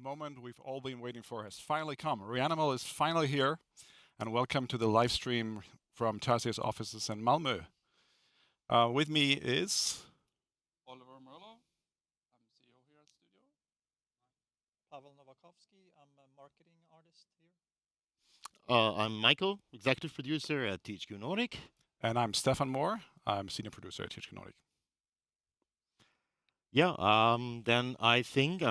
moment we've all been waiting for has finally come. REANIMAL is finally here, and welcome to the live stream from Tarsier's offices in Malmö. With me is Oliver Merlo, I'm CEO here at Studio. Pavel Novakovsky, I'm a marketing artist here. I'm Michael, executive producer at THQ Nordic. and I'm Stefan Moore. I'm senior producer at THQ Nordic. Then I think,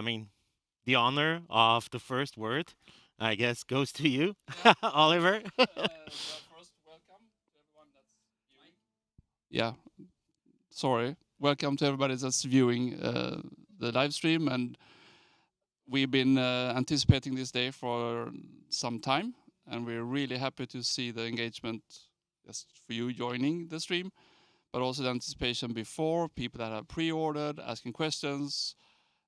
the honor of the first word, I guess, goes to you, Oliver. First, welcome to everyone that's viewing. Yeah, sorry. Welcome to everybody that's viewing the live stream, and we've been anticipating this day for some time, and we're really happy to see the engagement just for you joining the stream, but also the anticipation before, people that have pre-ordered, asking questions,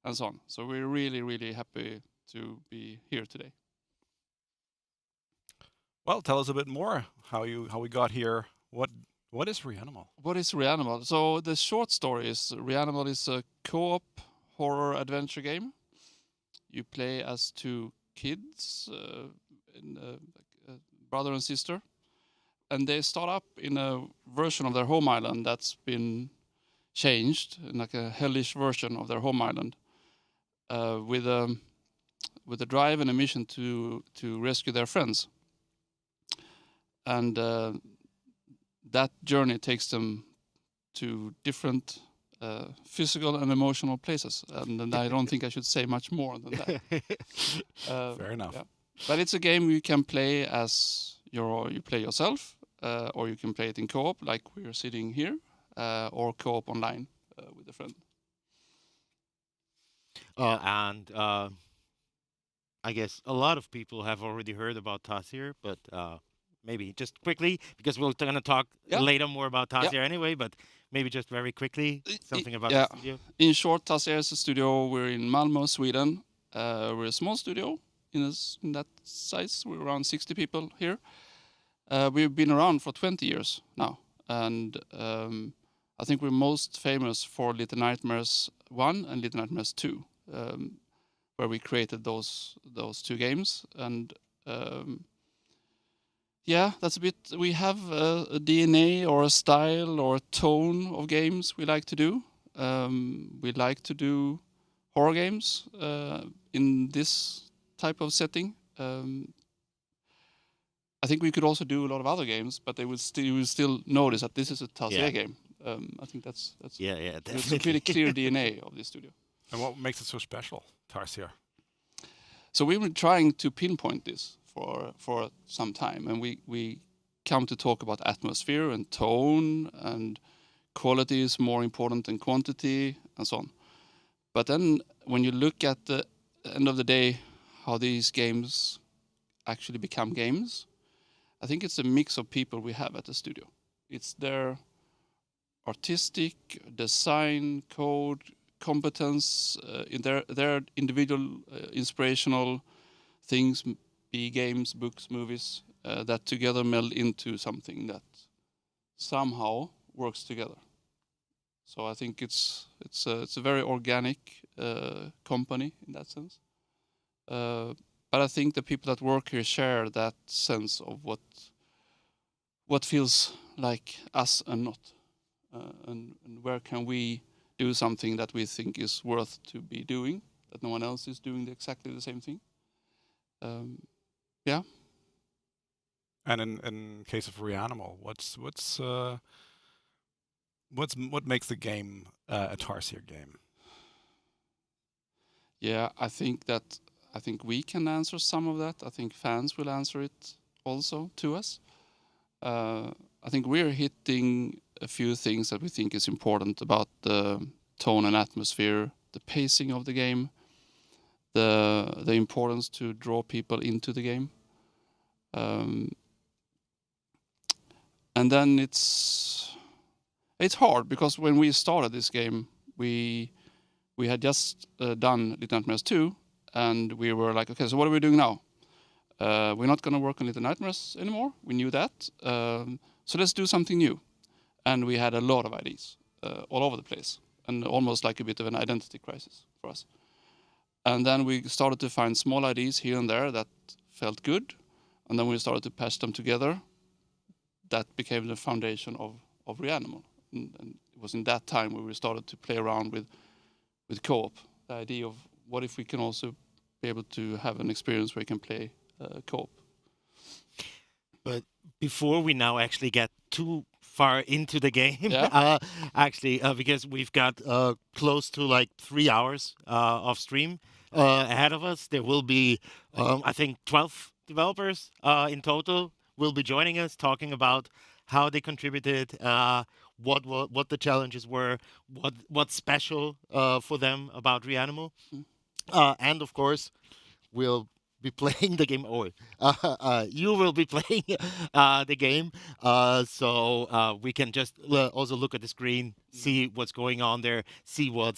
and so on. So we're really, really happy to be here today. Well, tell us a bit more how we got here. What is REANIMAL? What is REANIMAL? So the short story is REANIMAL is a co-op horror adventure game. You play as two kids, a brother and sister, and they start up in a version of their home island that's been changed, like a hellish version of their home island, with a drive and a mission to rescue their friends. And that journey takes them to different physical and emotional places. And I don't think I should say much more than that. Fair enough. Yeah. But it's a game you can play as you play yourself, or you can play it in co-op, like we're sitting here, or co-op online with a friend. I guess a lot of people have already heard about Tarsier, but maybe just quickly, because we're going to talk later more about Tarsier anyway, but maybe just very quickly, something about the studio. In short, Tarsier is a studio. We're in Malmö, Sweden. We're a small studio in that size. We're around 60 people here. We've been around for 20 years now, and I think we're most famous for Little Nightmares 1 and Little Nightmares 2, where we created those two games. And that's a bit. We have a DNA or a style or a tone of games we like to do. We like to do horror games in this type of setting. I think we could also do a lot of other games, but you will still notice that this is a Tarsier game. I think that's definitely. a pretty clear DNA of this studio. And what makes it so special, Tarsier? So we've been trying to pinpoint this for some time, and we come to talk about atmosphere and tone, and quality is more important than quantity, and so on. But then when you look at the end of the day, how these games actually become games, I think it's a mix of people we have at the studio. It's their artistic design, code, competence, in their individual inspirational things, be games, books, movies, that together meld into something that somehow works together. So I think it's a very organic company in that sense. But I think the people that work here share that sense of what feels like us and not, and where can we do something that we think is worth to be doing, that no one else is doing exactly the same thing. And in case of REANIMAL, what makes the game a Tarsier game? Yeah, I think we can answer some of that. I think fans will answer it also to us. I think we're hitting a few things that we think is important about the tone and atmosphere, the pacing of the game, the importance to draw people into the game. And then it's hard, because when we started this game, we had just done Little Nightmares 2, and we were like, okay, so what are we doing now? We're not going to work on Little Nightmares anymore. We knew that. So let's do something new. And we had a lot of ideas all over the place, and almost like a bit of an identity crisis for us. And then we started to find small ideas here and there that felt good. And then we started to patch them together. That became the foundation of REANIMAL. And it was in that time where we started to play around with co-op. The idea of what if we can also be able to have an experience where you can play co-op. But before we now actually get too far into the game, Yeah. because we've got close to like 3 hours of stream ahead of us, there will be, I think, 12 developers in total will be joining us, talking about how they contributed, what the challenges were, what's special for them about REANIMAL, and of course, we'll be playing the game. Or you will be playing the game, so we can just also look at the screen, see what's going on there, see what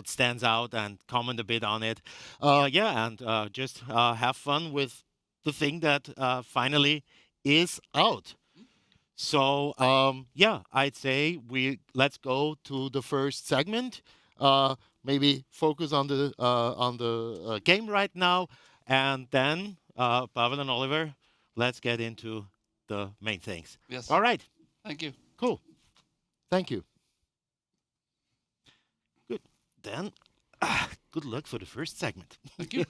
stands out, and comment a bit on it. And just have fun with the thing that finally is out. So I'd say let's go to the first segment. Maybe focus on the game right now, and then Pavel and Oliver, let's get into the main things. Yes. All right. Thank you. Cool. Thank you. Good. Then, good luck for the first segment. Thank you.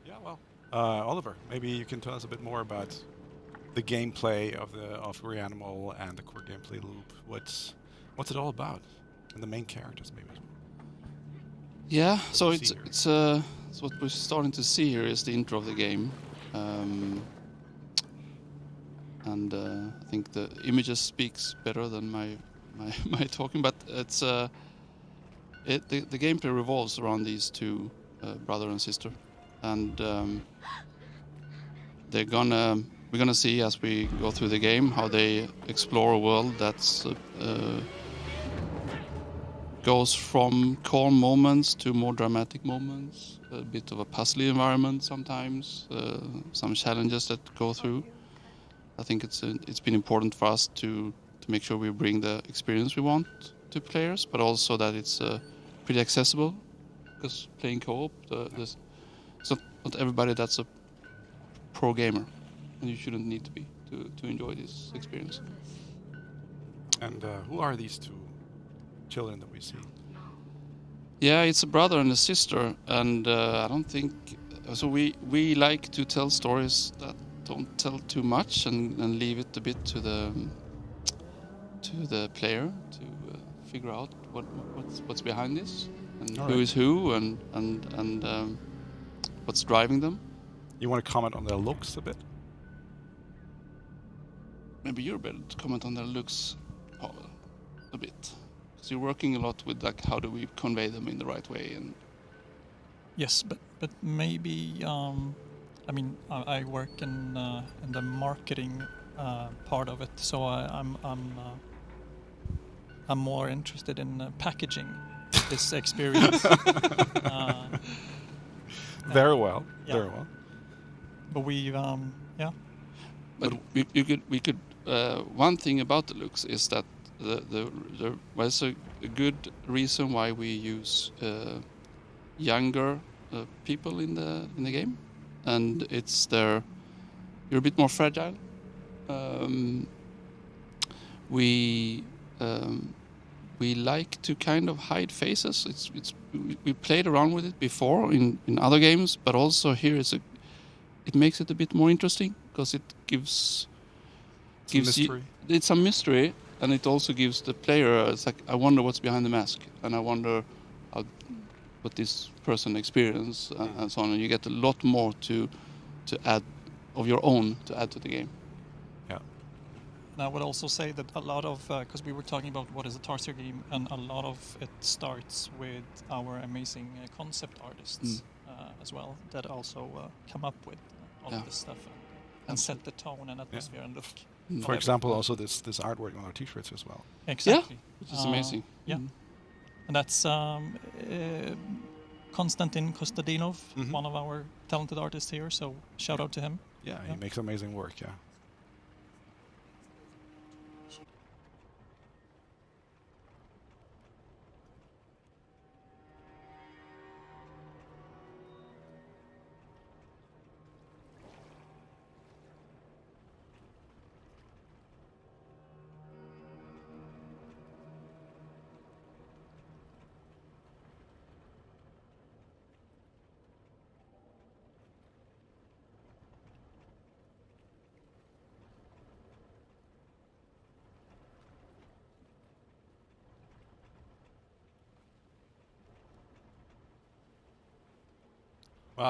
Yeah, well, Oliver, maybe you can tell us a bit more about the gameplay of REANIMAL and the core gameplay loop. What's it all about, and the main characters, maybe. Yeah, so it's what we're starting to see here is the intro of the game, and I think the images speaks better than my talking. But it's the gameplay revolves around these two brother and sister, and we're gonna see as we go through the game how they explore a world that's goes from calm moments to more dramatic moments, a bit of a puzzly environment sometimes, some challenges that go through. I think it's been important for us to make sure we bring the experience we want to players, but also that it's pretty accessible, because playing co-op, it's not everybody that's a pro gamer, and you shouldn't need to be to enjoy this experience. And who are these two children that we see? Yeah, it's a brother and a sister, and I don't think so. We like to tell stories that don't tell too much and leave it a bit to the player to figure out what's behind this and who is who and what's driving them. You want to comment on their looks a bit? Maybe you're better to comment on their looks, Pavel, a bit. So you're working a lot with like how do we convey them in the right way and. Yes, but maybe I mean I work in the marketing part of it, so I'm more interested in packaging this experience. Very well, yeah. very well. but we yeah. But we could one thing about the looks is that there's a good reason why we use younger people in the game, and it's you're a bit more fragile. We like to kind of hide faces. We played around with it before in other games, but also here it makes it a bit more interesting because it gives it's a mystery, and it also gives the player, it's like, I wonder what's behind the mask, and I wonder what this person experience and so on, and you get a lot more to add of your own to add to the game. Yeah. And I would also say that a lot of, because we were talking about what is a Tarsier game, and a lot of it starts with our amazing concept artists as well, that also come up with all of this stuff and set the tone and atmosphere and look. For example, also this artwork on our t-shirts as well. Exactly. Yeah, which is amazing. Yeah. And that's Konstantin Kostadinov, one of our talented artists here, so shout out to him. Yeah, he makes amazing work, yeah.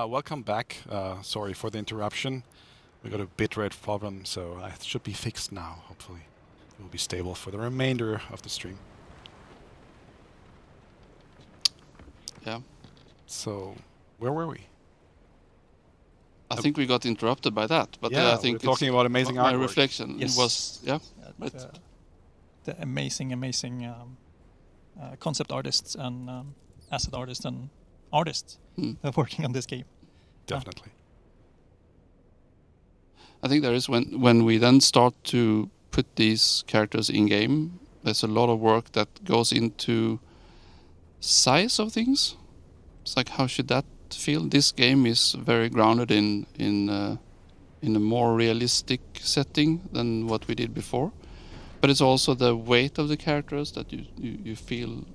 Welcome back. Sorry for the interruption. We got a bitrate problem, so it should be fixed now, hopefully. It will be stable for the remainder of the stream. Yeah. So, where were we? I think we got interrupted by that, but yeah, I think we're talking about amazing my artwork. reflection was the amazing concept artists and asset artists and artists working on this game. Definitely. I think there is when we then start to put these characters in game, there's a lot of work that goes into size of things. It's like, how should that feel? This game is very grounded in a more realistic setting than what we did before, but it's also the weight of the characters that you feel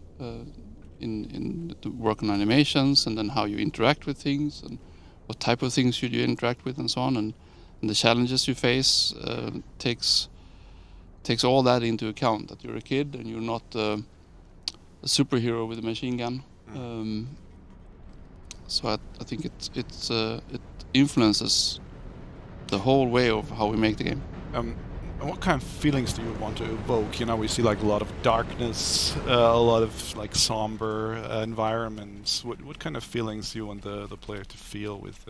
in the work on animations, and then how you interact with things, and what type of things should you interact with, and so on, and the challenges you face takes all that into account, that you're a kid and you're not a superhero with a machine gun. So I think it influences the whole way of how we make the game. What kind of feelings do you want to evoke? You know, we see like a lot of darkness, a lot of like somber environments. What kind of feelings do you want the player to feel with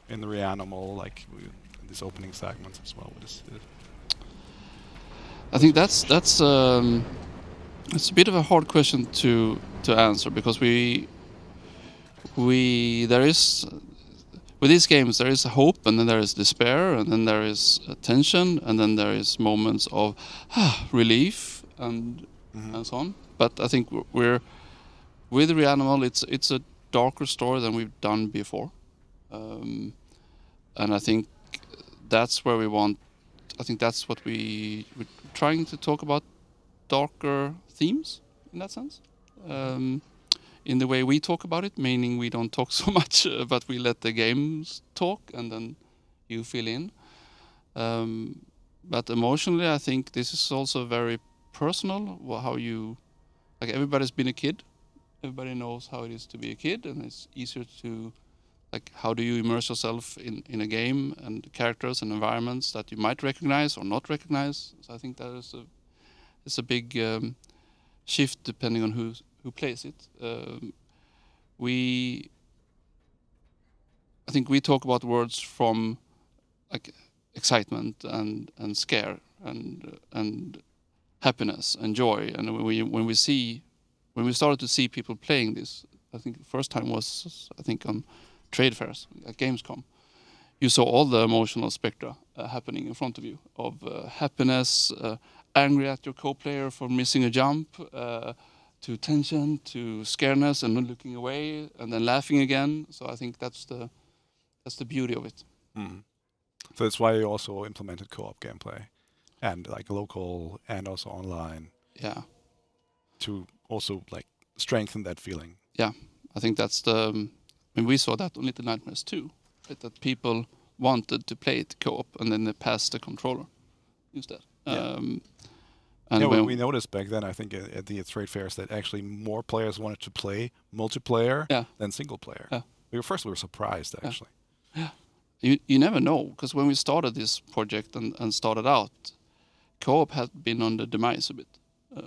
in the REANIMAL, like in these opening segments as well? What is it? I think that's it's a bit of a hard question to answer, because there is, with these games, there is hope, and then there is despair, and then there is tension, and then there is moments of relief and so on. But I think we're with REANIMAL, it's a darker story than we've done before, and I think that's where we want. I think that's what we're trying to talk about, darker themes in that sense. In the way we talk about it, meaning we don't talk so much, but we let the games talk, and then you fill in. But emotionally, I think this is also very personal. How you, like, everybody's been a kid. Everybody knows how it is to be a kid, and it's easier to, like, how do you immerse yourself in a game and characters and environments that you might recognize or not recognize. So I think that is it's a big shift depending on who plays it. I think we talk about words from like excitement and scare and happiness and joy. And when we started to see people playing this, I think the first time was on trade fairs at Gamescom. you saw all the emotional spectra happening in front of you of happiness, angry at your co-player for missing a jump, to tension, to scaredness and not looking away, and then laughing again. So I think that's the beauty of it. So that's why you also implemented co-op gameplay, and like local and also online. Yeah. To also like strengthen that feeling. Yeah, I think that's the. I mean, we saw that on Little Nightmares too, right? That people wanted to play it co-op, and then they passed the controller instead. Yeah. And yeah, we noticed back then, I think at the trade fairs, that actually more players wanted to play multiplayer than single player. Yeah. We were surprised actually. Yeah. You never know, because when we started this project and started out, co-op had been on the demise a bit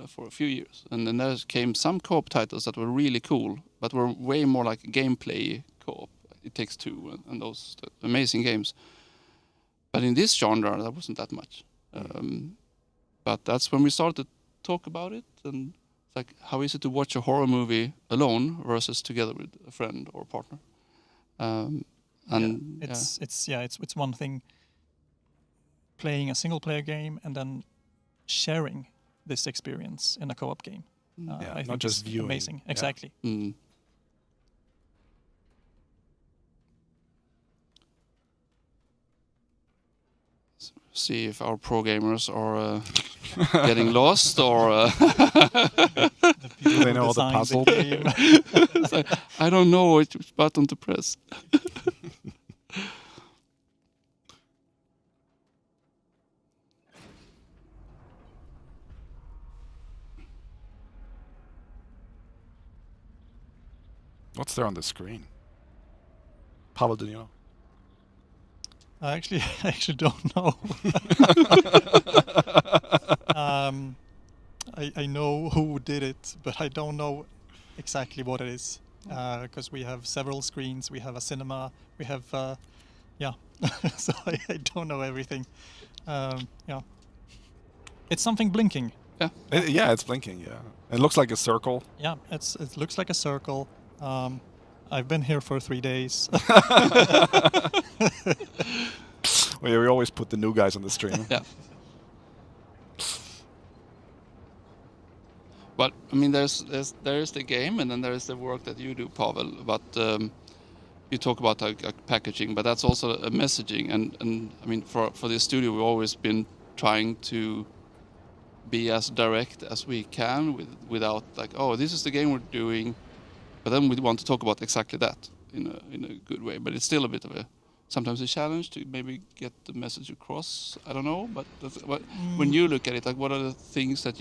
for a few years, and then there came some co-op titles that were really cool, but were way more like gameplay co-op. It Takes Two and those amazing games. But in this genre, there wasn't that much. But that's when we started to talk about it, and it's like, how is it to watch a horror movie alone versus together with a friend or partner? It's one thing playing a single player game and then sharing this experience in a co-op game. I think not just viewing. Amazing, exactly. See if our pro gamers are getting lost, or do they know the puzzle? I don't know which button to press. What's there on the screen? Pavel, do you know? I actually don't know. I know who did it, but I don't know exactly what it is. Because we have several screens, we have a cinema, we have, so I don't know everything. It's something blinking. Yeah. It's blinking, yeah. It looks like a circle. Yeah, it looks like a circle. I've been here for 3 days. Well, we always put the new guys on the stream. Yeah. But I mean, there is the game, and then there is the work that you do, Pavel. But you talk about packaging, but that's also a messaging. And I mean, for this studio, we've always been trying to be as direct as we can, without like, oh, this is the game we're doing. But then we want to talk about exactly that in a good way. But it's still a bit of sometimes a challenge to maybe get the message across. I don't know, but when you look at it, like, what are the things that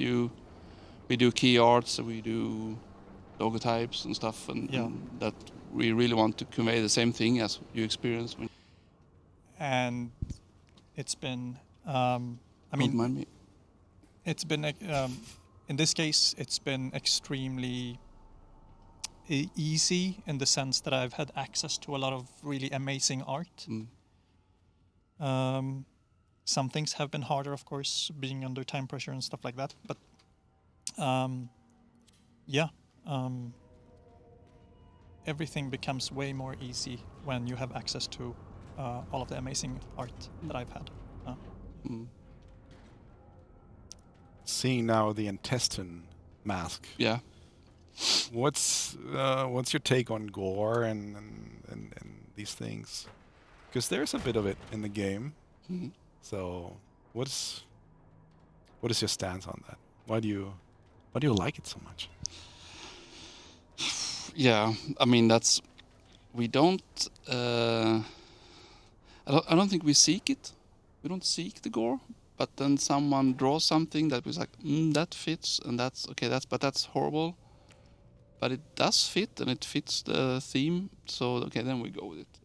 we do key arts, we do logotypes and stuff, and that we really want to convey the same thing as you experience. And it's been, it's been, in this case, it's been extremely easy in the sense that I've had access to a lot of really amazing art. Some things have been harder, of course, being under time pressure and stuff like that. But everything becomes way more easy when you have access to all of the amazing art that I've had. Seeing now the intestine mask. Yeah. What's your take on gore and these things? Because there's a bit of it in the game. So what is your stance on that? Why do you like it so much? Yeah, I mean, we don't. I don't think we seek it. We don't seek the gore. But then someone draws something that was like, that fits, and that's okay. That's horrible. But it does fit, and it fits the theme. So okay, then we go with it.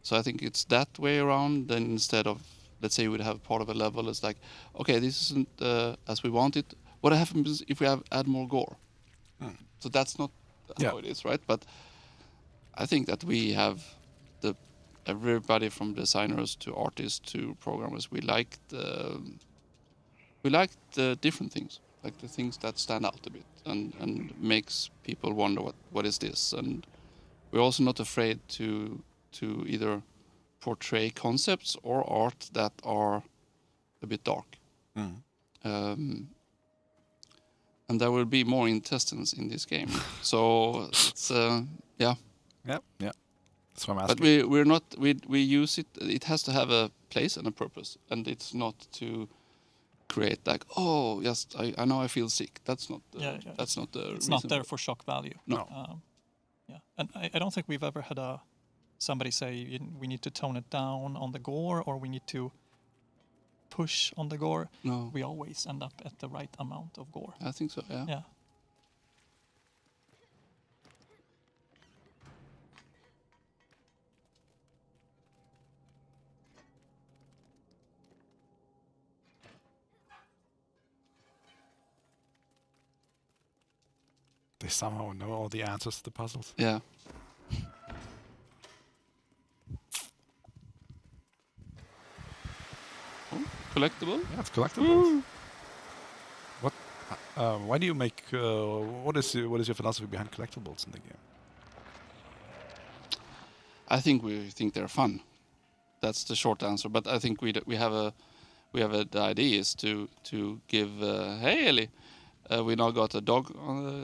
So I think it's that way around. Then instead of, let's say, we'd have part of a level, it's like, okay, this isn't as we want it. What happens if we add more gore? So that's not how it is, right? But I think that we have everybody from designers to artists to programmers. We like the different things, like the things that stand out a bit and makes people wonder what is this. And we're also not afraid to either portray concepts or art that are a bit dark. And there will be more intestines in this game. So it's yeah. Yeah. That's what I'm But asking. we're not we use it. It has to have a place and a purpose, and it's not to create like, oh yes, I know I feel sick. That's not that's not the it's not there for shock value. No. Yeah, and I don't think we've ever had somebody say we need to tone it down on the gore or we need to push on the gore. No. We always end up at the right amount of gore. I think so. Yeah. Yeah. They somehow know all the answers to the puzzles. Yeah. Oh, collectible? Yeah, it's collectibles. What? Why do you make? What is your philosophy behind collectibles in the game? I think we think they're fun. That's the short answer. But I think we have the idea is to give. Hey Ellie, we now got a dog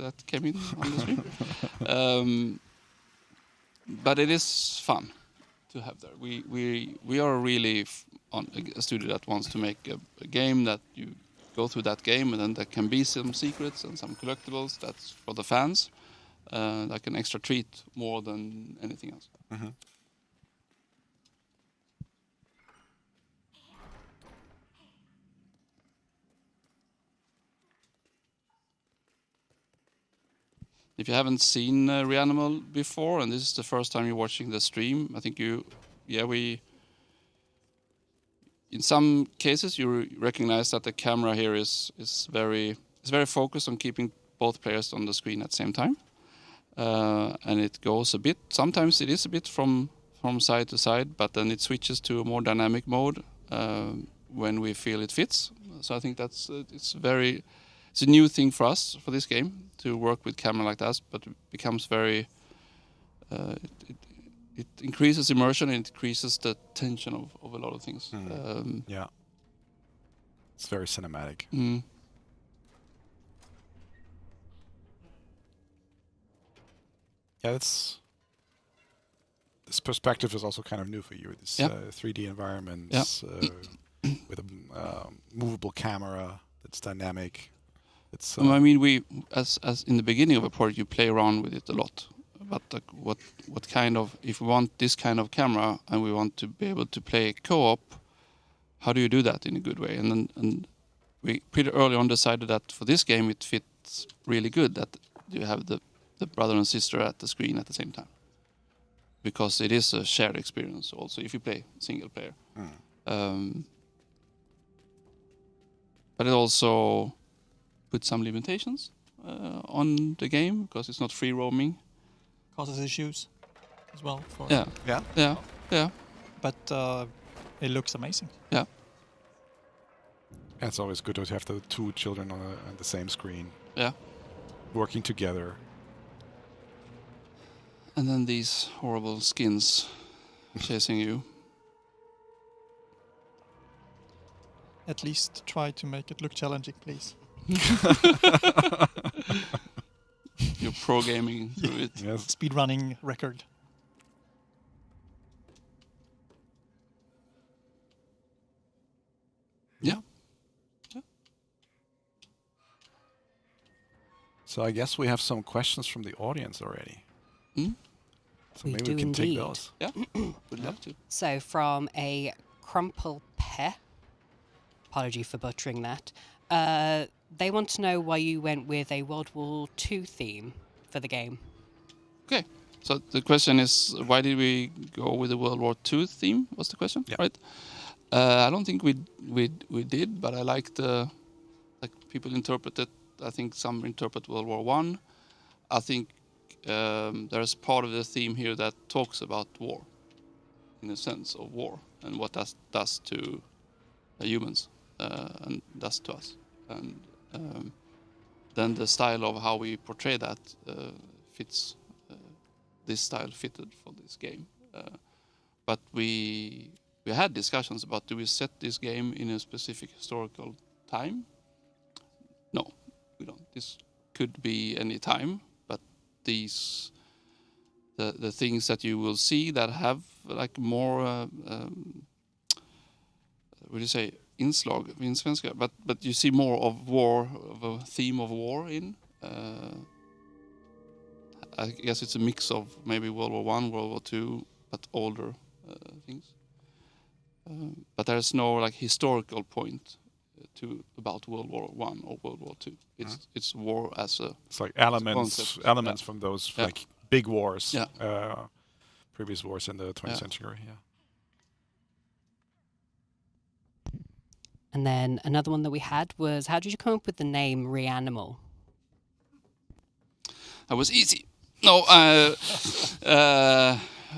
that came in on the stream. But it is fun to have there. We are really on a studio that wants to make a game that you go through that game and then there can be some secrets and some collectibles. That's for the fans, like an extra treat more than anything else. Mm-hmm. If you haven't seen REANIMAL before, and this is the first time you're watching the stream, I think in some cases you recognize that the camera here is very focused on keeping both players on the screen at the same time, and it goes a bit. Sometimes it is a bit from side to side, but then it switches to a more dynamic mode when we feel it fits. So I think that's it's a new thing for us for this game to work with camera like that, but it becomes very. It increases immersion and it increases the tension of a lot of things. Yeah, it's very cinematic. Yeah, this perspective is also kind of new for you. This 3D environments with a movable camera that's dynamic. It's. I mean, we as in the beginning of a project, you play around with it a lot. But what kind of, if we want this kind of camera and we want to be able to play co-op, how do you do that in a good way? And we pretty early on decided that for this game it fits really good that you have the brother and sister at the screen at the same time, because it is a shared experience also if you play single player. But it also puts some limitations on the game because it's not free roaming. Causes issues as well. Yeah. But it looks amazing. Yeah. And it's always good to have the two children on the same screen. Yeah. Working together. And then these horrible skins chasing you. At least try to make it look challenging, please. You're pro gaming through it. Yes. Speedrunning record. Yeah. So I guess we have some questions from the audience already. So maybe we can take those. Yeah, would love to. So from a Crumple Pear, apology for butchering that, they want to know why you went with a World War II theme for the game. Okay, so the question is, why did we go with the World War II theme? Was the question, right? I don't think we did, but I like people interpret it. I think some interpret World War One. I think there's part of the theme here that talks about war, in a sense of war and what that does to humans and does to us. And then the style of how we portray that fits. This style fitted for this game. but we had discussions about, do we set this game in a specific historical time? No, we don't. This could be any time, but these the things that you will see that have like more what do you say, inslag in svenska, but you see more of war, of a theme of war in. I guess it's a mix of maybe World War One, World War Two, but older things. But there's no like historical point to about World War One or World War Two. It's war as a. It's like elements concept. from those like big wars, Yeah. previous wars in the 20th century. Yeah. And then another one that we had was, how did you come up with the name REANIMAL? That was easy. No,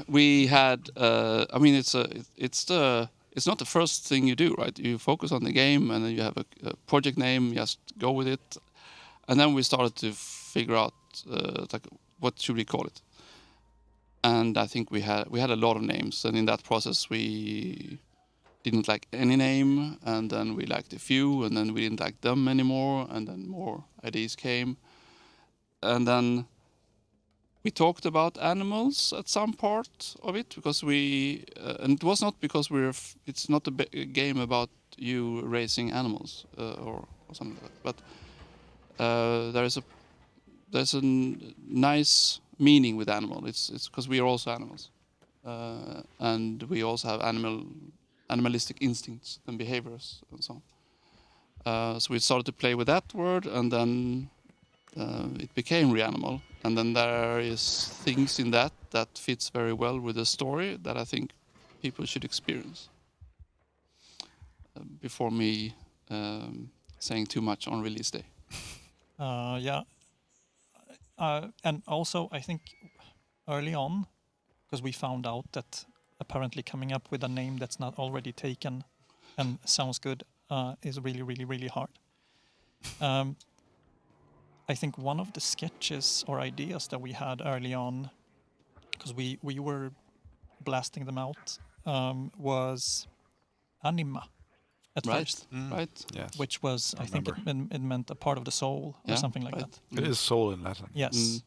we had. I mean, it's not the first thing you do, right? You focus on the game, and then you have a project name. Just go with it, and then we started to figure out like what should we call it. And I think we had a lot of names, and in that process we didn't like any name, and then we liked a few, and then we didn't like them anymore, and then more ideas came, and then we talked about animals at some part of it, because and it was not because it's not a game about you raising animals or something like that, but there's a nice meaning with animal. It's because we are also animals, and we also have animalistic instincts and behaviors and so on. So we started to play with that word, and then it became REANIMAL. And then there is things in that fits very well with the story that I think people should experience. Before me saying too much on release day. Yeah. And also, I think early on, because we found out that apparently coming up with a name that's not already taken and sounds good is really, really, really hard. I think one of the sketches or ideas that we had early on, because we were blasting them out, was anima at first. Right. Yes. Which was, I think it meant a part of the soul or something like that. It is soul in Latin. Yes.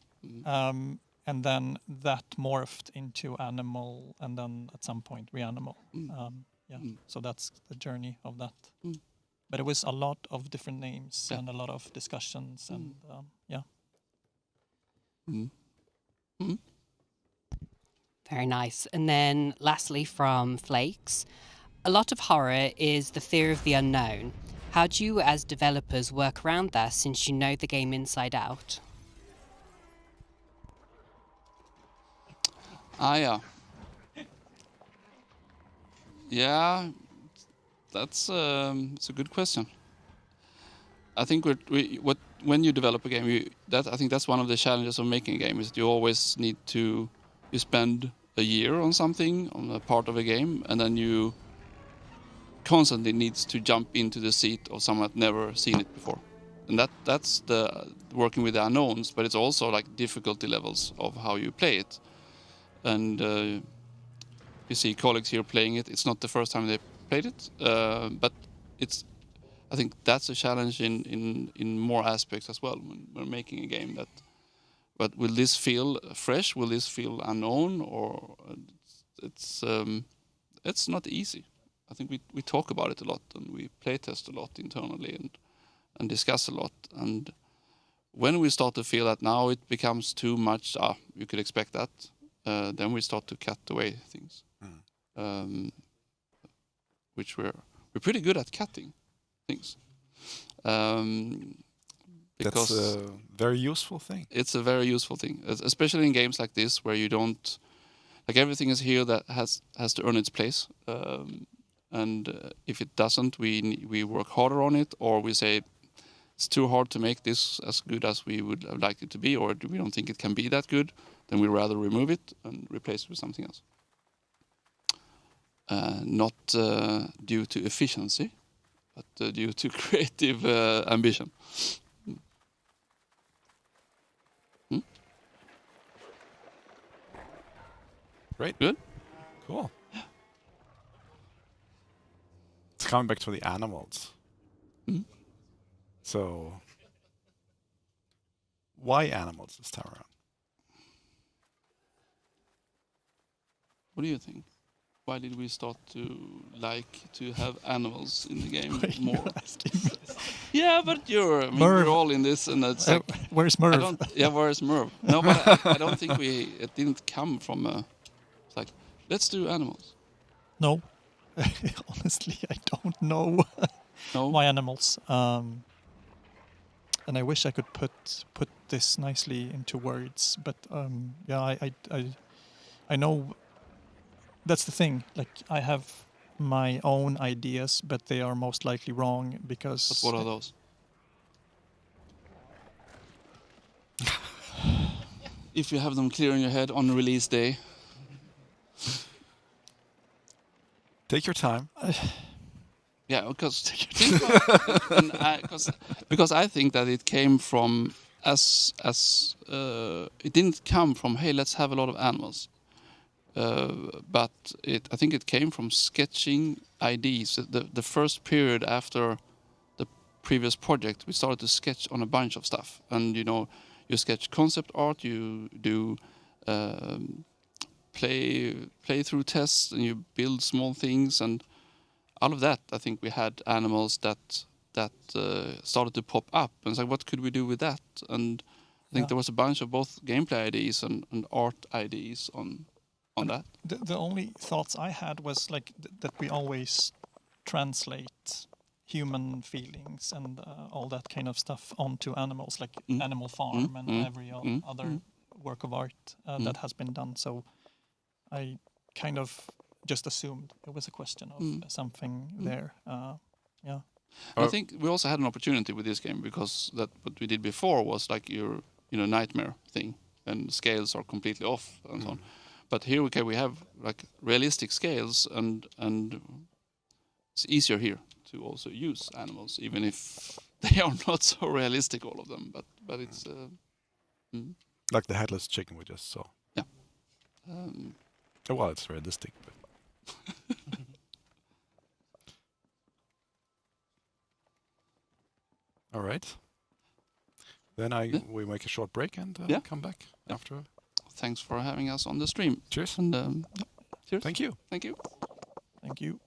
And then that morphed into animal, and then at some point REANIMAL. So that's the journey of that. But it was a lot of different names and a lot of discussions, and Very nice. And then lastly from Flakes, a lot of horror is the fear of the unknown. How do you as developers work around that, since you know the game inside out? Yeah, that's it's a good question. I think when you develop a game, I think that's one of the challenges of making a game, is that you always need to spend a year on something, on a part of a game, and then you constantly needs to jump into the seat of someone that's never seen it before. And that's the working with the unknowns, but it's also like difficulty levels of how you play it. And you see colleagues here playing it. It's not the first time they played it, but I think that's a challenge in more aspects as well when we're making a game. But will this feel fresh? Will this feel unknown? Or it's not easy. I think we talk about it a lot, and we play test a lot internally and discuss a lot. And when we start to feel that now it becomes too much, you could expect that, then we start to cut away things. Which we're pretty good at cutting things. Because that's a very useful thing. It's a very useful thing, especially in games like this, where you don't, like, everything is here that has to earn its place. And if it doesn't, we work harder on it, or we say it's too hard to make this as good as we would have liked it to be, or we don't think it can be that good, then we rather remove it and replace it with something else. Not due to efficiency, but due to creative ambition. Great. Good. Cool. coming back to the animals. Mm. So, why animals this time around? What do you think? Why did we start to like to have animals in the game Why are you more? asking me? Yeah, but I mean, Merv. we're all in this, and it's like, Where's I Merv? don't. Yeah, where's Merv? No, but I don't think it didn't come from a. It's like, let's do animals. No. Honestly, I don't know No. why animals. And I wish I could put this nicely into words, but yeah, I know that's the thing. Like, I have my own ideas, but they are most likely wrong because. But what are those? If you have them clear in your head on release day. Take your time. Yeah, because because I think that it came from it didn't come from, hey, let's have a lot of animals, but I think it came from sketching ideas. The first period after the previous project, we started to sketch on a bunch of stuff, and you sketch concept art, you do playthrough tests, and you build small things, and out of that, I think we had animals that started to pop up, and it's like, what could we do with that? And I think there was a bunch of both gameplay ideas and art ideas on that. The only thoughts I had was like that we always translate human feelings and all that kind of stuff onto animals, like Animal Farm and every other work of art that has been done. So I kind of just assumed it was a question of something there. Yeah. I think we also had an opportunity with this game because that what we did before was like your nightmare thing, and scales are completely off and so on. But here we have like realistic scales, and it's easier here to also use animals, even if they are not so realistic, all of them. But it's Like the headless chicken we just saw. Yeah. Well, it's realistic, but. All right. Then we make a short break and come back after. Thanks for having us on the stream. Cheers. And cheers. Thank you. Thank you. Thank you.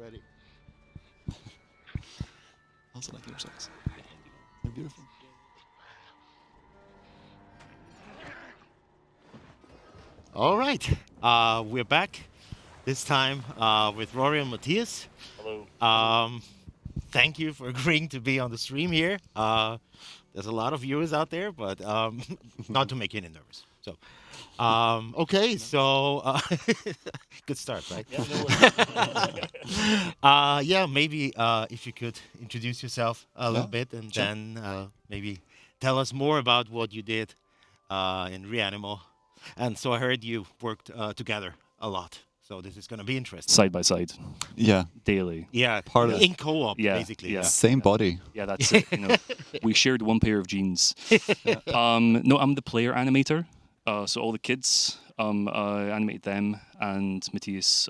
Ready. Also like your socks. They're beautiful. All right. We're back. This time with Rory and Matthias. Hello. Thank you for agreeing to be on the stream here. There's a lot of viewers out there, but not to make you any nervous. So, okay, so good start, right? Yeah, maybe if you could introduce yourself a little bit, and then maybe tell us more about what you did in REANIMal, and so I heard you worked together a lot. So this is going to be interesting. Side by side, Yeah, daily. Yeah, Part of in co-op, Yeah, basically. yeah. same body. Yeah, that's it. We shared one pair of jeans. No, I'm the player animator. So all the kids, I animated them, and Matthias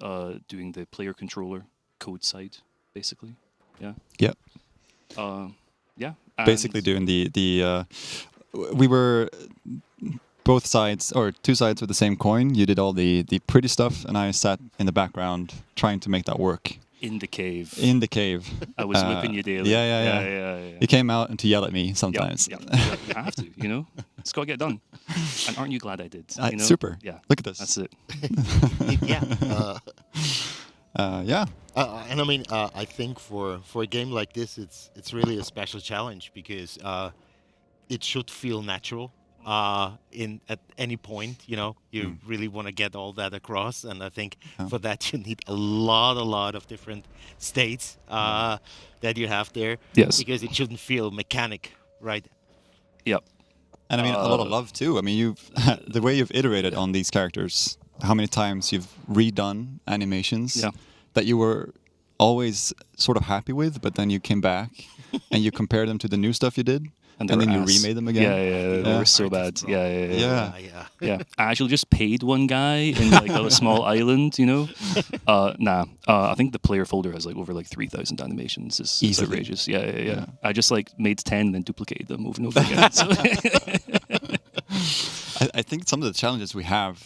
doing the player controller code side, basically. Yeah. Yep. Yeah. Basically doing the we were both sides, or two sides with the same coin. You did all the pretty stuff, and I sat in the background trying to make that work. In the cave. In the cave. I was whipping you daily. Yeah. You came out and to yell at me sometimes. Yeah. You have to, It's got to get done. And aren't you glad I did? Super. Yeah. Look at this. That's it. Yeah. Yeah. And I mean, I think for a game like this, it's really a special challenge because it should feel natural. At any point, you really want to get all that across, and I think for that you need a lot of different states that you have there. Yes. Because it shouldn't feel mechanic, right? Yep. And I mean, a lot of love too. I mean, the way you've iterated on these characters, how many times you've redone animations that you were always sort of happy with, but then you came back and you compared them to the new stuff you did. And then you remade them again. Yeah, they were so bad. Yeah. I actually just paid one guy in like a small island, I think the player folder has like over like 3,000 animations. It's outrageous. Yeah. I just like made 10 and then duplicated them over and over again. So. I think some of the challenges we had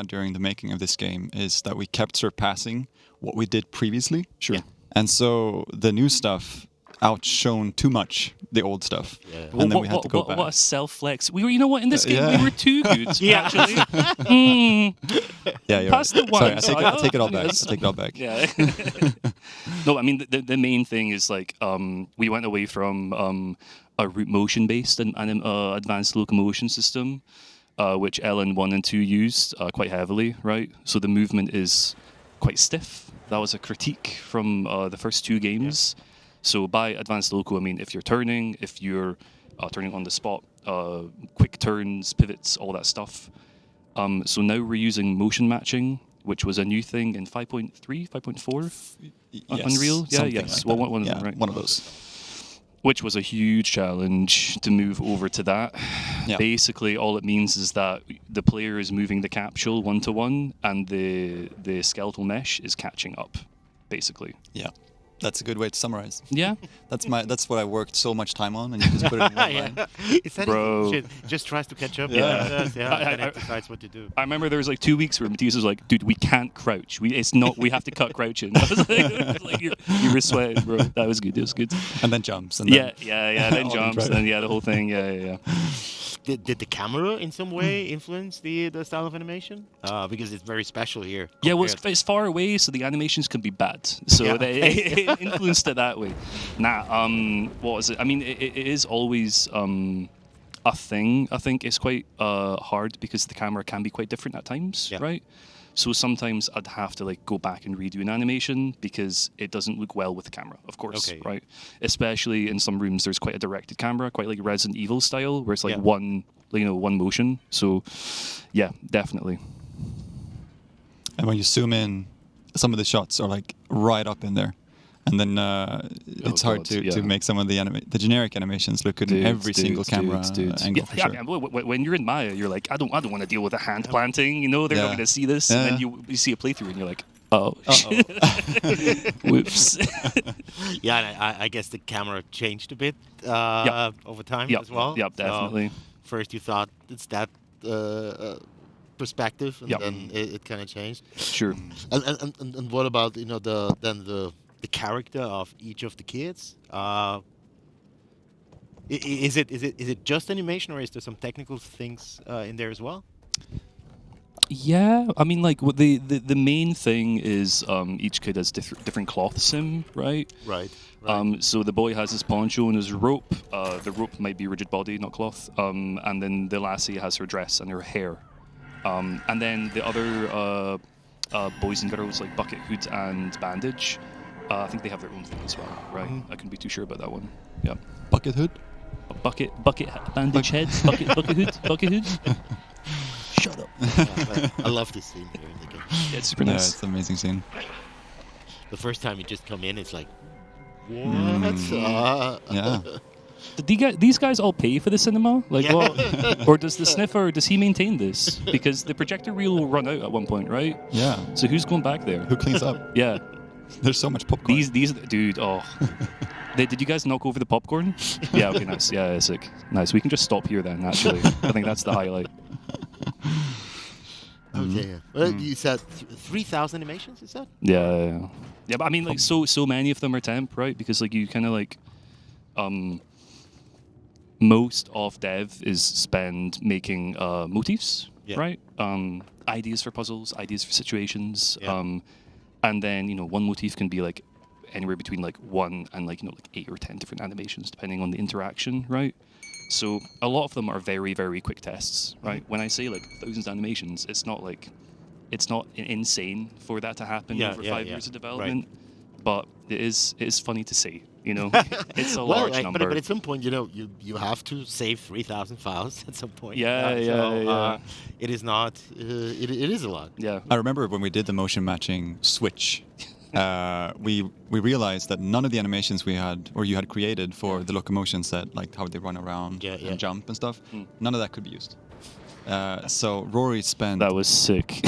during the making of this game is that we kept surpassing what we did previously. Sure. Yeah. And so the new stuff outshone too much the old stuff, and then we had to go back. What a self-flex! We were, in this game we were too good. Actually. Yeah, you're Pass the wine. Sorry, I take it all back. I take it all back. Yeah. No, I mean the main thing is like we went away from a root motion based and advanced locomotion system, which LN 1 and 2 used quite heavily, right? So the movement is quite stiff. That was a critique from the first two games. Yeah. So by advanced loco, I mean if you're turning on the spot, quick turns, pivots, all that stuff. So now we're using motion matching, which was a new thing in 5.3, 5.4 Unreal. Yeah, yes, like one of them, right? One of those. Which was a huge challenge to move over to that. Yeah. Basically, all it means is that the player is moving the capsule 1-to-1, and the skeletal mesh is catching up, basically. Yeah. That's a good way to summarize. Yeah, that's what I worked so much time on, and you just put it in one line. Bro, just tries to catch up. Yeah. And it decides what to do. I remember there was like 2 weeks where Matthias was like, "Dude, we can't crouch. We have to cut crouching." I was like you were sweating, bro. That was good. It was good. And then jumps. And then then jumps. And then the whole thing. Yeah. Did the camera in some way influence the style of animation? Because it's very special here. Yeah, well, it's far away, so the animations can be bad. So it influenced it that way. What was it? I mean, it is always a thing. I think it's quite hard because the camera can be quite different at times, right? So sometimes I'd have to like go back and redo an animation because it doesn't look well with the camera, of course, right? Especially in some rooms, there's quite a directed camera, quite like Resident Evil style, where it's like one motion. So, yeah, definitely. And when you zoom in, some of the shots are like right up in there. And then it's hard to make some of the generic animations look good in every single camera angle. For sure. When you're in Maya, you're like, I don't want to deal with a hand planting. They're not going to see this. And then you see a playthrough, and you're like, oh, whoops. And I guess the camera changed a bit over time as well. Yep, definitely. So first you thought it's that perspective, and then it kind of changed. Sure. And what about the character of each of the kids? Is it just animation, or is there some technical things in there as well? Yeah, I mean, like the main thing is each kid has different cloth sim, right? Right. So the boy has his poncho and his rope. The rope might be rigid body, not cloth. And then the lassie has her dress and her hair. And then the other boys and girls like bucket, hood, and bandage. I think they have their own thing as well, right? I couldn't be too sure about that one. Yeah. Bucket hood? A bucket bandage head, bucket hood. Shut up. I love this scene here in the game. Yeah, it's super Yeah, nice. it's an amazing scene. The first time you just come in, it's like, what? Yeah. Did these guys all pay for the cinema? Like, Yeah. what? Or does the sniffer, does he maintain this? Because the projector reel will run out at one point, right? Yeah. So who's going back there? Who cleans up? Yeah. There's so much popcorn. These dude, oh. Did you guys knock over the popcorn? Yeah, okay, nice. Yeah, sick. Nice. We can just stop here then, actually. I think that's the highlight. Okay. Well, you said 3,000 animations, is that? Yeah. Yeah, but I mean, like, so many of them are temp, right? Because, like, you kind of, like, most of dev is spent making motifs, right? Ideas for puzzles, ideas for situations. Yeah. And then, one motif can be, like, anywhere between, like, 1 and, like, like 8 or 10 different animations, depending on the interaction, right? So a lot of them are very, very quick tests, right? When I say, like, thousands of animations, it's not insane for that to happen over 5 years of development, but it is funny to say, It's a large number. But at some point, you have to save 3,000 files at some point. Yeah. It is not. It is a lot. Yeah. I remember when we did the motion matching switch, we realized that none of the animations we had, or you had created for the locomotion set, like how they run around and jump and stuff, none of that could be used. So Rory spent... That was sick.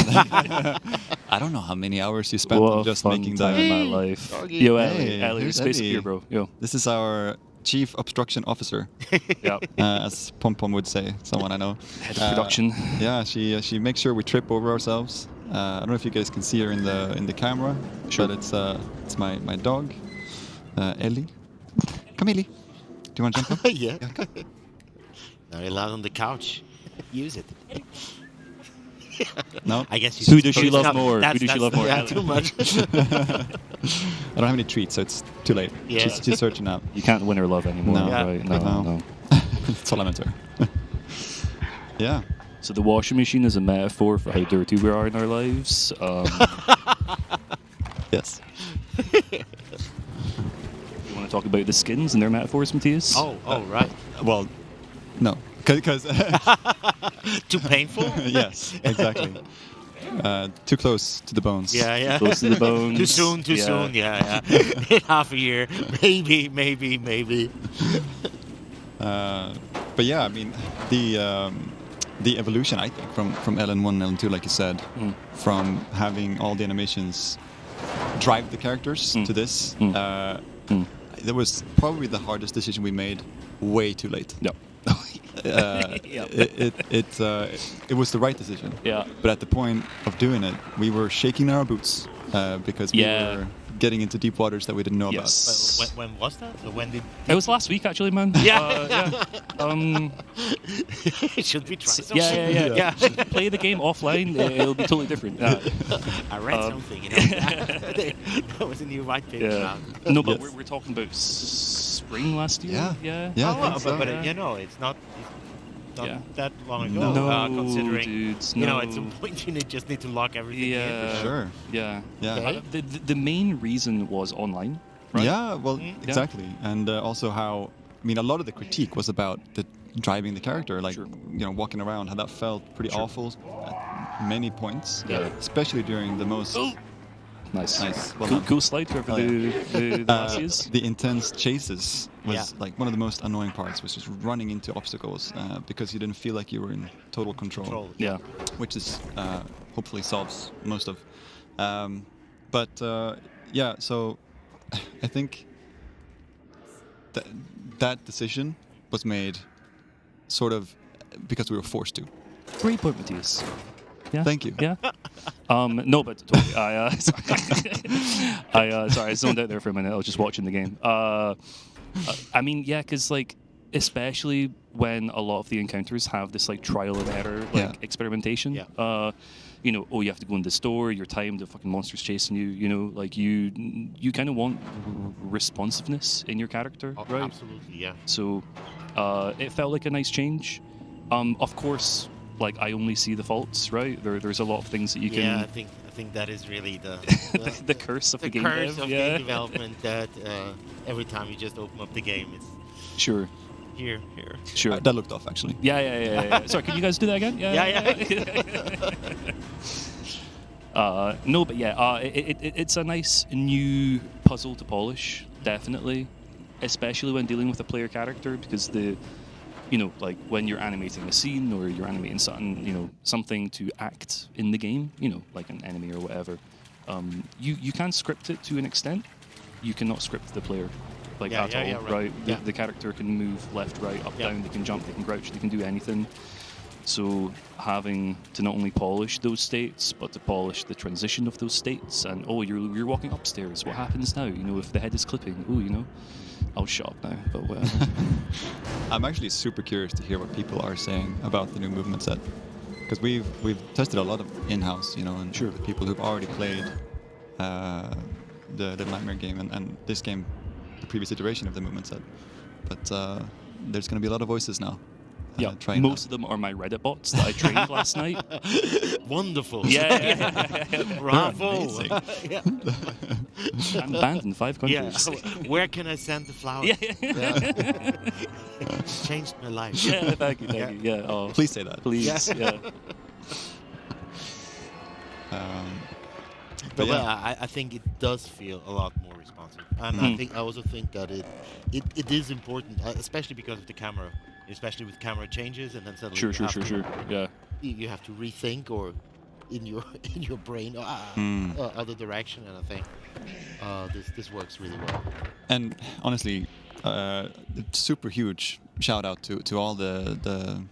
I don't know how many hours you spent on just making that. Time in my life. Doggy. Yo, Hey, Ellie, here's space Eddie. here, bro. Yo. This is our Chief Obstruction Officer, Yeah. as Pom Pom would say, someone I know. Head of production. Yeah, she makes sure we trip over ourselves. I don't know if you guys can see her in the camera, Sure. but it's my dog, Ellie. Come, Ellie. Do you want to jump up? Yeah. Now you're allowed on the couch. Use it. No? I guess you. Who does she love more? Who does she love more? Yeah, Ellie. too much. I don't have any treats, so it's too late. Yeah. She's searching out. You can't win her love anymore, No. Yeah. right? No, No. no. That's all I meant to her. Yeah. So the washing machine is a metaphor for how dirty we are in our lives. Yes. You want to talk about the skins and their metaphors, Matthias? Oh, right. Well, no. Because Too painful. yes, exactly. Too close to the bones. Yeah. Close to the bones. Too soon. Yeah. Half a year, maybe. But yeah, I mean, the evolution, I think, from LN1 and LN2, like you said, from having all the animations drive the characters to this, that was probably the hardest decision we made way too late. Yep. It was the right decision. Yeah. But at the point of doing it, we were shaking our boots because we were getting into deep waters that we didn't know Yes. When was that? So when did? It was last week, actually, man. Yeah. Should we try something? Yeah. Play the game offline. It'll be totally different. I read something. That was a new white paper. Yeah. Now. No, but Yes. we're talking about spring last year. Yeah. Yeah. I think so. But Yeah. it's not Yeah. that long ago. No, considering dudes, at some no. point you just need to lock everything in. Yeah. Sure. Yeah. Yeah. Okay. The main reason was online, right? Yeah, well, exactly. And also how, I mean, a lot of the critique was about the driving the character, like, Sure. walking around, how that felt pretty awful at many points, Yeah. especially during the most... Nice. Nice. Well Cool, done. cool slide whoever the boss is. the intense chases was Yeah. like one of the most annoying parts, was just running into obstacles because you didn't feel like you were in total control. Yeah. Which is hopefully solves most of. Yeah, so I think that decision was made sort of because we were forced to. Great point, Matthias. Yeah. Thank you. Yeah. No, but totally. Sorry, I zoned out there for a minute. I was just watching the game. I mean, yeah, because like, especially when a lot of the encounters have this like trial and error, like experimentation. Yeah. You have to go in the store. Your time, the fucking monster's chasing you. Like you kind of want responsiveness in your character, right? Absolutely, yeah. So it felt like a nice change. Of course, like I only see the faults, right? There's a lot of things that you can. Yeah, I think that is really the the curse of the game curse dev, of yeah. game development. That every time you just open up the game, it's Sure. Here. Sure. That looked off, actually. Yeah. Sorry, can you guys do that again? Yeah. No, but yeah, it's a nice new puzzle to polish, definitely, especially when dealing with a player character, because like when you're animating a scene or you're animating something, something to act in the game, like an enemy or whatever, you can script it to an extent. You cannot script the player, like at all, right? The character can move left, right, up, down. They can jump, they can crouch, they can do anything. So having to not only polish those states, but to polish the transition of those states, and you're walking upstairs. What happens now? If the head is clipping. I'll shut up now. But whatever. I'm actually super curious to hear what people are saying about the new movement set, because we've tested a lot of in-house, and Sure. the people who've already played the Nightmare game and this game, the previous iteration of the movement set. But there's going to be a lot of voices now. Yeah, most of them are my Reddit bots that I trained last night. Wonderful. Yeah. Bravo. Yeah. I'm banned in 5 countries. Yeah. Where can I send the flowers? Yeah. Changed my life. Yeah, thank you. Yeah. Oh, Please say that. please. Yeah. But I think it does feel a lot more responsive, and I also think that it is important, especially because of the camera, especially with camera changes, and then suddenly Sure. Yeah. you have to rethink or in your brain other direction, and I think this works really well. And honestly, super huge shout out to all the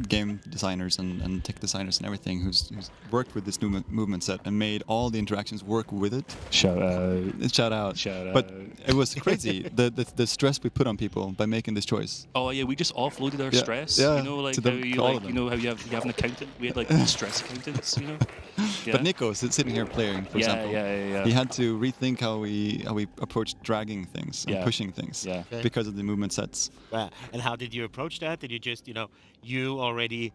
game designers and tech designers and everything who's worked with this new movement set and made all the interactions work with it. Shout out. But it was crazy the stress we put on people by making this choice. Oh yeah, we just offloaded our stress. Yeah, Like to how them, you all like of them. how you have an accountant. We had like stress accountants. Yeah. But Nico sitting here playing, for example, Yeah. he had to rethink how we approached dragging things and pushing things because of the movement sets. And how did you approach that? Did you just you already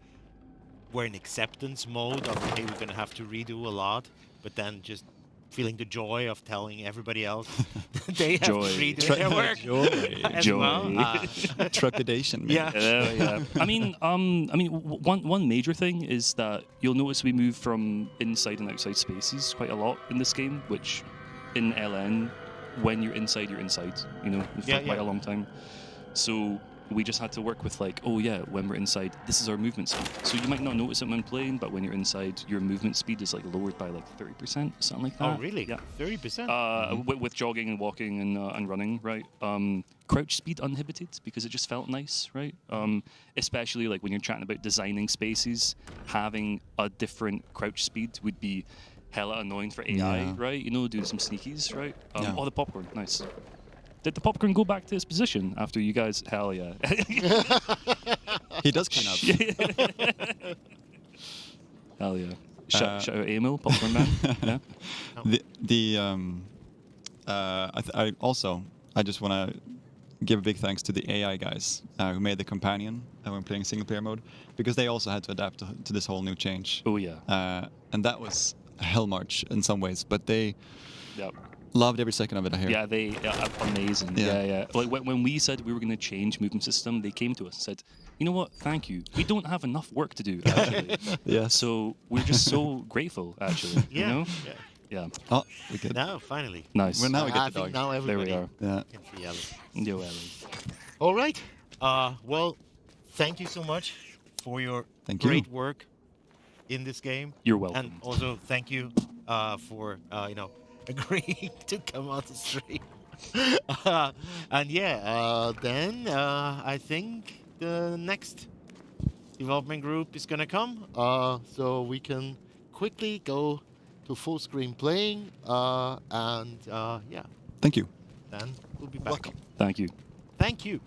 were in acceptance mode of, okay, we're going to have to redo a lot, but then just feeling the joy of telling everybody else they have to redo their work as well? Trepidation. Yeah. I mean, one major thing is that you'll notice we move from inside and outside spaces quite a lot in this game, which in LN, when you're inside, for quite a long time. So we just had to work with when we're inside, this is our movement speed. So you might not notice it when playing, but when you're inside, your movement speed is lowered by 30%, something like that. Oh, really? Yeah. 30%? With jogging and walking and running, right? Crouch speed unhindered because it just felt nice, right? Especially when you're chatting about designing spaces, having a different crouch speed would be hella annoying for AI, right? Doing some sneakies, right? Oh, the popcorn, nice. Did the popcorn go back to its position after you guys? Hell yeah. He does clean up. Hell yeah. Shout out Emil, popcorn man. Yeah. I just want to give a big thanks to the AI guys who made the companion when playing single player mode, because they also had to adapt to this whole new change. Oh yeah. And that was a hell march in some ways, but they Yep. loved every second of it. I hear. Yeah, they amazing. Yeah. Like when we said we were going to change movement system, they came to us and said, "You know what? Thank you. We don't have enough work to do actually. Yeah. So we're just so grateful actually. Yeah. Yeah. Oh, we good. Now, finally. Nice. Well, now we I get the think dog. now everybody There we are. Yeah. can see Alice. Yo, Ellie. All right. Well, thank you so much for your Thank you. great work in this game. You're welcome. And also thank you for agreeing to come on the stream. Then I think the next development group is gonna come, so we can quickly go to full screen playing, Thank you. then we'll be back. Welcome. Thank you. Thank you.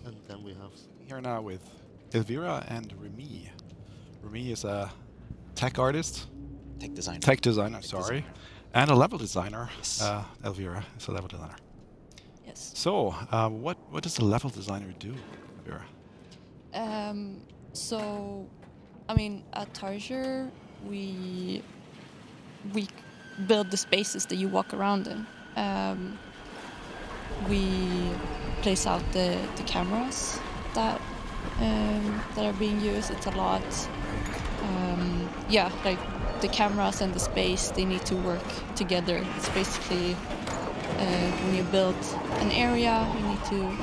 And then we have here now with Elvira and Remy. Remy is a tech artist. Tech designer, sorry. And a level designer. Yes. Elvira is a level designer. Yes. So, what does a level designer do, Elvira? So, I mean, at Tarsier, we build the spaces that you walk around in. We place out the cameras that are being used. It's a lot. Yeah, like the cameras and the space, they need to work together. It's basically when you build an area, you need to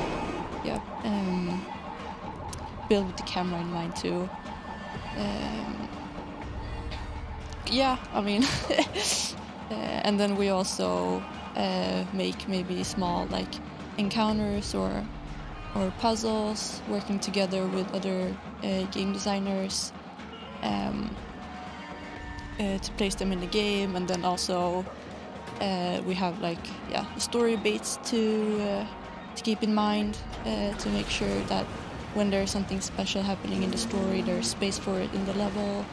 build with the camera in mind too. Yeah, I mean, and then we also make maybe small like encounters or puzzles, working together with other game designers to place them in the game, and then also we have like story beats to keep in mind to make sure that when there's something special happening in the story, there's space for it in the level.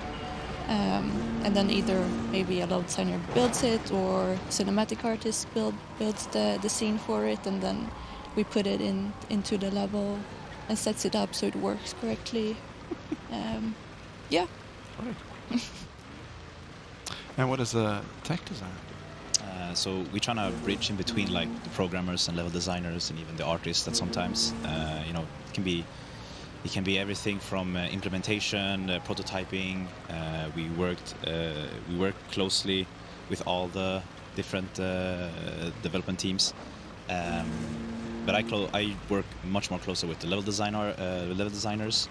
And then either maybe a level designer builds it or cinematic artist builds the scene for it, and then we put it into the level and sets it up so it works correctly. Yeah. Right. And what does a tech designer do? So we're trying to bridge in between like the programmers and level designers and even the artists. That sometimes it can be everything from implementation, prototyping. We work closely with all the different development teams. But I work much more closer with the level designers.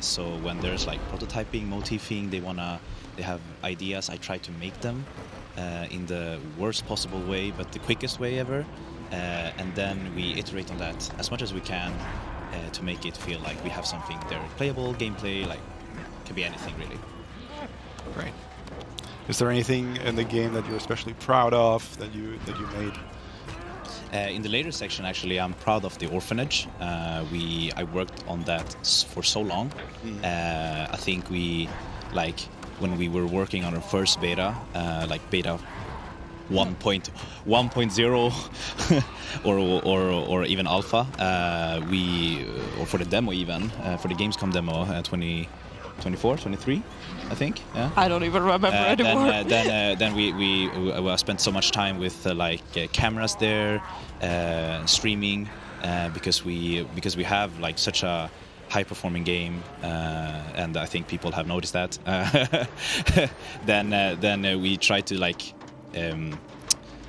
So when there's like prototyping, motifing, they have ideas. I try to make them in the worst possible way, but the quickest way ever. And then we iterate on that as much as we can to make it feel like we have something there, playable, gameplay, like can be anything really. Great. Is there anything in the game that you're especially proud of that you made? In the later section, actually, I'm proud of the orphanage. I worked on that for so long. I think when we were working on our first beta, like beta 1.0 or even alpha, or for the demo even, for the Gamescom demo 2024, 23, I think. Yeah. I don't even remember anymore. Then we spent so much time with cameras there, streaming, because we have like such a high-performing game, and I think people have noticed that. Then we try to like.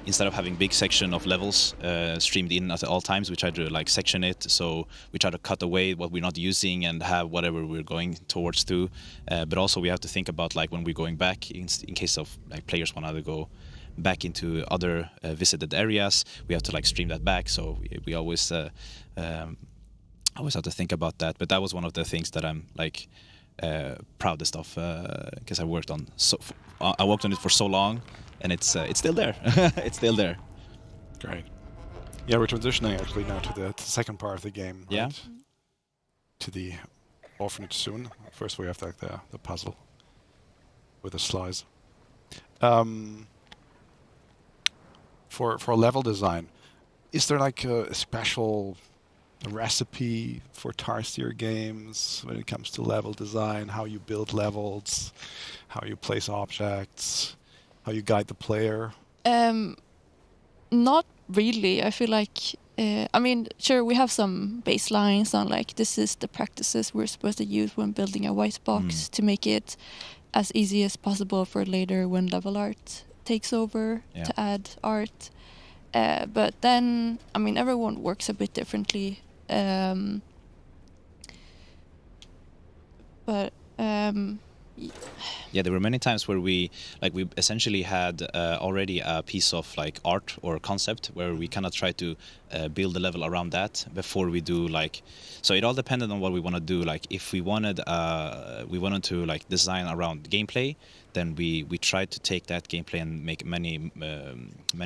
Instead of having big section of levels streamed in at all times, we try to like section it. So we try to cut away what we're not using and have whatever we're going towards to. But also we have to think about like when we're going back in case of like players want to go back into other visited areas, we have to like stream that back. So we always have to think about that. But that was one of the things that I'm like proudest of, because I worked on it for so long. And it's still there. It's still there. Great. Yeah, we're transitioning actually now to the second part of the game. Right? Yeah. To the orphanage soon. First, we have like the puzzle with the slice. For level design, is there like a special recipe for Tarsier games when it comes to level design? How you build levels, how you place objects? How you guide the player? Not really. I feel like, I mean, sure, we have some baselines on like, this is the practices we're supposed to use when building a white box to make it as easy as possible for later when level art takes over to add art. But then, I mean, everyone works a bit differently. Yeah, there were many times where we essentially had already a piece of like art or concept where we kind of try to build a level around that before we do like. So it all depended on what we want to do. Like if we wanted to like design around gameplay, then we tried to take that gameplay and make many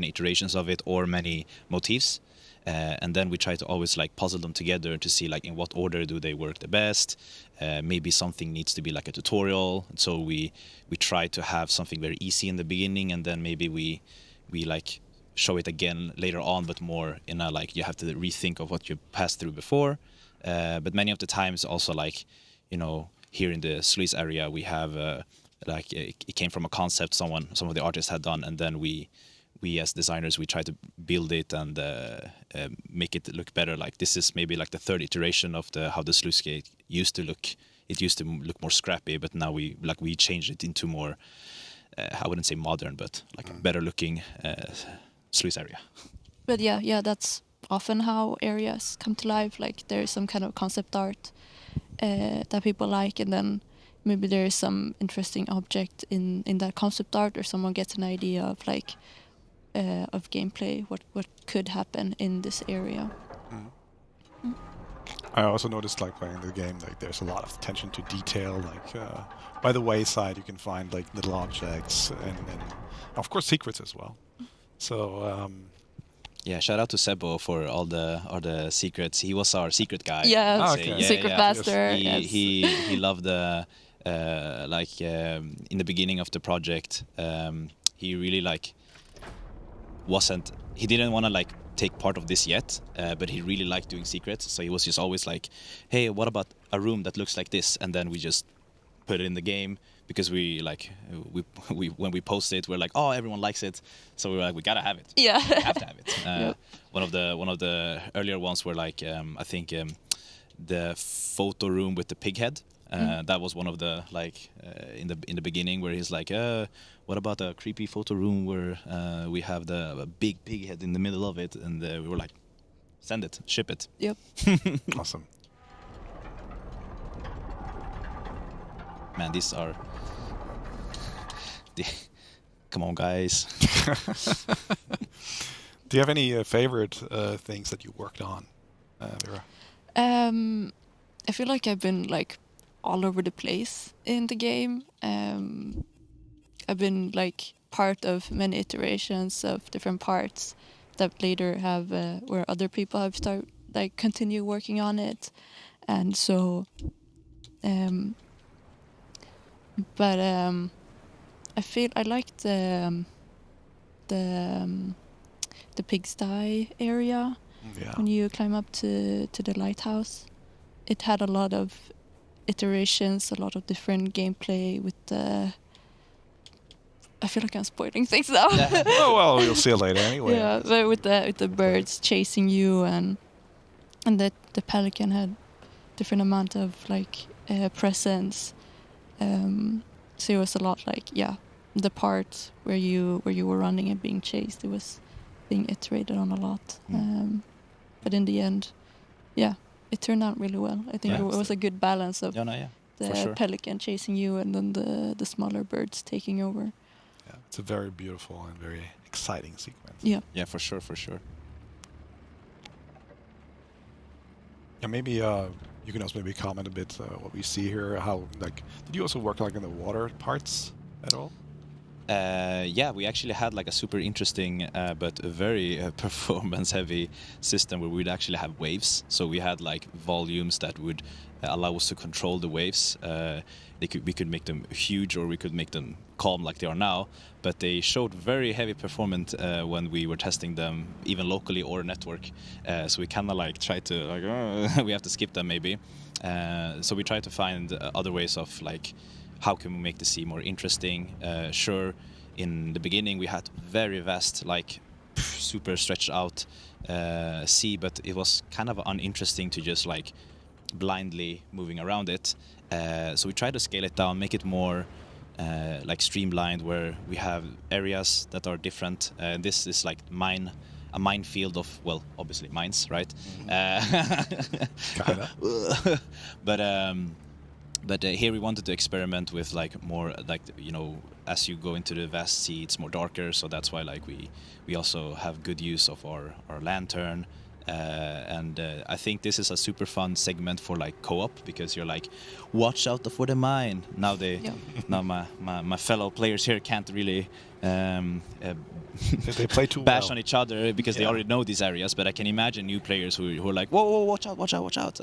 iterations of it or many motifs. and then we try to always like puzzle them together to see like in what order do they work the best. Maybe something needs to be like a tutorial, so we try to have something very easy in the beginning, and then maybe we like show it again later on, but more in a like you have to rethink of what you passed through before. But many of the times also like, you know, here in the Sluice area we have like it came from a concept some of the artists had done, and then we as designers we try to build it and make it look better. Like this is maybe like the third iteration of how the sluice gate used to look. It used to look more scrappy, but now we changed it into more I wouldn't say modern, but like a better looking sluice area. But yeah, that's often how areas come to life. Like there is some kind of concept art that people like, and then maybe there is some interesting object in that concept art, or someone gets an idea of like of gameplay, what could happen in this area. I also noticed, like, playing the game, like, there's a lot of attention to detail. Like, by the wayside, you can find like little objects, and of course secrets as well. So yeah, shout out to Sebo for all the secrets. He was our secret guy. Yeah, secret master. Yes. He loved the in the beginning of the project, he really like he didn't want to like take part of this yet, but he really liked doing secrets, so he was just always like, hey, what about a room that looks like this? And then we just put it in the game, because we when we post it, we're like, oh, everyone likes it, so we're like, we gotta have it. Yeah, we have to have it. Yep. One of the earlier ones were like I think the photo room with the pig head. That was one of the like in the beginning, where he's like, what about a creepy photo room where we have the big pig head in the middle of it? And we were like, send it, ship it. Yep. Awesome. Man, these are come on, guys. Do you have any favorite things that you worked on, Vera? I feel like I've been like all over the place in the game. I've been like part of many iterations of different parts that later have where other people have started like continue working on it, and so but I feel I liked the pigsty area. Yeah. When you climb up to the lighthouse. It had a lot of iterations, a lot of different gameplay with the... I feel like I'm spoiling things now. Oh, well, we'll see it later anyway. Yeah, but with the birds chasing you, and the pelican had different amount of like presence. So it was a lot like, yeah, the part where you were running and being chased, it was being iterated on a lot. But in the end, yeah, it turned out really well. I think it was a good balance of the pelican chasing you and then the smaller birds taking over. Yeah, it's a very beautiful and very exciting sequence. Yeah, for sure. Yeah, maybe you can also maybe comment a bit what we see here. How like did you also work like in the water parts at all? Yeah, we actually had like a super interesting but a very performance-heavy system where we'd actually have waves. So we had like volumes that would allow us to control the waves. We could make them huge, or we could make them calm like they are now. But they showed very heavy performance when we were testing them, even locally or network. So we kind of like tried to like we have to skip them maybe. So we tried to find other ways of like, how can we make the sea more interesting? Sure, in the beginning we had very vast, like super stretched out sea, but it was kind of uninteresting to just like blindly moving around it. So we tried to scale it down, make it more like streamlined, where we have areas that are different. This is like a minefield of, well, obviously mines, right? Kinda. But here we wanted to experiment with like more like, you know, as you go into the vast sea, it's more darker. So that's why like we also have good use of our lantern. I think this is a super fun segment for like co-op, because you're like, watch out for the mine. Now now my fellow players here can't really they play too bash well on each other because they already know these areas. But I can imagine new players who are like, whoa, watch out.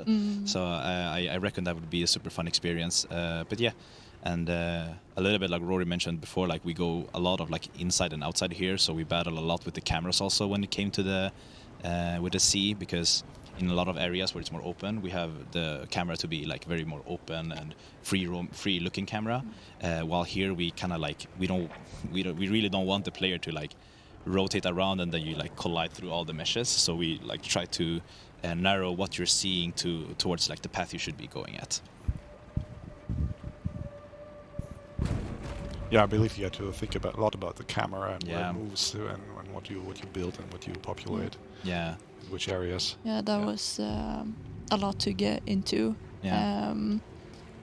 So I reckon that would be a super fun experience. But yeah. And a little bit like Rory mentioned before, like we go a lot of like inside and outside here, so we battle a lot with the cameras also when it came to the with the sea, because in a lot of areas where it's more open, we have the camera to be like very more open and free looking camera, while here we kind of like we really don't want the player to like rotate around and then you like collide through all the meshes, so we like try to narrow what you're seeing towards like the path you should be going at. Yeah, I believe you had to think a lot about the camera and where it moves to, and what you build and what you populate. Yeah. Which areas. Yeah, that was a lot to get into. Yeah.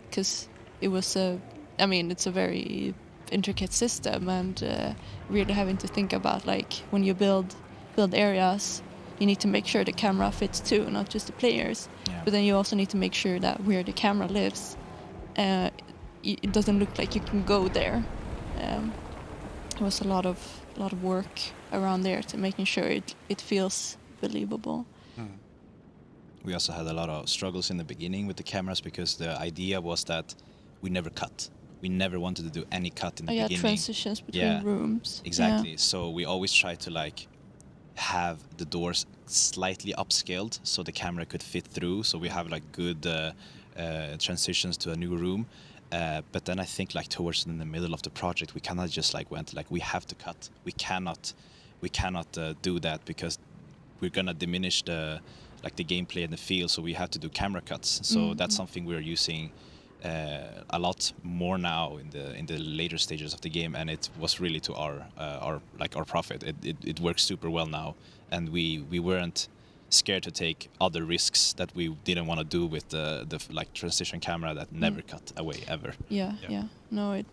Because it was it's a very intricate system, and really having to think about like when you build areas, you need to make sure the camera fits too, not just the players. Yeah. But then you also need to make sure that where the camera lives, it doesn't look like you can go there. It was a lot of work around there to making sure it feels believable. We also had a lot of struggles in the beginning with the cameras, because the idea was that we never cut. We never wanted to do any cut in the beginning. Transitions between rooms. Exactly. Yeah. So we always try to like have the doors slightly upscaled so the camera could fit through. So we have like good transitions to a new room. But then I think like towards in the middle of the project, we cannot just like went like we have to cut. We cannot do that, because we're gonna diminish the gameplay and the feel. So we have to do camera cuts. So that's something we're using a lot more now in the later stages of the game, and it was really to our profit. It works super well now, and we weren't scared to take other risks that we didn't want to do with the like transition camera that never cut away ever. Yeah. No, it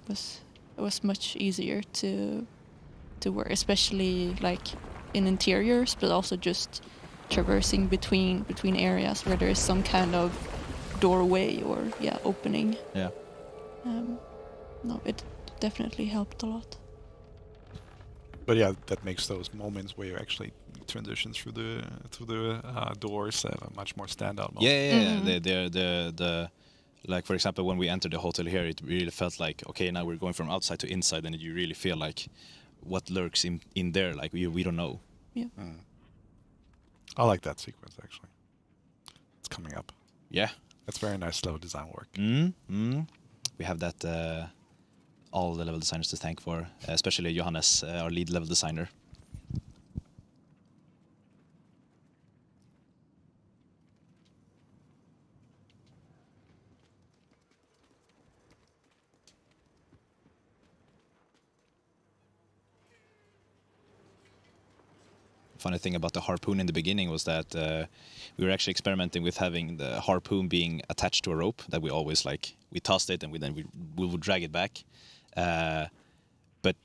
was much easier to work, especially like in interiors, but also just traversing between areas where there is some kind of doorway or opening. Yeah. No, it definitely helped a lot. But yeah, that makes those moments where you actually transition through the doors much more standout moments. Yeah. The like for example, when we entered the hotel here, it really felt like, okay, now we're going from outside to inside, and you really feel like what lurks in there, like we don't know. Yeah. I like that sequence actually. It's coming up. Yeah. That's very nice level design work. We have that all the level designers to thank for, especially Johannes, our lead level designer. Funny thing about the harpoon in the beginning was that we were actually experimenting with having the harpoon being attached to a rope that we always like, we tossed it and we would drag it back. But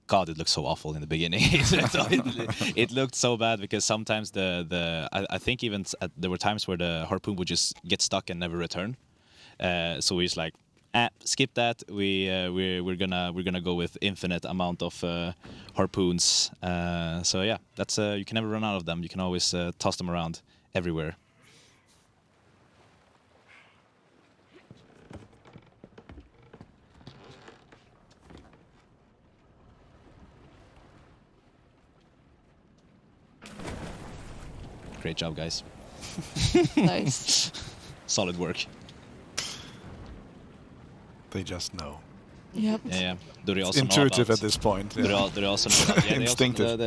God, it looked so awful in the beginning. It looked so bad, because sometimes I think even there were times where the harpoon would just get stuck and never return. So we just like, skip that. We're gonna go with infinite amount of harpoons. So yeah, that's you can never run out of them. You can always toss them around everywhere. Great job, guys. Nice. Solid work. They just know. Yep. Yeah. Do they It's also intuitive know at this point. Do they also know about, Instinctive.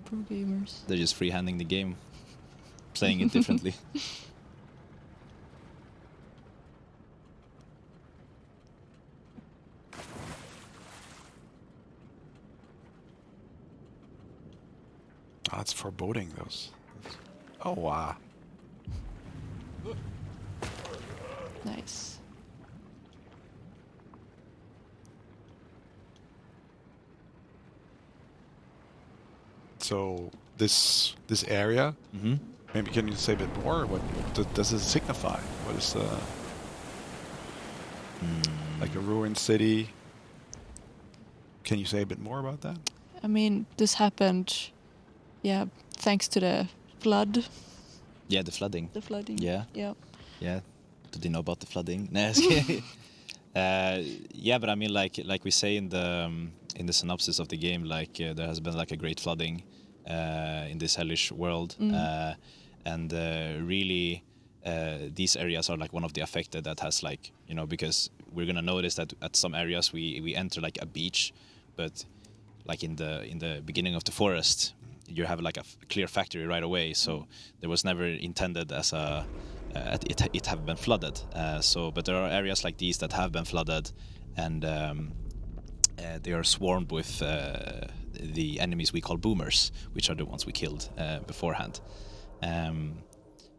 Pro gamers. They're just freehanding the game, playing it differently. It's foreboding, those. Oh, wow. Nice. So this area, maybe can you say a bit more? What does it signify? What is like a ruined city? Can you say a bit more about that? I mean, this happened, yeah, thanks to the flood. Yeah, the flooding. The flooding. Yeah. Yeah. Yeah. Did you know about the flooding? No, yeah, but I mean, like we say in the synopsis of the game, like there has been like a great flooding in this hellish world, and really these areas are like one of the affected that has like, you know, because we're gonna notice that at some areas we enter like a beach, but like in the beginning of the forest, you have like a clear factory right away. So there was never intended as a it have been flooded. So, but there are areas like these that have been flooded, and they are swarmed with the enemies we call boomers, which are the ones we killed beforehand.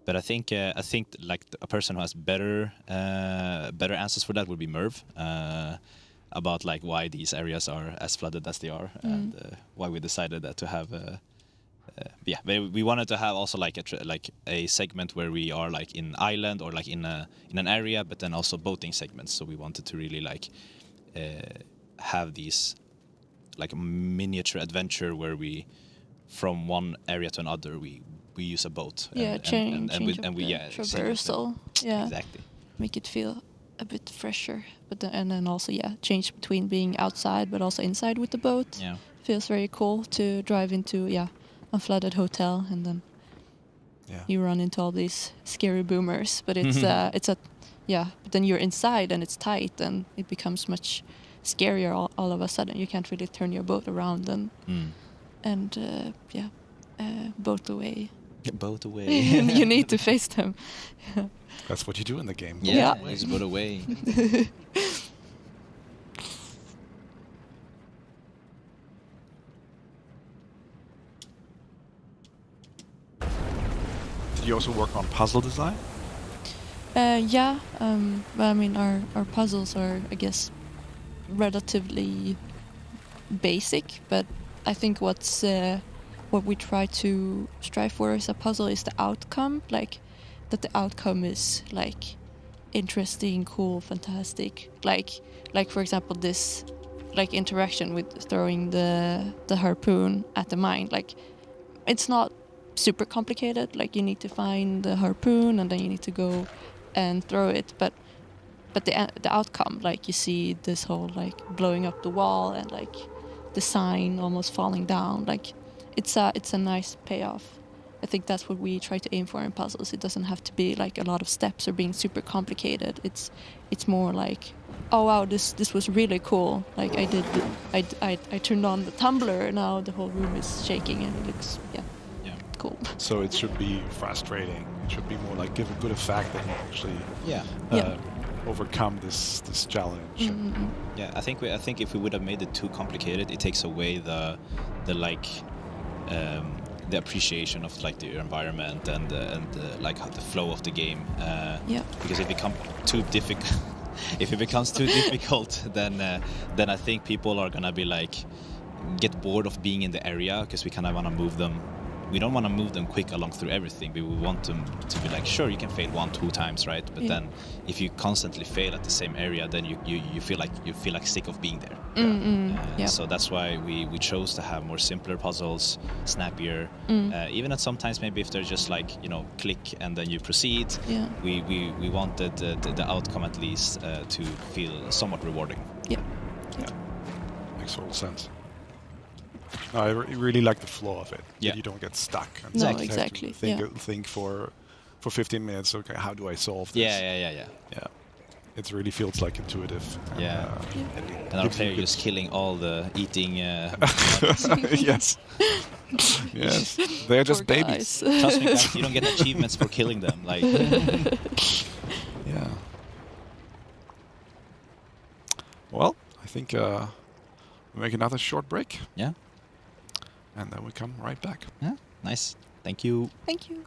But I think like a person who has better answers for that would be Merv, about like why these areas are as flooded as they are, and why we decided that to have. Yeah, but we wanted to have also like a segment where we are like in island or like in an area, but then also boating segments. So we wanted to really like have these like miniature adventure where we from one area to another we use a boat. Yeah, change yeah, traversal. Yeah, exactly. Make it feel a bit fresher, but then also change between being outside but also inside with the boat. Yeah, feels very cool to drive into a flooded hotel, and then you run into all these scary boomers. But it's but then you're inside and it's tight, and it becomes much scarier all of a sudden. You can't really turn your boat around and boat away. Boat away. You need to face them. That's what you do in the game. Yeah, just boat away. Did you also work on puzzle design? But I mean, our puzzles are, I guess, relatively basic. But I think what we try to strive for as a puzzle is the outcome, like that the outcome is like interesting, cool, fantastic. Like for example, this like interaction with throwing the harpoon at the mine. Like it's not super complicated. Like you need to find the harpoon and then you need to go and throw it. But the outcome, like you see this whole like blowing up the wall and like the sign almost falling down. Like it's a nice payoff. I think that's what we try to aim for in puzzles. It doesn't have to be like a lot of steps or being super complicated. It's more like, oh wow, this was really cool. Like I turned on the tumbler, now the whole room is shaking and it looks cool. So it should be frustrating. It should be more like give a good effect that you actually overcome this challenge. Mm-hmm. Yeah, I think if we would have made it too complicated, it takes away the appreciation of like the environment and like the flow of the game. Because if it becomes too difficult, then I think people are gonna be like get bored of being in the area, because we kind of want to move them. We don't want to move them quick along through everything. We want them to be like, sure, you can fail 1-2 times, right? But then if you constantly fail at the same area, then you feel like sick of being there. So that's why we chose to have more simpler puzzles, snappier. Even at sometimes maybe if they're just like, you know, click and then you proceed. We wanted the outcome at least to feel somewhat rewarding. Makes total sense. No, I really like the flow of it. Yeah. You don't get stuck. And No, you have to exactly. Think for 15 minutes. Okay, how do I solve this? Yeah. It really feels like intuitive. And our player is killing all the eating. Yes. Yes. They're just Poor babies. guys. Trust me, guys, you don't get achievements for killing them. Like. Yeah. Well, I think we'll make another short break. Yeah. And then we come right back. Yeah. Nice. Thank you. Thank you.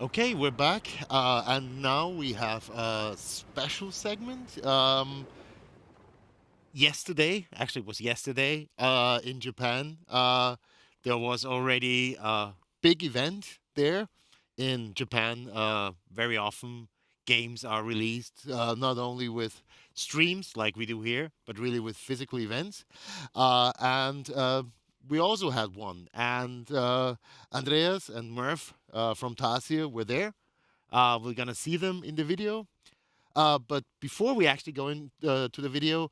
Okay, we're back, and now we have a special segment. Yesterday, actually it was yesterday, in Japan, there was already a big event there. In Japan, very often games are released not only with streams like we do here, but really with physical events. And we also had one, and Andreas and Murph from Tarsier were there. We're gonna see them in the video. But before we actually go into the video,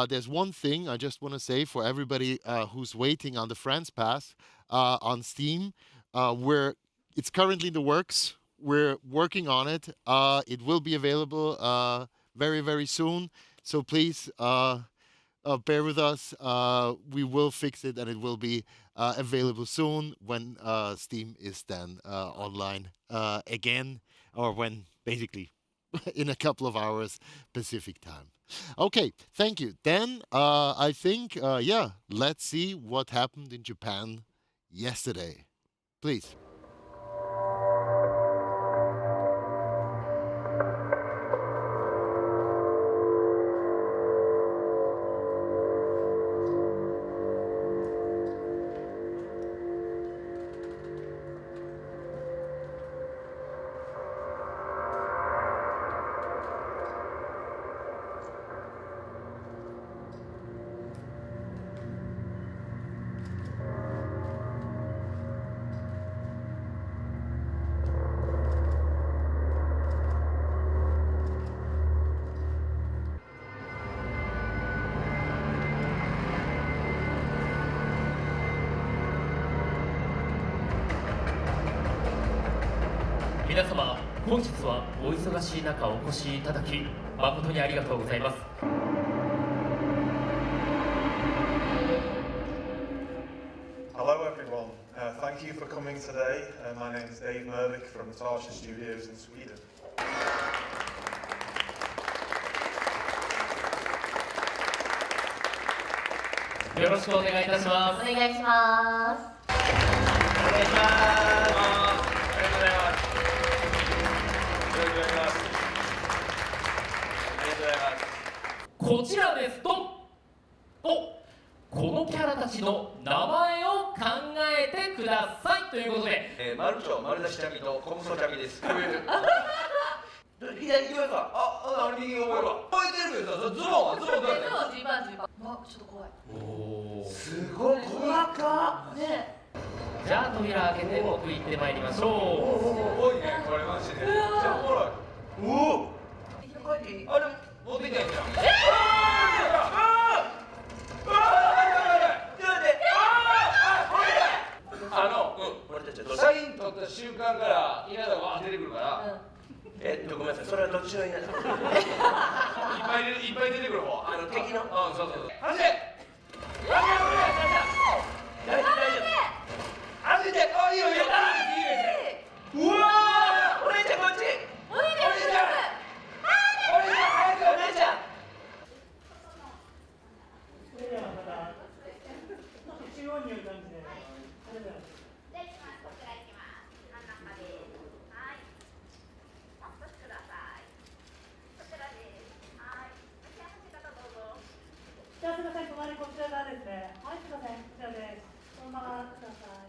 there's one thing I just want to say for everybody who's waiting on the France Pass on Steam. It's currently in the works. We're working on it. It will be available very, very soon. So please bear with us. We will fix it, and it will be available soon when Steam is then online again, or when basically in a couple of hours Pacific time. Okay, thank you. Then I think, yeah, let's see what happened in Japan yesterday. Please. 皆様、本日はお忙しい中お越しいただき誠にありがとうございます。Hello everyone, thank you for coming today. My name is Dave Mervick from Tarsier Studios in Sweden. Yoろしくお願いいたします。お願いします。お願いします。こちらです。ドン。お、このキャラたちの名前を考えてくださいということで、マルチョ丸出しチャミとコムソチャミです。左行きますか。右覚えろ。覚えてるけどさ、ズボンはズボンだよね。ジーパンジーパン。わ、ちょっと怖い。おお。すごい怖か。ね。じゃあ扉開けて奥行ってまいりましょう。多いね、これマジで。じゃあおもろい。おお。あれ持ってきたんじゃん。俺たちはサイン取った瞬間から稲田がわー出てくるから。ごめんなさい、それはどっちの稲田？いっぱい出てくる方。敵の。そうそうそう。走れ。大丈夫。走って。あ、いいよいいよ。うわー、お姉ちゃんこっち。お姉ちゃん。お姉ちゃん早くお姉ちゃん。それではまた中央にいる感じで。じゃあすみません、隣こちら側ですね。はい、すみません、こちらです。そのままください。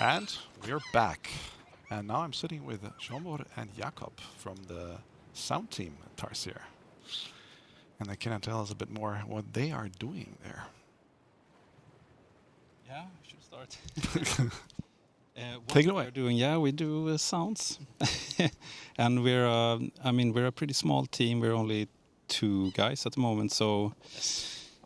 And we're back. And now I'm sitting with Jomor and Jakob from the sound team at Tarsier. And they can tell us a bit more what they are doing there. Yeah, I should start. Take it away. We're doing, yeah, we do sounds. And we're a pretty small team. We're only 2 guys at the moment. So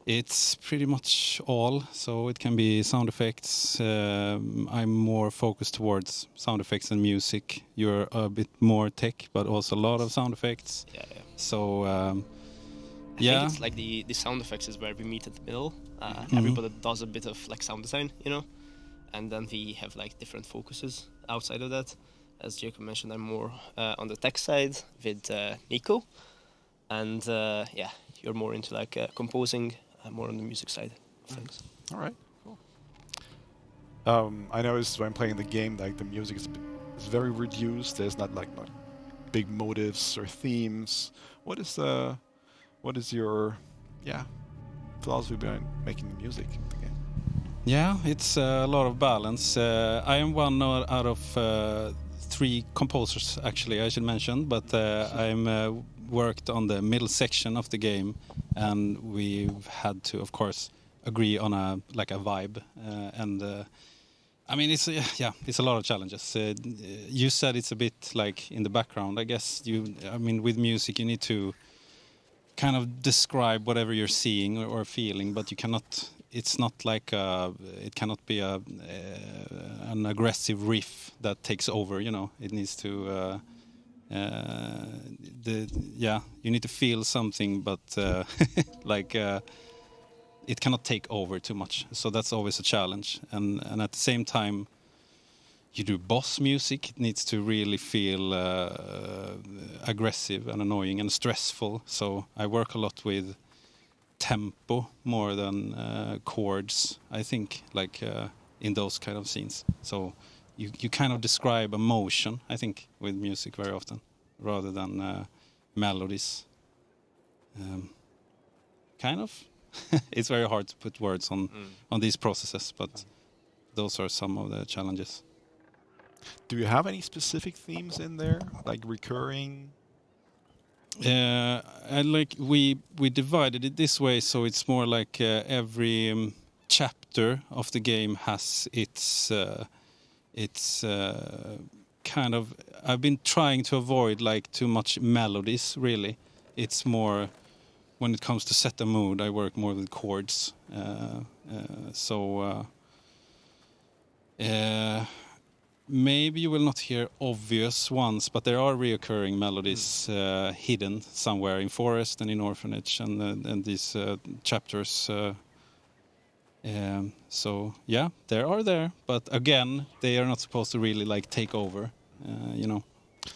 It's pretty much all. So it can be sound effects. I'm more focused towards sound effects and music. You're a bit more tech, but also a lot of sound effects. Yeah. So I think it's like the sound effects is where we meet at the middle. Everybody does a bit of like sound design, you know, and then we have like different focuses outside of that. As Jacob mentioned, I'm more on the tech side with Nico, and you're more into like composing, more on the music side of things. All right, cool. I noticed when playing the game, like the music is very reduced. There's not big motives or themes. What is your philosophy behind making the music in the game? Yeah, it's a lot of balance. I am one out of 3 composers, actually, I should mention, but I'm worked on the middle section of the game, and we've had to, of course, agree on a vibe. I mean, it's a lot of challenges. You said it's a bit like in the background. I guess with music, you need to kind of describe whatever you're seeing or feeling, but you cannot. It's not like it cannot be an aggressive riff that takes over. You know, it needs to. You need to feel something, but it cannot take over too much. So that's always a challenge. And at the same time, you do boss music. It needs to really feel aggressive and annoying and stressful. So I work a lot with tempo more than chords, I think, in those kind of scenes. So you kind of describe emotion, I think, with music very often, rather than melodies. Kind of. It's very hard to put words on these processes, but those are some of the challenges. Do you have any specific themes in there, like recurring? We divided it this way, so it's more like every chapter of the game has its kind of. I've been trying to avoid too much melodies. Really, it's more when it comes to set a mood. I work more with chords. Maybe you will not hear obvious ones, but there are reoccurring melodies hidden somewhere in Forest and in Orphanage and these chapters. They are there, but again, they are not supposed to really take over,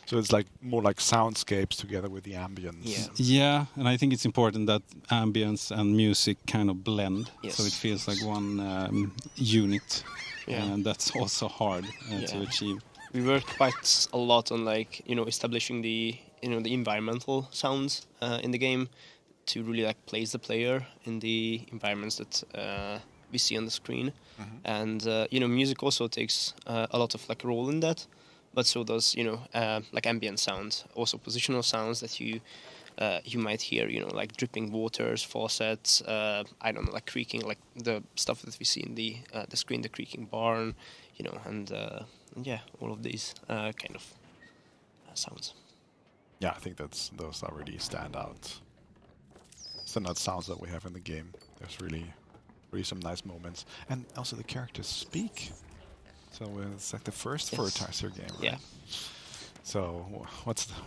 So it's more like soundscapes together with the ambience. Yeah, and I think it's important that ambience and music kind of blend, yes. So it feels like one unit. Yeah. And that's also hard to achieve. We work quite a lot on establishing the environmental sounds in the game to really place the player in the environments that we see on the screen. Mm-hmm. And music also takes a lot of role in that, but so does ambient sound, also positional sounds that you might hear, like dripping waters, faucets, I don't know, creaking, the stuff that we see in the screen, the creaking barn, and all of these kind of sounds. Yeah, I think those already stand out. Standout sounds that we have in the game. There's really some nice moments, and also the characters speak. So it's the first for a Tarsier game, right? Yeah. So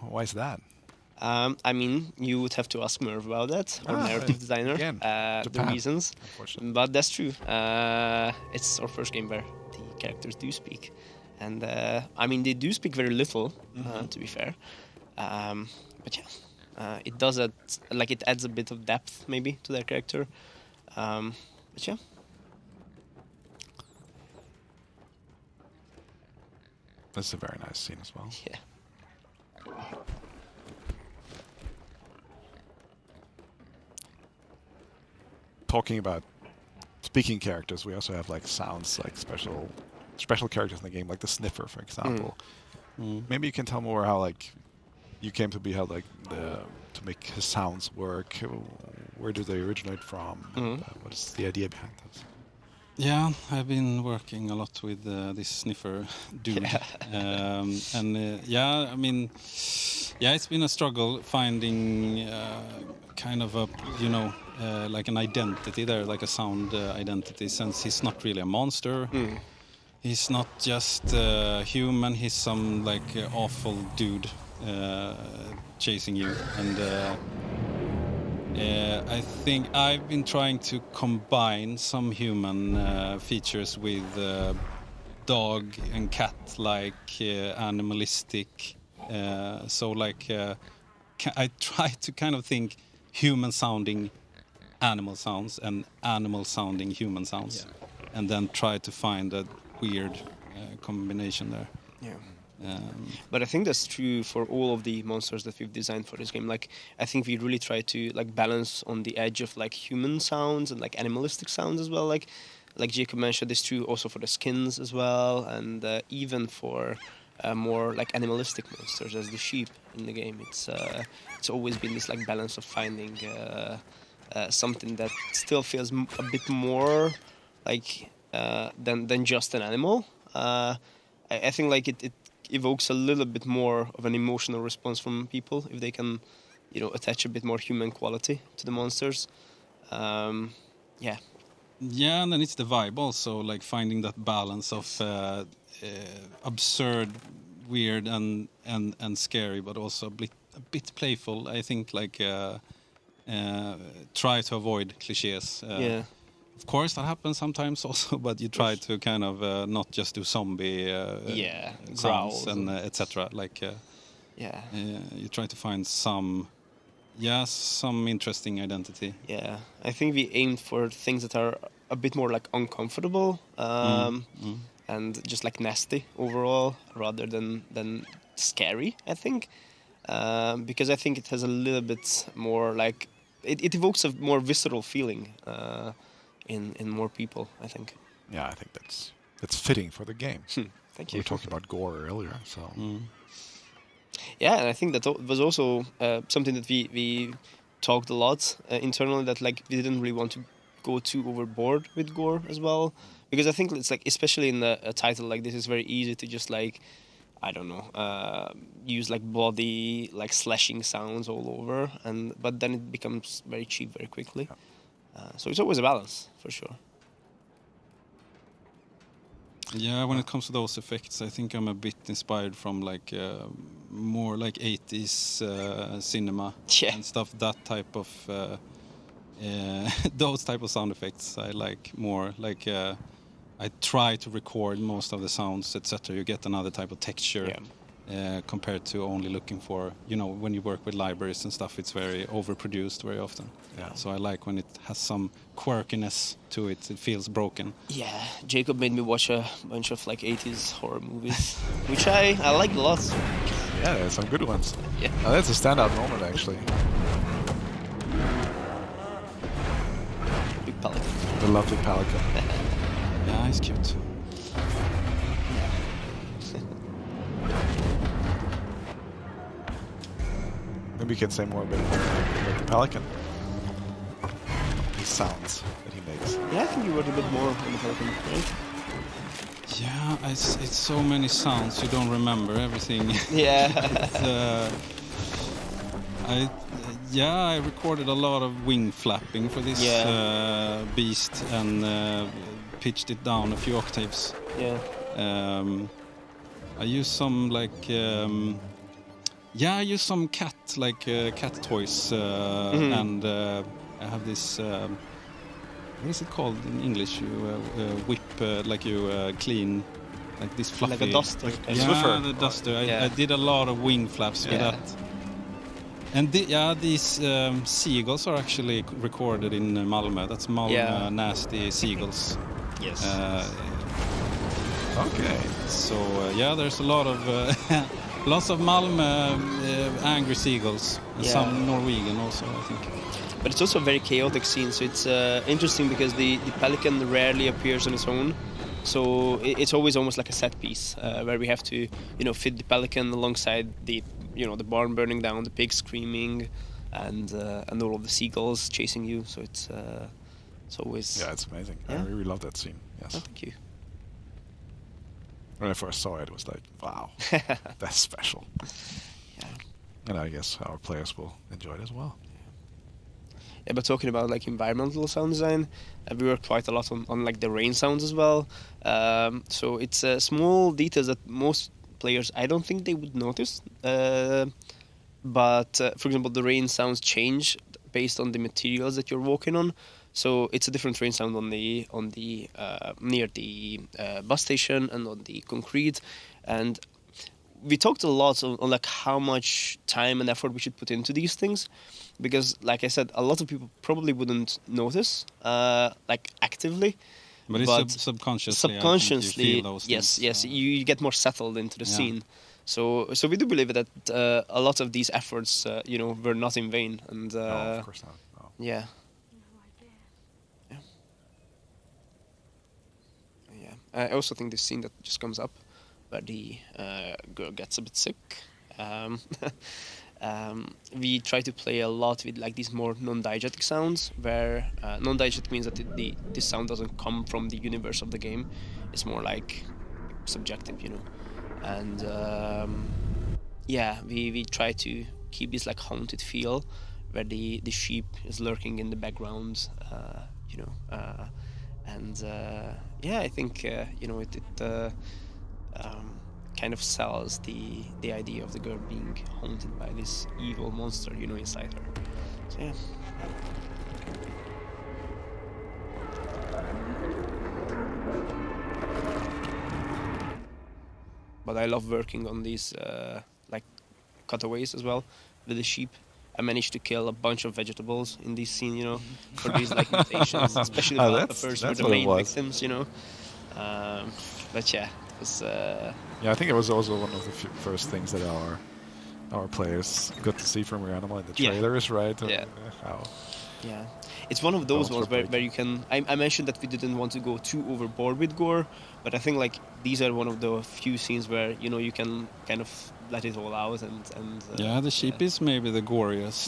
why is that? I mean, you would have to ask Merv about that, our narrative designer, the reasons. But that's true. It's our first game where the characters do speak. And, they do speak very little, to be fair. But yeah, it does it adds a bit of depth, maybe, to their character. But yeah. That's a very nice scene as well. Yeah. Talking about speaking characters, we also have sounds, special characters in the game, like the Sniffer, for example. Maybe you can tell more how you came to be how to make his sounds work. Where do they originate from? What is the idea behind those? Yeah, I've been working a lot with this Sniffer dude. Yeah, it's been a struggle finding kind of a, like an identity there, like a sound identity, since he's not really a monster. He's not just human, he's some like awful dude chasing you. And I think I've been trying to combine some human features with dog and cat-like animalistic. So like I try to kind of think human-sounding animal sounds and animal-sounding human sounds, and then try to find a weird combination there. Yeah. But I think that's true for all of the monsters that we've designed for this game. Like, I think we really try to like balance on the edge of like human sounds and like animalistic sounds as well. Like Jacob mentioned, it's true also for the skins as well, and even for more like animalistic monsters as the sheep in the game. It's always been this like balance of finding something that still feels a bit more like than just an animal. I think like it evokes a little bit more of an emotional response from people if they can, attach a bit more human quality to the monsters. Yeah. Yeah, and then it's the vibe also, like finding that balance of absurd, weird, and scary, but also a bit playful. I think like try to avoid cliches. Yeah. Of course, that happens sometimes also, but you try to kind of not just do zombie sounds and etc. Like, you try to find some interesting identity. Yeah, I think we aimed for things that are a bit more like uncomfortable and just like nasty overall, rather than scary. I think because I think it has a little bit more like it evokes a more visceral feeling. In more people, I think. Yeah, I think that's fitting for the game. Thank you. We were talking about gore earlier, so. Yeah, and I think that was also something that we talked a lot internally, that like we didn't really want to go too overboard with gore as well, because I think it's like, especially in a title like this, it's very easy to just like, I don't know, use like bloody like slashing sounds all over, but then it becomes very cheap very quickly. Yeah. So it's always a balance, for sure. Yeah, when it comes to those effects, I think I'm a bit inspired from like more like 80s cinema and stuff. That type of those type of sound effects I like more. Like I try to record most of the sounds, etc. You get another type of texture. Compared to only looking for, when you work with libraries and stuff, it's very overproduced very often. Yeah. So I like when it has some quirkiness to it. It feels broken. Yeah, Jacob made me watch a bunch of like 80s horror movies, which I like a lot. Yeah, there's some good ones. Yeah. Now, that's a standout moment, actually. Big pelican. The lovely pelican. Yeah, he's cute. Maybe you can say more about the pelican. These sounds that he makes. Yeah, I think you wrote a bit more on the pelican, right? Yeah, it's so many sounds you don't remember everything. Yeah. I recorded a lot of wing flapping for this beast and pitched it down a few octaves. Yeah. I used some like. I use some cat toys, and I have this. What is it called in English? You whip, like you clean, like this fluffy. Like a duster. Yeah, the duster. I did a lot of wing flaps with that. And these seagulls are actually recorded in Malmö. That's Malmö Nasty Seagulls. Yes. Okay. So there's a lot of. Lots of Malmö angry seagulls, and some Norwegian also, I think. But it's also a very chaotic scene, so it's interesting because the pelican rarely appears on its own. So it's always almost like a set piece where we have to, fit the pelican alongside the, the barn burning down, the pigs screaming, and all of the seagulls chasing you. So it's always. Yeah, it's amazing. Yeah? I really love that scene. Yes. Oh, thank you. When I first saw it, it was like, wow, that's special. Yeah. And I guess our players will enjoy it as well. Yeah, but talking about like environmental sound design, we work quite a lot on like the rain sounds as well. So it's small details that most players, I don't think they would notice. But for example, the rain sounds change based on the materials that you're walking on. So it's a different rain sound on the near the bus station and on the concrete. And we talked a lot on like how much time and effort we should put into these things, because like I said, a lot of people probably wouldn't notice like actively. But it's subconsciously. Subconsciously, you feel those yes, things. yes, you get more settled into the scene. So we do believe that a lot of these efforts, were not in vain. And no, of course not. No. Yeah. I also think this scene that just comes up, where the girl gets a bit sick. We try to play a lot with like these more non-diegetic sounds, where non-diegetic means that this sound doesn't come from the universe of the game. It's more like subjective, And we try to keep this like haunted feel, where the sheep is lurking in the background, I think it kind of sells the idea of the girl being haunted by this evil monster, inside her. So yeah. But I love working on these like cutaways as well with the sheep. I managed to kill a bunch of vegetables in this scene, for these like mutations, especially the peppers were the main victims, But yeah, it was. I think it was also one of the first things that our players got to see from REANIMAL in the trailers, right? Yeah. How. Yeah, it's one of those ones where you can. I mentioned that we didn't want to go too overboard with gore, but I think like these are one of the few scenes where you can kind of let it all out and. The sheep is maybe the goriest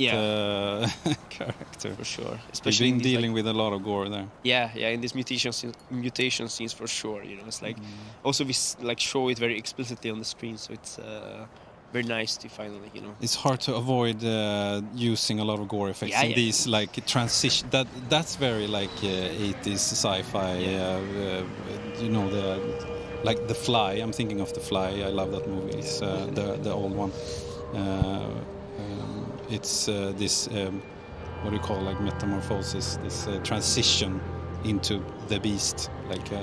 character for sure. Especially in dealing with a lot of gore there. Yeah, in these mutation scenes for sure. It's like also we like show it very explicitly on the screen, so it's. Very nice to finally, It's hard to avoid using a lot of gore effects in these like transition. That's very like 80s sci-fi. The Fly. I'm thinking of The Fly. I love that movie. It's the old one. It's this what do you call like metamorphosis? This transition into the beast, like the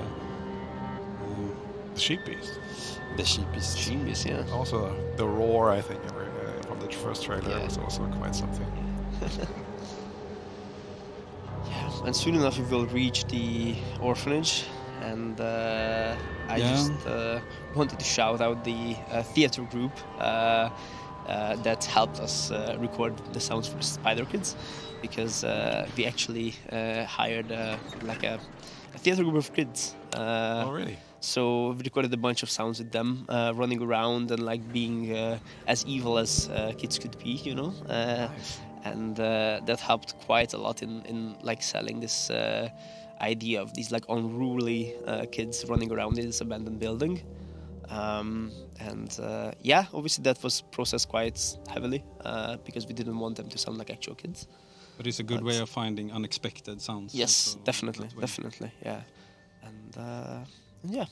sheep beast. The sheep beast, yeah. Also, the roar, I think, from the first trailer was also quite something. And soon enough we will reach the orphanage, and I just wanted to shout out the theater group that helped us record the sounds for Spider Kids, because we actually hired a theater group of kids. Oh, really? So we recorded a bunch of sounds with them, running around and like being as evil as kids could be, Nice. And that helped quite a lot in like selling this idea of these like unruly kids running around in this abandoned building. Obviously that was processed quite heavily because we didn't want them to sound like actual kids. But it's a good way of finding unexpected sounds. Yes, definitely, yeah. And yeah.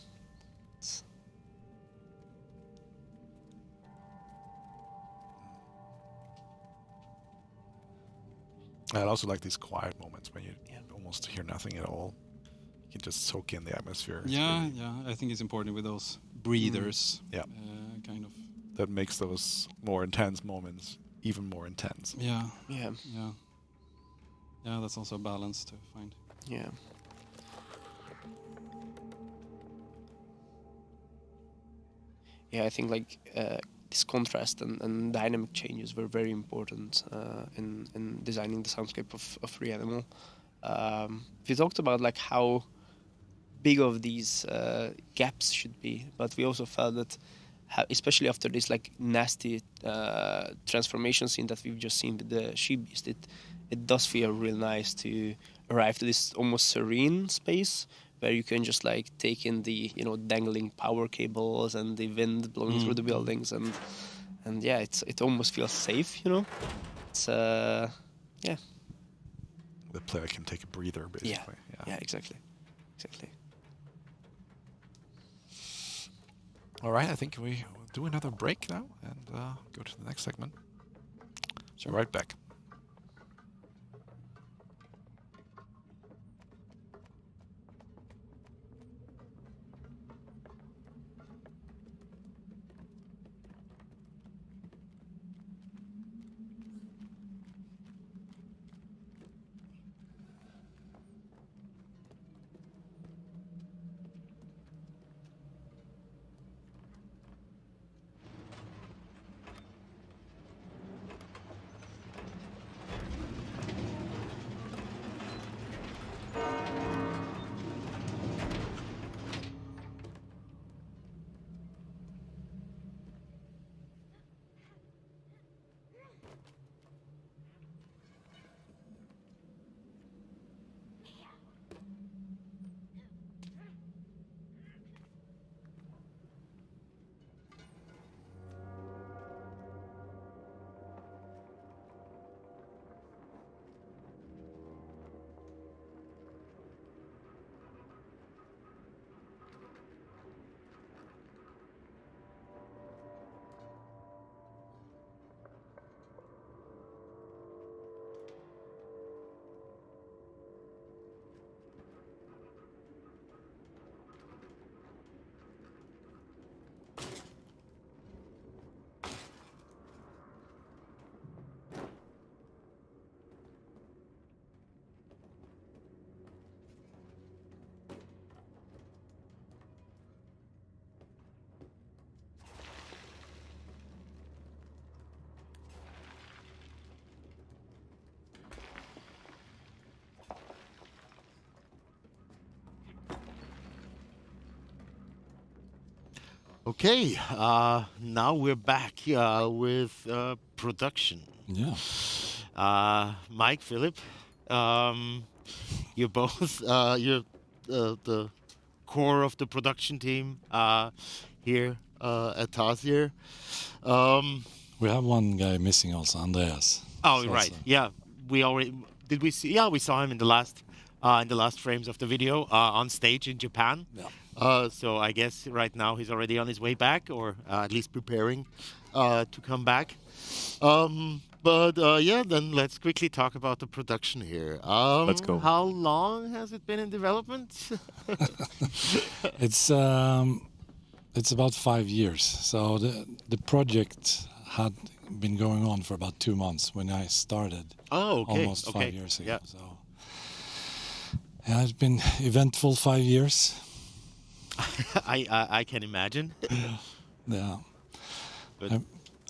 I also like these quiet moments when you almost hear nothing at all. You can just soak in the atmosphere. Yeah. I think it's important with those breathers. Kind of. That makes those more intense moments even more intense. Yeah. Yeah. Yeah, that's also a balance to find. Yeah. Yeah, I think like this contrast and dynamic changes were very important in designing the soundscape of REANIMAL. We talked about like how big of these gaps should be, but we also felt that especially after this like nasty transformation scene that we've just seen with the sheep beast, it does feel real nice to arrive to this almost serene space where you can just like take in the dangling power cables and the wind blowing through the buildings, and and yeah, it almost feels safe, you know. It's yeah. The player can take a breather, basically. Yeah, exactly. All right, I think we will do another break now and go to the next segment. So right back. Okay, now we're back with production. Yeah. Mike, Philip, you're both you're the core of the production team here at Tarsier. We have one guy missing also, Andreas. Oh, So- right. so- Yeah, we already did. We see. Yeah, we saw him in the last frames of the video on stage in Japan. Yeah. So I guess right now he's already on his way back, or at least preparing to come back. But yeah, then let's quickly talk about the production here. Let's go. How long has it been in development? It's about 5 years. So the project had been going on for about 2 months when I started. Oh, okay. Almost 5 years ago. Yeah. So yeah, it's been eventful 5 years. I can imagine. Yeah. But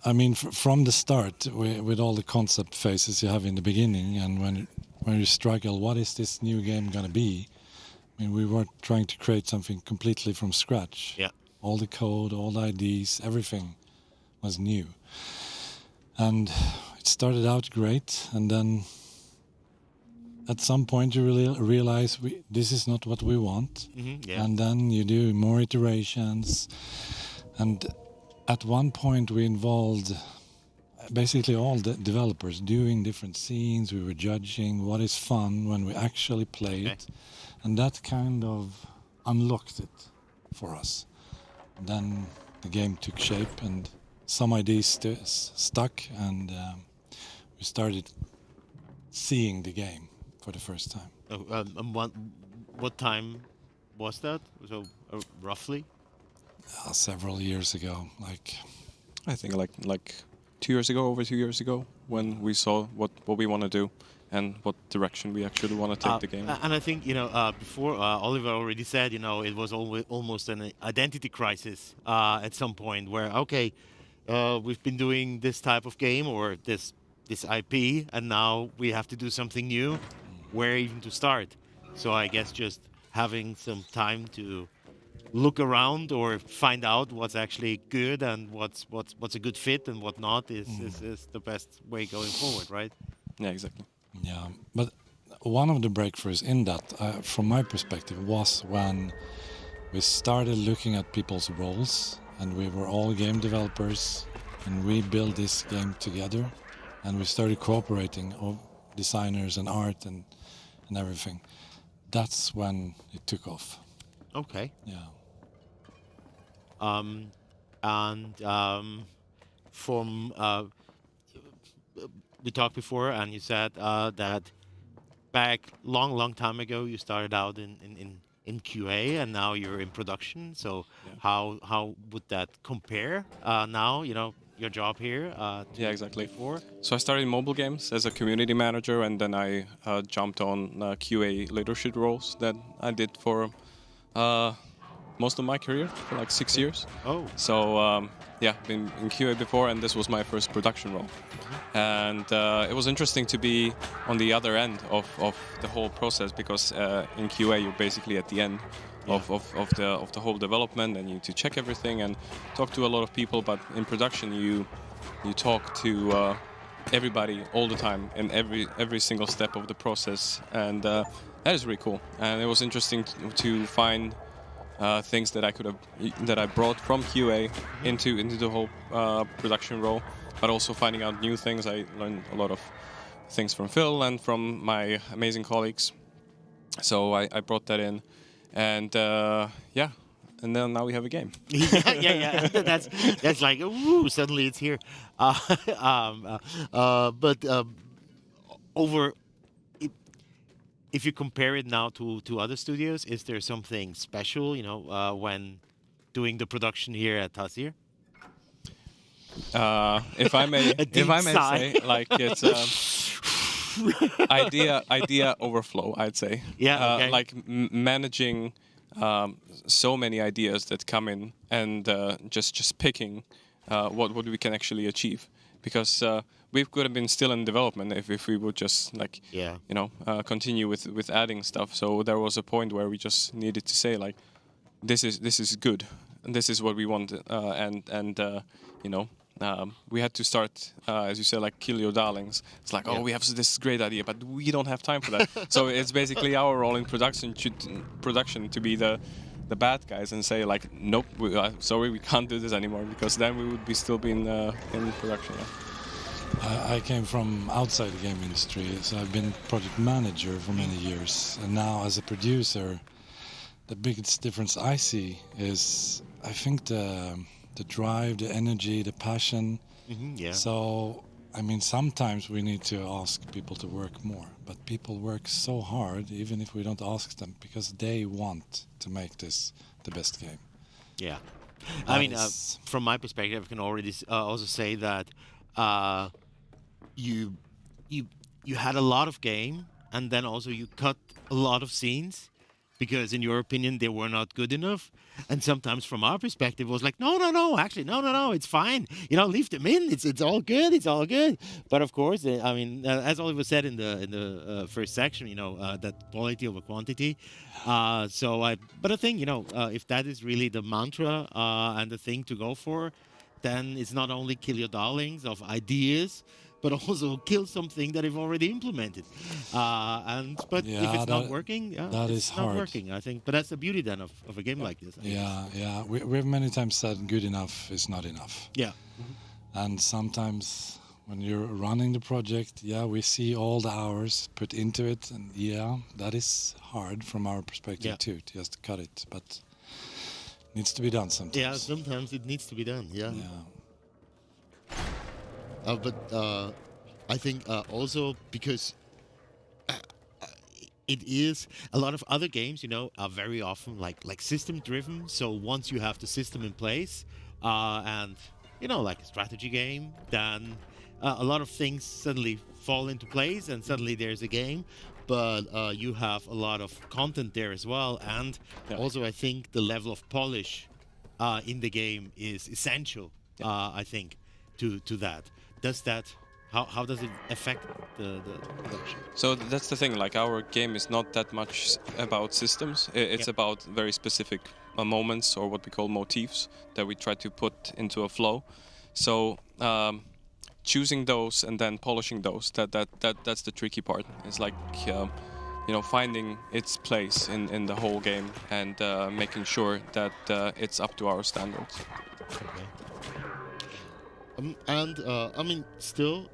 I mean, from the start, with all the concept phases you have in the beginning, and when you struggle, what is this new game going to be? I mean, we were trying to create something completely from scratch. Yeah. All the code, all the IDs, everything was new. And it started out great, and then at some point you really realize this is not what we want. Yeah. And then you do more iterations. And at one point we involved basically all the developers doing different scenes. We were judging what is fun when we actually play it. And that kind of unlocked it for us. And then the game took shape and some ideas stuck, and we started seeing the game for the first time. What time was that? So roughly? Several years ago, I think like 2 years ago, over 2 years ago, when we saw what we want to do and what direction we actually want to take the game. And I think, before Oliver already said, it was almost an identity crisis at some point where, okay, we've been doing this type of game or this IP, and now we have to do something new. Where even to start? So I guess just having some time to look around or find out what's actually good and what's a good fit and what not is the best way going forward, right? Yeah, exactly. Yeah, but one of the breakthroughs in that, from my perspective, was when we started looking at people's roles, and we were all game developers and we built this game together, and we started cooperating, all designers and art and everything. That's when it took off. Okay. Yeah. From we talked before, and you said that back long time ago you started out in QA, and now you're in production. So how would that compare now? You know, your job here. Yeah, exactly. Before. So I started in mobile games as a community manager, and then I jumped on QA leadership roles that I did for most of my career, for like 6 years. Oh. So yeah, been in QA before, and this was my first production role. And it was interesting to be on the other end of the whole process, because in QA you're basically at the end of the whole development, and you need to check everything and talk to a lot of people. But in production you talk to everybody all the time in every single step of the process, and that is really cool. And it was interesting to find things that I brought from QA into the whole production role, but also finding out new things. I learned a lot of things from Phil and from my amazing colleagues. So I brought that in, and yeah, and then now we have a game. yeah. That's like, ooh, suddenly it's here. But over. If you compare it now to other studios, is there something special, you know, when doing the production here at Tarsier? If I may say, like, it's idea overflow, I'd say. Yeah. Okay. Like managing so many ideas that come in, and just picking what we can actually achieve, because we could have been still in development if we would just like continue with adding stuff. So there was a point where we just needed to say, like, this is good, and this is what we want, and we had to start, as you said, like, kill your darlings. It's like, oh, we have this great idea, but we don't have time for that. So it's basically our role in production to be the bad guys and say, like, nope, sorry, we can't do this anymore, because then we would be still be in production. I came from outside the game industry, so I've been project manager for many years, and now as a producer, the biggest difference I see is, I think, the drive, the energy, the passion. Yeah. So, I mean, sometimes we need to ask people to work more, but people work so hard, even if we don't ask them, because they want to make this the best game. Yeah. I mean, from my perspective, I can already also say that you had a lot of game, and then also you cut a lot of scenes because in your opinion they were not good enough, and sometimes from our perspective it was like, no, actually no, it's fine, leave them in, it's all good. But of course, I mean, as Oliver said in the first section, that quality over quantity. But I think, if that is really the mantra and the thing to go for, then it's not only kill your darlings of ideas, but also kill something that you've already implemented. But if it's not working, that it's is not hard. working, I think. But that's the beauty then of a game like this. Yeah. We've many times said good enough is not enough. Yeah. And sometimes when you're running the project, we see all the hours put into it, and that is hard from our perspective too, just to cut it. But needs to be done sometimes. Yeah, sometimes it needs to be done. Yeah. But I think also because it is a lot of other games, are very often like system driven. So once you have the system in place, and like a strategy game, then a lot of things suddenly fall into place, and suddenly there's a game. But you have a lot of content there as well, and also I think the level of polish in the game is essential. I think to that. How does it affect the production? So that's the thing. Like, our game is not that much about systems. It's about very specific moments, or what we call motifs, that we try to put into a flow. So choosing those and then polishing those, that's the tricky part. It's like finding its place in the whole game, and making sure that it's up to our standards. Okay. I mean, still,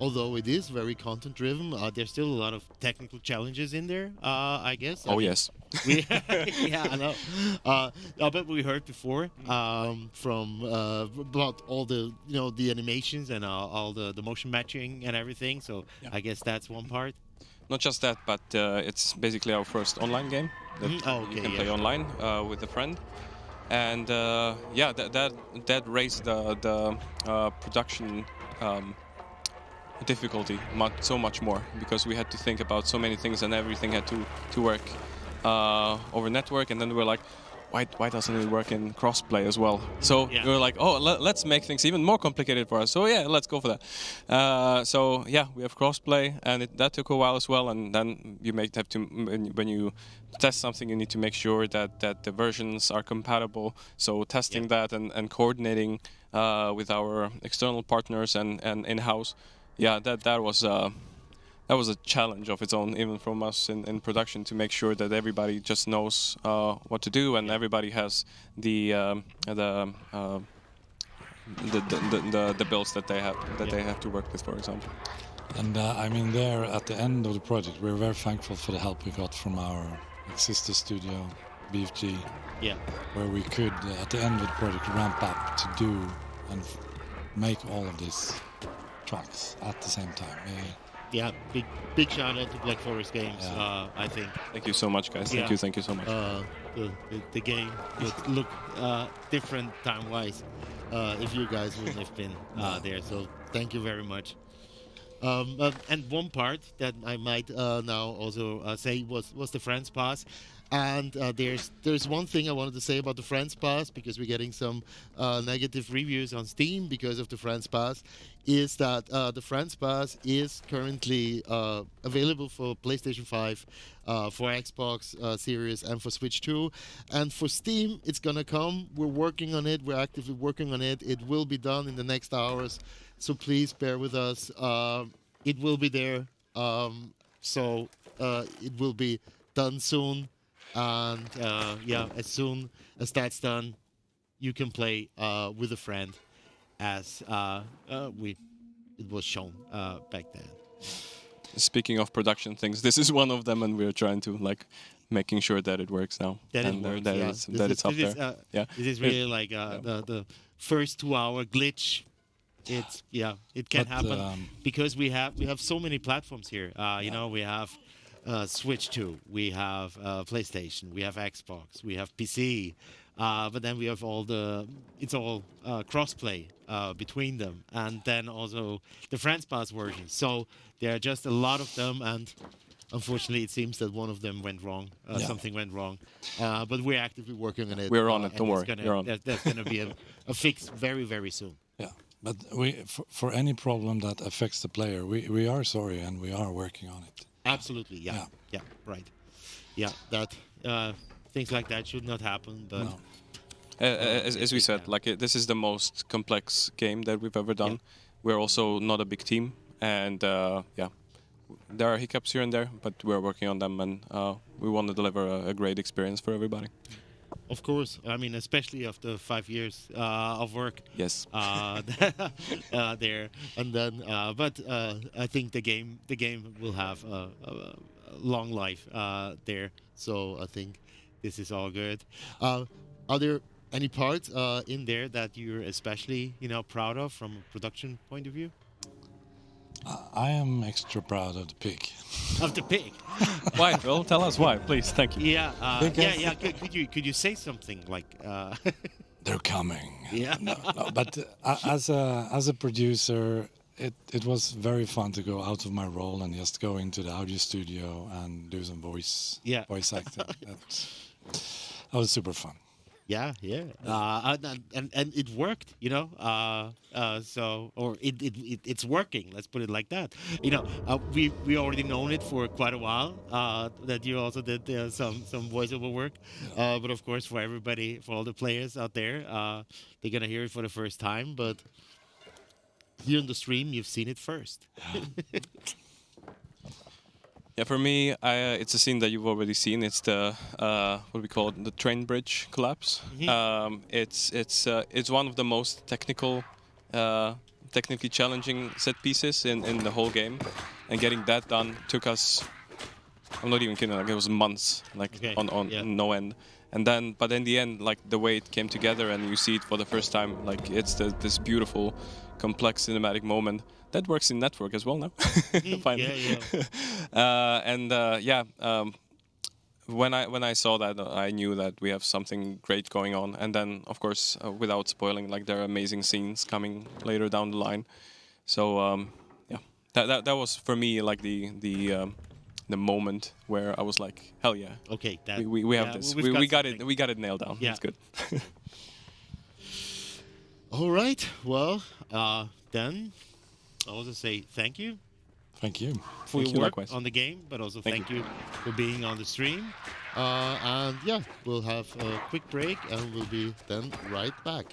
although it is very content driven, there's still a lot of technical challenges in there, I guess. I Oh mean, yes. yeah, I know. But we heard before from about all the the animations and all the motion matching and everything. So I guess that's one part. Not just that, but it's basically our first online game that you can play online with a friend. And yeah, that raised the production difficulty so much more, because we had to think about so many things and everything had to work over network. And then we were like, why doesn't it work in crossplay as well? So we were like, oh, let's make things even more complicated for us. So yeah, let's go for that. So yeah, we have crossplay, and that took a while as well. And then you may have to, when you test something, you need to make sure that the versions are compatible. So testing that and coordinating with our external partners and in-house, yeah, that was a challenge of its own, even from us in production, to make sure that everybody just knows what to do, and everybody has the builds that they have to work with, for example. And I mean, there at the end of the project, we're very thankful for the help we got from our sister studio, BFG. Yeah. Where we could, at the end of the project, ramp up to do and make all of these tracks at the same time. Yeah, big shout out to Black Forest Games. I think. Thank you so much, guys. Thank you so much. The game would look different time-wise if you guys wouldn't have been there. So thank you very much. And one part that I might now also say was the France Pass. And there's one thing I wanted to say about the France Pass, because we're getting some negative reviews on Steam because of the France Pass, is that the France Pass is currently available for PlayStation 5, for Xbox Series, and for Switch 2. And for Steam, it's gonna come. We're working on it. We're actively working on it. It will be done in the next hours. So please bear with us. It will be there. So it will be done soon. And yeah, as soon as that's done, you can play with a friend, as it was shown back then. Speaking of production things, this is one of them, and we're trying to making sure that it works now. That and it works, that it's up there. Yeah, this is really like the first 2-hour glitch. It can happen because we have so many platforms here. You know, we have Switch 2, we have PlayStation, we have Xbox, we have PC, but then we have it's all crossplay between them, and then also the France Pass version. So there are just a lot of them, and unfortunately it seems that one of them went wrong. Something went wrong, but we're actively working on it. We're on it, don't worry. There's going to be a fix very, very soon. Yeah, but for any problem that affects the player, we are sorry, and we are working on it. Absolutely, yeah, right. Yeah, that things like that should not happen. But no. As we said, this is the most complex game that we've ever done. We're also not a big team, and there are hiccups here and there, but we're working on them, and we want to deliver a great experience for everybody. Of course, I mean, especially after 5 years of work. Yes. There, and then, but I think the game will have a long life there. So I think this is all good. Are there any parts in there that you're especially proud of from a production point of view? I am extra proud of the pig. Of the pig? Why? Well, tell us why, please. Thank you. Yeah. Could you say something like? They're coming. Yeah. No, but as a producer, it was very fun to go out of my role and just go into the audio studio and do some voice acting. That was super fun. Yeah. And it worked, so, or it's working. Let's put it like that. We already known it for quite a while. That you also did some voiceover work, but of course for everybody, for all the players out there, they're gonna hear it for the first time. But here on the stream, you've seen it first. Yeah, for me, it's a scene that you've already seen. It's the what we call it, the train bridge collapse. Mm-hmm. It's one of the most technical technically challenging set pieces in the whole game, and getting that done took us. I'm not even kidding. Like, it was months, like on no end. And then, but in the end, like the way it came together, and you see it for the first time, like it's this beautiful, complex cinematic moment that works in network as well now. Finally. When I saw that, I knew that we have something great going on. And then, of course, without spoiling, like there are amazing scenes coming later down the line. So that was for me like the moment where I was like, hell yeah. Okay, we have this. We got it. We got it nailed down. Yeah. That's good. All right. Well, then I want to say thank you. Thank you. For your work on the game, but also thank you for being on the stream. And yeah, we'll have a quick break and we'll be then right back.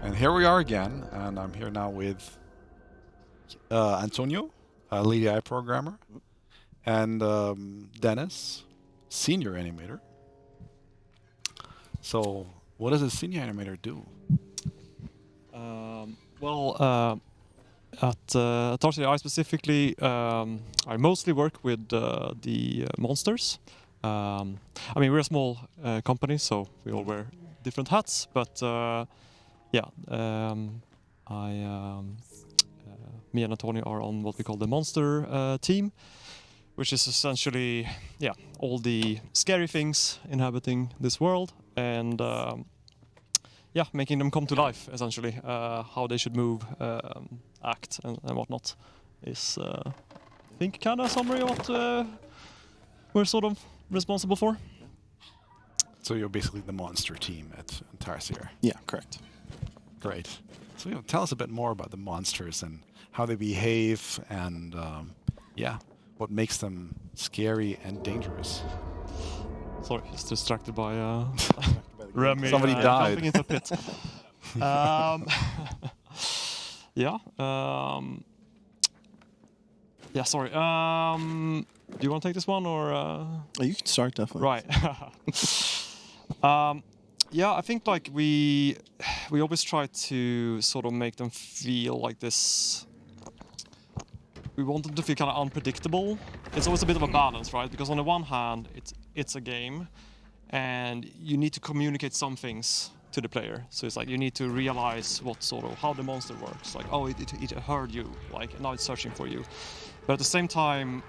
And here we are again, and I'm here now with Antonio, lead AI programmer, and Dennis, senior animator. So, what does a senior animator do? At Tarsier, I specifically, I mostly work with the monsters. I mean, we're a small company, so we all wear different hats, but me and Antonio are on what we call the monster team, which is essentially, all the scary things inhabiting this world and making them come to life, essentially. How they should move, act, and whatnot is, I think, kind of a summary of what we're sort of responsible for. So you're basically the monster team at Tarsier. Yeah, correct. Great. So tell us a bit more about the monsters and how they behave and what makes them scary and dangerous. Sorry, just distracted by Remy. Somebody died. Jumping into a pit. Yeah. Yeah. Sorry. Do you want to take this one or? You can start definitely. Right. Yeah, I think like we always try to sort of make them feel like this. We want them to feel kind of unpredictable. It's always a bit of a balance, right? Because on the one hand, it's a game, and you need to communicate some things to the player. So it's like you need to realize what sort of how the monster works. Like, oh, it heard you. Like now it's searching for you. But at the same time,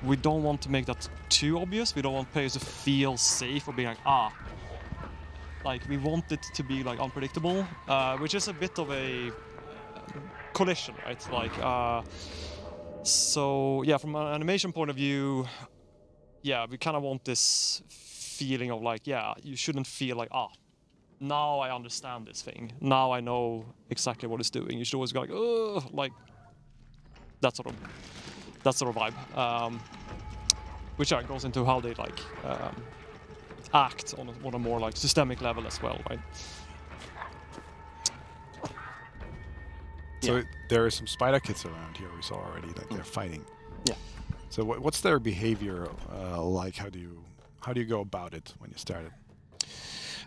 we don't want to make that too obvious. We don't want players to feel safe or being like, like we want it to be like unpredictable, which is a bit of a collision, right? Like, so yeah, from an animation point of view, yeah, we kind of want this feeling of like, yeah, you shouldn't feel like, now I understand this thing. Now I know exactly what it's doing. You should always go like, like that sort of vibe, which goes into how they like act on a more like systemic level as well, right? So there are some spider kids around here we saw already that they're fighting. Yeah. So what's their behavior like? How do you go about it when you started?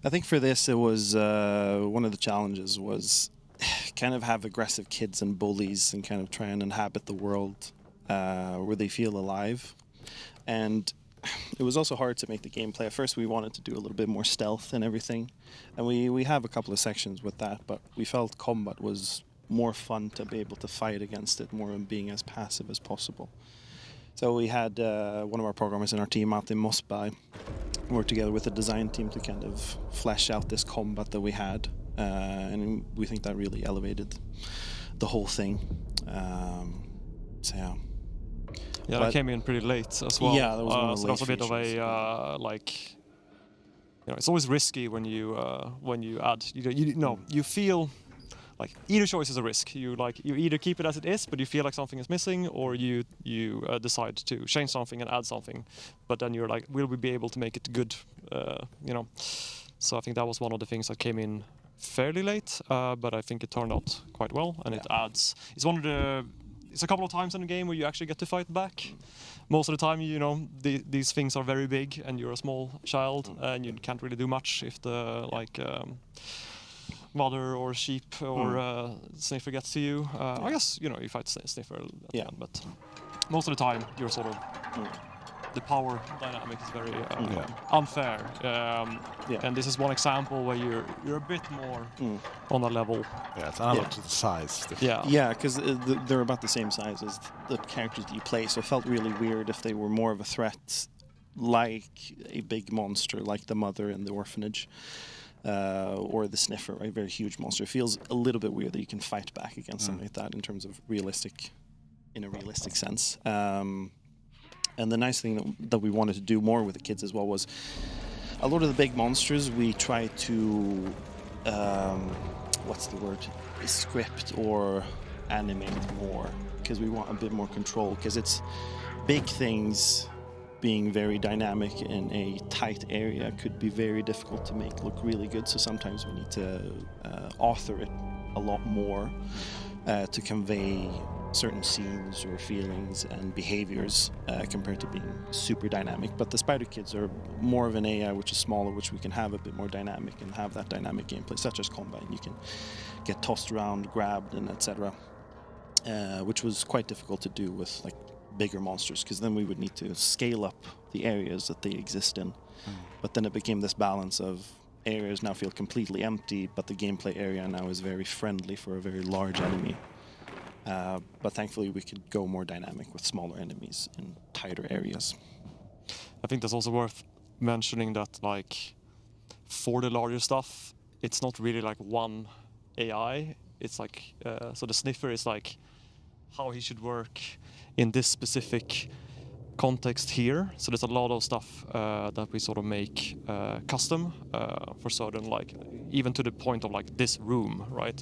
I think for this it was one of the challenges was kind of have aggressive kids and bullies and kind of try and inhabit the world where they feel alive. And it was also hard to make the gameplay. At first we wanted to do a little bit more stealth and everything, and we have a couple of sections with that, but we felt combat was more fun to be able to fight against it more and being as passive as possible. So we had one of our programmers in our team, Martin Mossberg, work together with the design team to kind of flesh out this combat that we had, and we think that really elevated the whole thing. So yeah. Yeah, that came in pretty late as well. Yeah, that was one of the so that's a bit of a like, you know, it's always risky when you add. You feel like either choice is a risk. You either keep it as it is, but you feel like something is missing, or you decide to change something and add something, but then you're like, will we be able to make it good? You know. So I think that was one of the things that came in fairly late, but I think it turned out quite well, and it adds. It's a couple of times in the game where you actually get to fight back. Most of the time, you know, these things are very big, and you're a small child, and you can't really do much if the mother or sheep or sniffer gets to you. I guess, you know, you fight sniffer at the end, but most of the time you're sort of the power dynamic is very unfair. And this is one example where you're a bit more on a level. Yeah, it's analog to the size. Yeah, because they're about the same size as the characters that you play, so it felt really weird if they were more of a threat, like a big monster, like the mother in the orphanage. Or the sniffer, right? Very huge monster. It feels a little bit weird that you can fight back against something like that in terms of in a realistic sense. And the nice thing that we wanted to do more with the kids as well was a lot of the big monsters we try to script or animate more, because we want a bit more control, because it's big things being very dynamic in a tight area could be very difficult to make look really good. So sometimes we need to author it a lot more to convey certain scenes or feelings and behaviors compared to being super dynamic. But the Spider Kids are more of an AI which is smaller, which we can have a bit more dynamic and have that dynamic gameplay, such as combat. You can get tossed around, grabbed, and etc. Which was quite difficult to do with like bigger monsters, because then we would need to scale up the areas that they exist in. But then it became this balance of areas now feel completely empty, but the gameplay area now is very friendly for a very large enemy. But thankfully we could go more dynamic with smaller enemies in tighter areas. I think that's also worth mentioning that, like, for the larger stuff, it's not really like one AI. It's like, so the sniffer is like how he should work in this specific context here. So there's a lot of stuff that we sort of make custom for certain, like even to the point of like this room, right?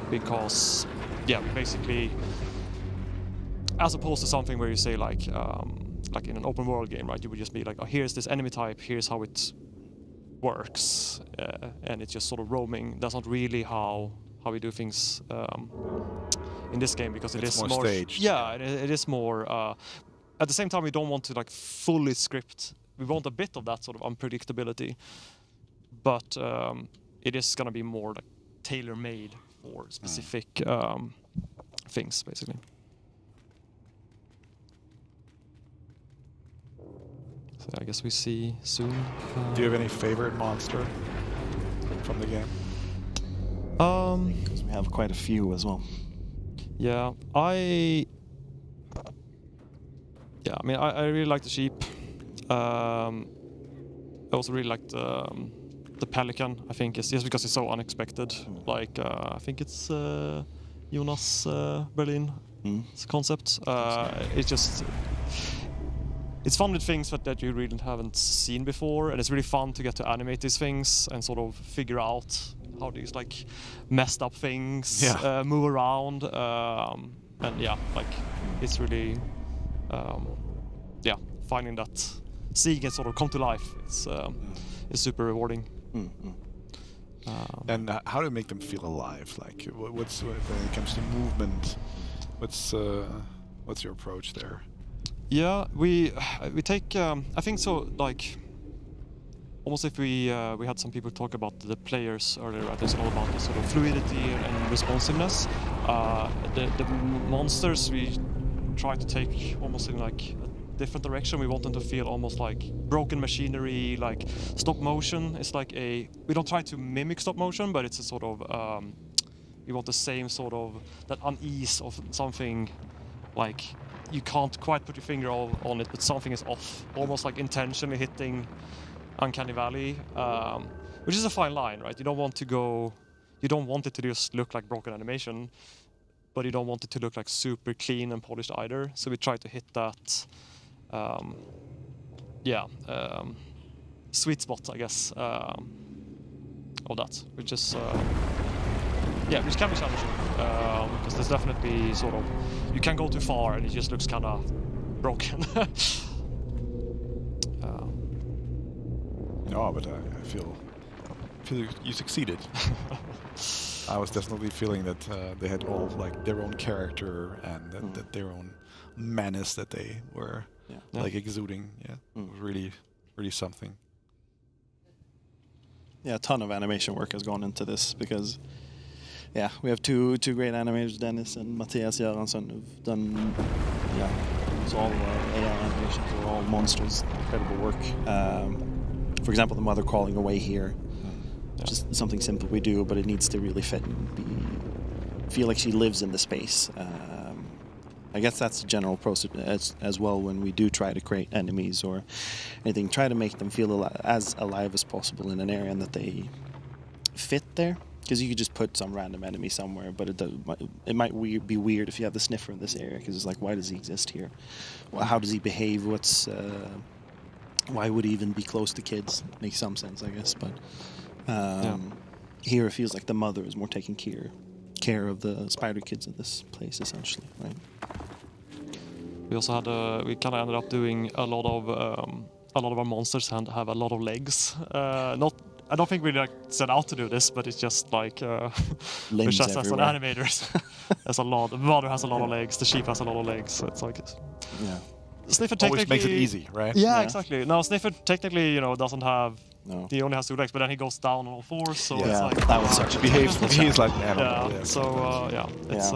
Because yeah, basically, as opposed to something where you say like like in an open world game, right? You would just be like, oh, here's this enemy type, here's how it works, and it's just sort of roaming. That's not really how we do things in this game, because it's more staged. Yeah, it is more. At the same time, we don't want to like fully script. We want a bit of that sort of unpredictability, but it is gonna be more like tailor-made for specific things, basically. So I guess we see soon. Do you have any favorite monster from the game? Because we have quite a few as well. Yeah, I mean, I really like the sheep. I also really like the pelican. I think it's just because it's so unexpected. Like I think it's Jonas Berlin's concept. It's fun with things that you really haven't seen before, and it's really fun to get to animate these things and sort of figure out how these like messed up things move around. And yeah, like it's really finding that, seeing it sort of come to life. It's super rewarding. And how do you make them feel alive? Like, what's when it comes to movement? What's your approach there? Yeah, we take I think so, like almost if we had some people talk about the players earlier, right? It's all about the sort of fluidity and responsiveness. The monsters we try to take almost in like a different direction. We want them to feel almost like broken machinery, like stop motion. It's like we don't try to mimic stop motion, but it's a sort of we want the same sort of that unease of something, like you can't quite put your finger on it, but something is off, almost like intentionally hitting uncanny valley, which is a fine line, right? You don't want it to just look like broken animation, but you don't want it to look like super clean and polished either. So we try to hit that, sweet spot, I guess, of that, which is which can be challenging, because there's definitely sort of, you can go too far and it just looks kind of broken. No, but I feel you succeeded. I was definitely feeling that they had all like their own character and that their own menace that they were like exuding. Yeah, it was really something. Yeah, a ton of animation work has gone into this because, we have two great animators, Dennis and Mattias Göransson, who've done, it's all AI animations, they're all monsters, incredible work. For example, the mother crawling away here, just something simple we do, but it needs to really fit and feel like she lives in the space. I guess that's the general process as well when we do try to create enemies or anything. Try to make them feel as alive as possible in an area and that they fit there. Because you could just put some random enemy somewhere, but it might be weird if you have the sniffer in this area, because it's like, why does he exist here? Well, how does he behave? Why would he even be close to kids? Makes some sense, I guess. But here it feels like the mother is more taking care of the spider kids in this place, essentially, right? We also had we kind of ended up doing a lot of our monsters and have a lot of legs. I don't think we like set out to do this, but it's just like limbs just as an everywhere. animators. There's a lot. The mother has a lot of legs. The sheep has a lot of legs. So it's like Sniffer technically always makes it easy, right? Yeah, exactly. No, Sniffer technically, doesn't have. No. He only has 2 legs, but then he goes down on all 4s. So it's like that was such a behaves like an animal. Yeah. So it's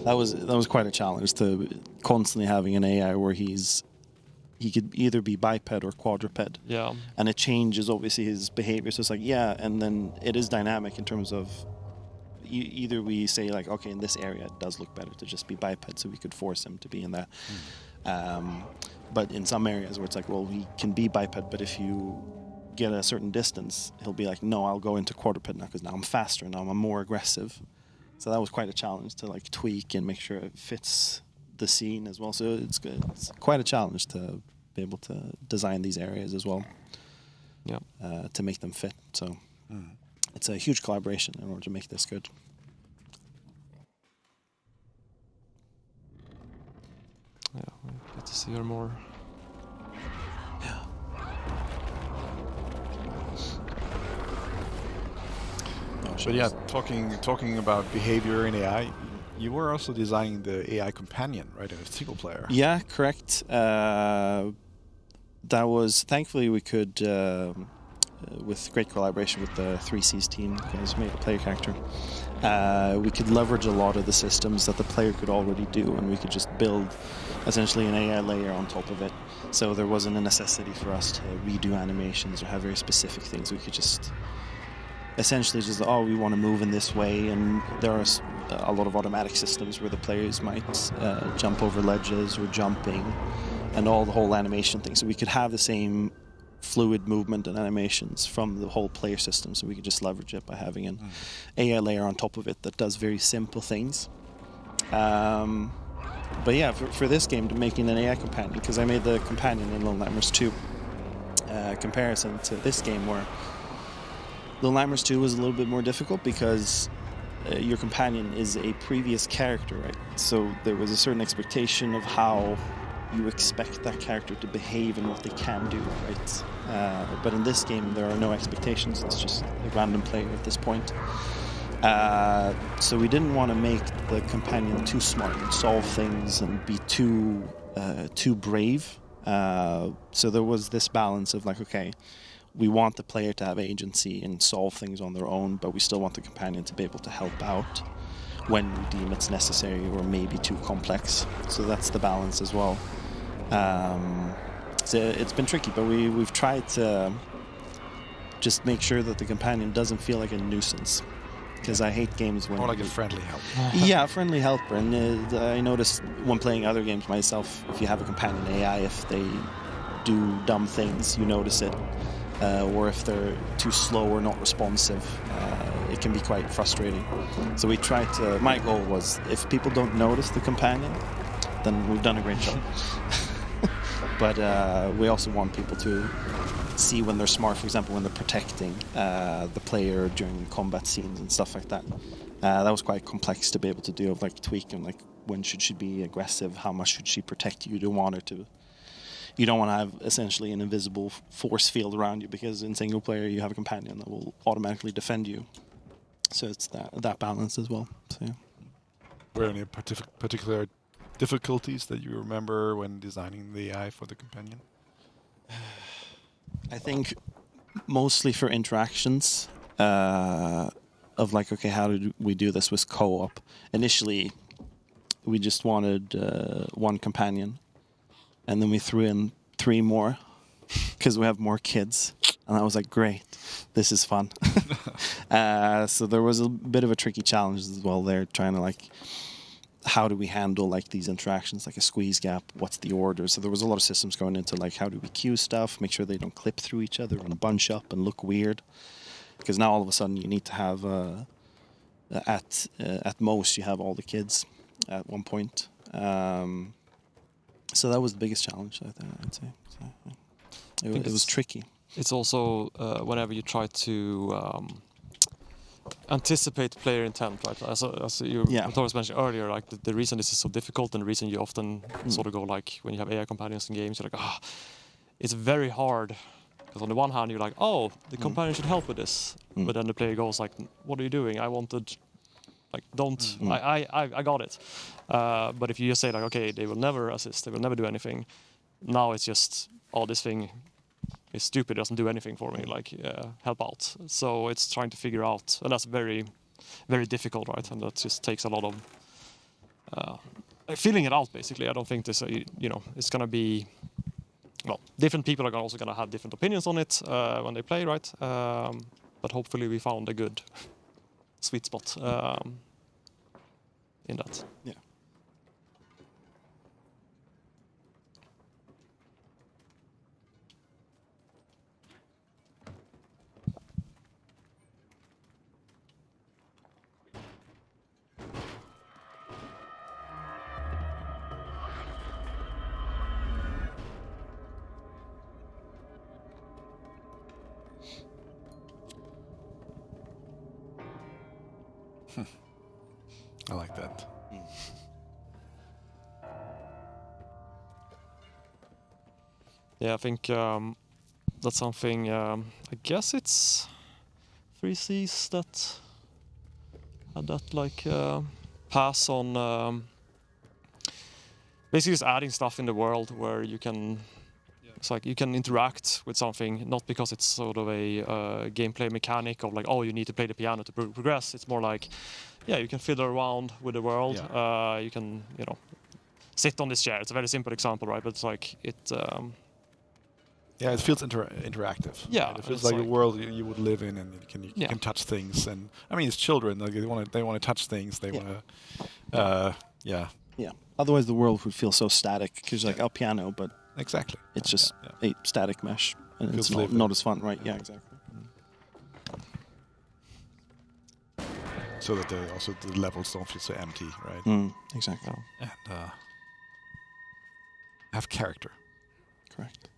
that was quite a challenge to constantly having an AI where he could either be biped or quadruped. Yeah. And it changes obviously his behavior. So it's like, and then it is dynamic in terms of either we say like, okay, in this area it does look better to just be biped, so we could force him to be in there. But in some areas where it's like, well, he can be biped, but if you get a certain distance, he'll be like, no, I'll go into quadruped now because now I'm faster, now I'm more aggressive. So that was quite a challenge to like tweak and make sure it fits the scene as well. So it's good. It's quite a challenge to be able to design these areas as well. Yeah. To make them fit. So it's a huge collaboration in order to make this good. Yeah, we get to see her more But yeah, talking about behavior in AI, you were also designing the AI companion, right, in a single player. Yeah, correct. That was, thankfully we could, with great collaboration with the 3Cs team, guys made a player character, we could leverage a lot of the systems that the player could already do, and we could just build essentially an AI layer on top of it. So there wasn't a necessity for us to redo animations or have very specific things. We could just essentially just, oh, we want to move in this way, and there are a lot of automatic systems where the players might jump over ledges or jumping, and the whole animation thing. So we could have the same fluid movement and animations from the whole player system, so we could just leverage it by having an AI layer on top of it that does very simple things. But yeah, for this game, making an AI companion, because I made the companion in Little Nightmares 2, comparison to this game where Little Nightmares 2 was a little bit more difficult because your companion is a previous character, right? So there was a certain expectation of how you expect that character to behave and what they can do, right? But in this game, there are no expectations. It's just a random player at this point. So we didn't want to make the companion too smart and solve things and be too brave. So there was this balance of like, okay, we want the player to have agency and solve things on their own, but we still want the companion to be able to help out when we deem it's necessary or maybe too complex. So that's the balance as well. So it's been tricky, but we've tried to just make sure that the companion doesn't feel like a nuisance. Because I hate games when... More like a friendly helper. Yeah, a friendly helper. And I noticed when playing other games myself, if you have a companion AI, if they do dumb things, you notice it. Or if they're too slow or not responsive, it can be quite frustrating. So we tried to... My goal was, if people don't notice the companion, then we've done a great job. But we also want people to see when they're smart, for example, when they're protecting the player during combat scenes and stuff like that. That was quite complex to be able to do, of like tweaking, like when should she be aggressive, how much should she protect you. You don't want her to... You don't want to have essentially an invisible force field around you, because in single player you have a companion that will automatically defend you. So it's that balance as well. So yeah. Were there any particular difficulties that you remember when designing the AI for the companion? I think mostly for interactions of like, okay, how did we do this with co-op? Initially, we just wanted one companion, and then we threw in 3 more because we have more kids. And I was like, great, this is fun. So there was a bit of a tricky challenge as well there, trying to like, how do we handle like these interactions, like a squeeze gap, what's the order? So there was a lot of systems going into like, how do we queue stuff, make sure they don't clip through each other and bunch up and look weird. Because now all of a sudden you need to have, at most you have all the kids at one point. So that was the biggest challenge, I'd say. So, yeah. It was tricky. It's also whenever you try to anticipate player intent, right? As you Thomas mentioned earlier, like the reason this is so difficult, and the reason you often sort of go like, when you have AI companions in games, you're like, it's very hard. Because on the one hand, you're like, oh, the companion should help with this. But then the player goes like, what are you doing? I wanted... Like, don't, I got it. But if you just say like, okay, they will never assist, they will never do anything. Now it's just, oh, this thing is stupid, it doesn't do anything for me, like, help out. So it's trying to figure out, and that's very, very difficult, right? And that just takes a lot of feeling it out, basically. I don't think this, it's going to be, well, different people are also going to have different opinions on it when they play, right? But hopefully we found a good sweet spot in that. Yeah. I like that. Yeah, I think that's something, I guess it's 3Cs that had that like pass on basically just adding stuff in the world where you can. It's like you can interact with something, not because it's sort of a gameplay mechanic of like, oh, you need to play the piano to progress. It's more like, yeah, you can fiddle around with the world. Yeah. You can, sit on this chair. It's a very simple example, right? But it's like it. Yeah, it feels interactive. Yeah, right? It feels like a world you would live in, and you can touch things. And I mean, it's children; like they want to touch things. They want to, Yeah. Otherwise, the world would feel so static because like a piano, but exactly, it's just a static mesh, and Feels it's not as fun, right? Yeah, exactly. So that the levels don't feel so empty, right? Exactly. And have character. Correct.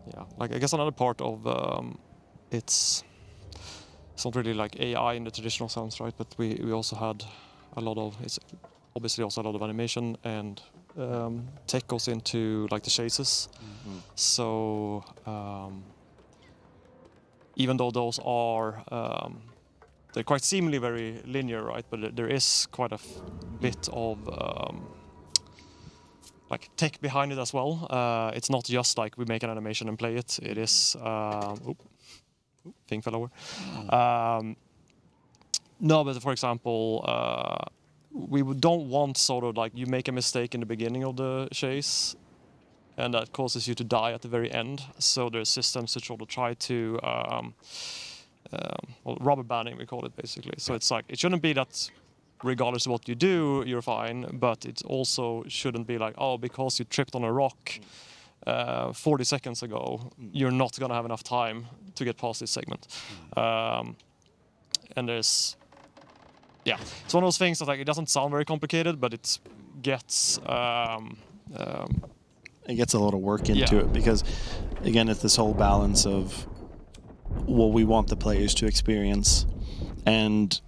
Yeah, like I guess another part of it's not really like AI in the traditional sense, right? But we also had a lot of obviously also a lot of animation, and tech goes into like the chases. So even though those are they're quite seemingly very linear, right? But there is quite a bit of like tech behind it as well. It's not just like we make an animation and play it. It is thing fell over. No, but for example, we don't want sort of like you make a mistake in the beginning of the chase, and that causes you to die at the very end. So there's systems to sort of try to rubber banding, we call it basically. So it's like it shouldn't be that regardless of what you do, you're fine, but it also shouldn't be like, oh, because you tripped on a rock 40 seconds ago, you're not going to have enough time to get past this segment. And there's, it's one of those things that like it doesn't sound very complicated, but it gets it gets a lot of work into it because, again, it's this whole balance of what we want the players to experience, and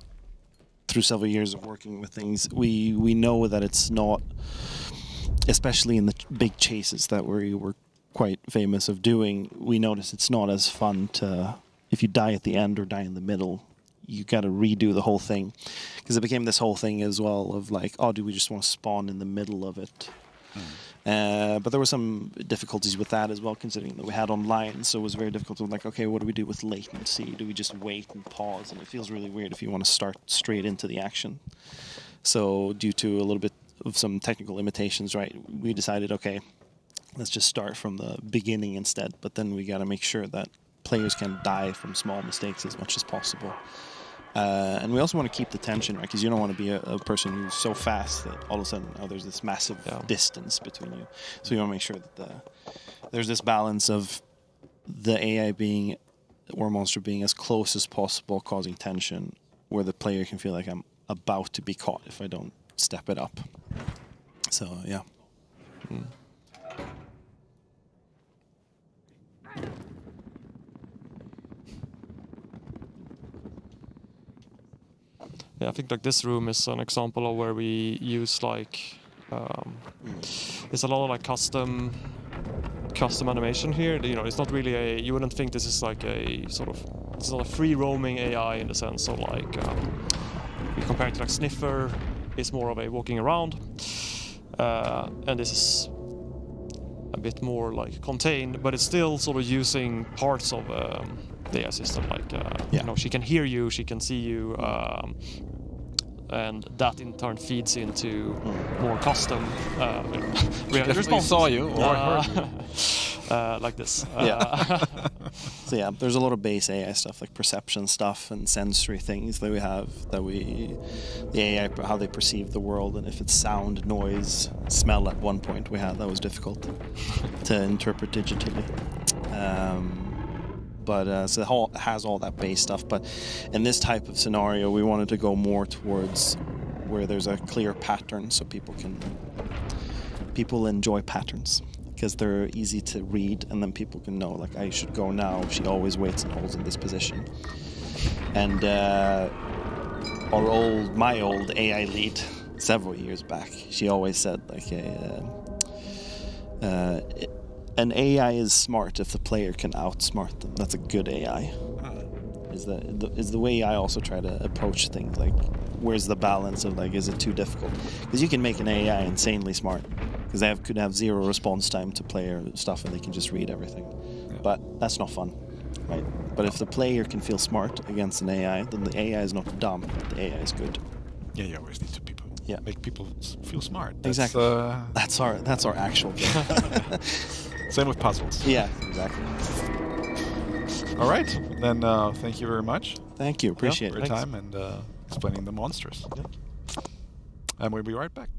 through several years of working with things, we know that it's not, especially in the big chases that we were quite famous of doing, we notice it's not as fun to, if you die at the end or die in the middle, you got to redo the whole thing. Because it became this whole thing as well of like, oh, do we just want to spawn in the middle of it? But there were some difficulties with that as well, considering that we had online, so it was very difficult to like, okay, what do we do with latency? Do we just wait and pause? And it feels really weird if you want to start straight into the action. So due to a little bit of some technical limitations, right, we decided, okay, let's just start from the beginning instead. But then we got to make sure that players can die from small mistakes as much as possible. And we also want to keep the tension, right? Because you don't want to be a person who's so fast that all of a sudden, there's this massive distance between you. So you want to make sure that there's this balance of the AI being, or monster being as close as possible, causing tension, where the player can feel like I'm about to be caught if I don't step it up. So, yeah. Yeah, I think like this room is an example of where we use like there's a lot of like custom animation here. You know, it's not really you wouldn't think this is like a sort of, it's not a free roaming AI in the sense of like you compare it to like Sniffer is more of a walking around, and this is a bit more like contained, but it's still sort of using parts of the AI system, like you know, she can hear you, she can see you, and that in turn feeds into more custom responses. Saw you or heard you. Like this. So yeah, there's a lot of base AI stuff like perception stuff and sensory things that we have, the AI, how they perceive the world, and if it's sound, noise, smell at one point we had, that was difficult to interpret digitally. but so it has all that base stuff. But in this type of scenario, we wanted to go more towards where there's a clear pattern, so people enjoy patterns because they're easy to read, and then people can know, like, I should go now. She always waits and holds in this position. And my old AI lead several years back, she always said, like, an AI is smart if the player can outsmart them. That's a good AI. Is the way I also try to approach things. Like, where's the balance of, like, is it too difficult? Because you can make an AI insanely smart, because they could have zero response time to player stuff and they can just read everything. Yeah. But that's not fun, right? But if the player can feel smart against an AI, then the AI is not dumb, the AI is good. Yeah, you always need to make people feel smart. Exactly. That's our actual game. Same with puzzles. Yeah, exactly. All right, then thank you very much. Thank you, appreciate for your time and explaining the monsters. Yep. And we'll be right back.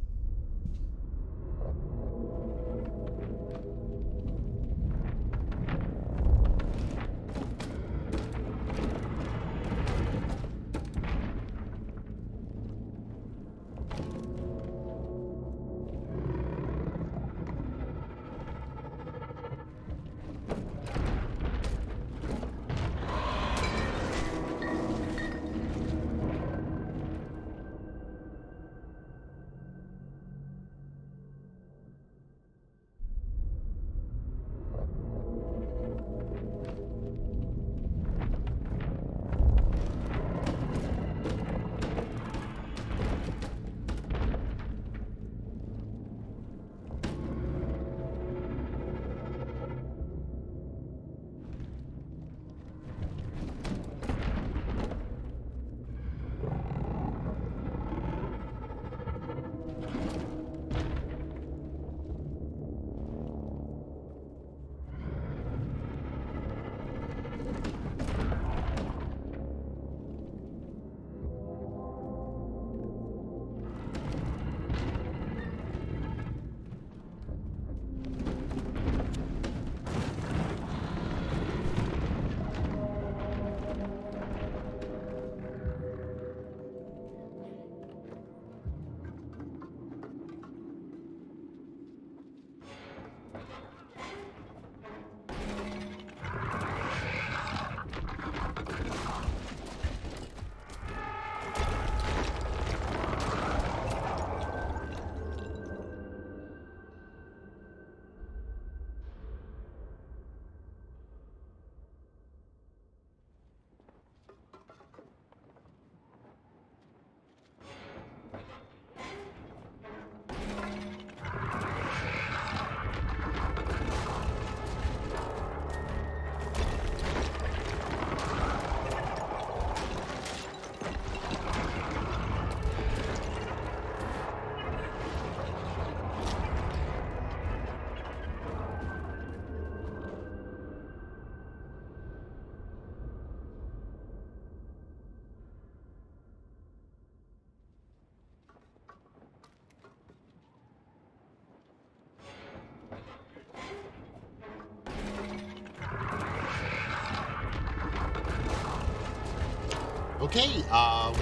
Okay,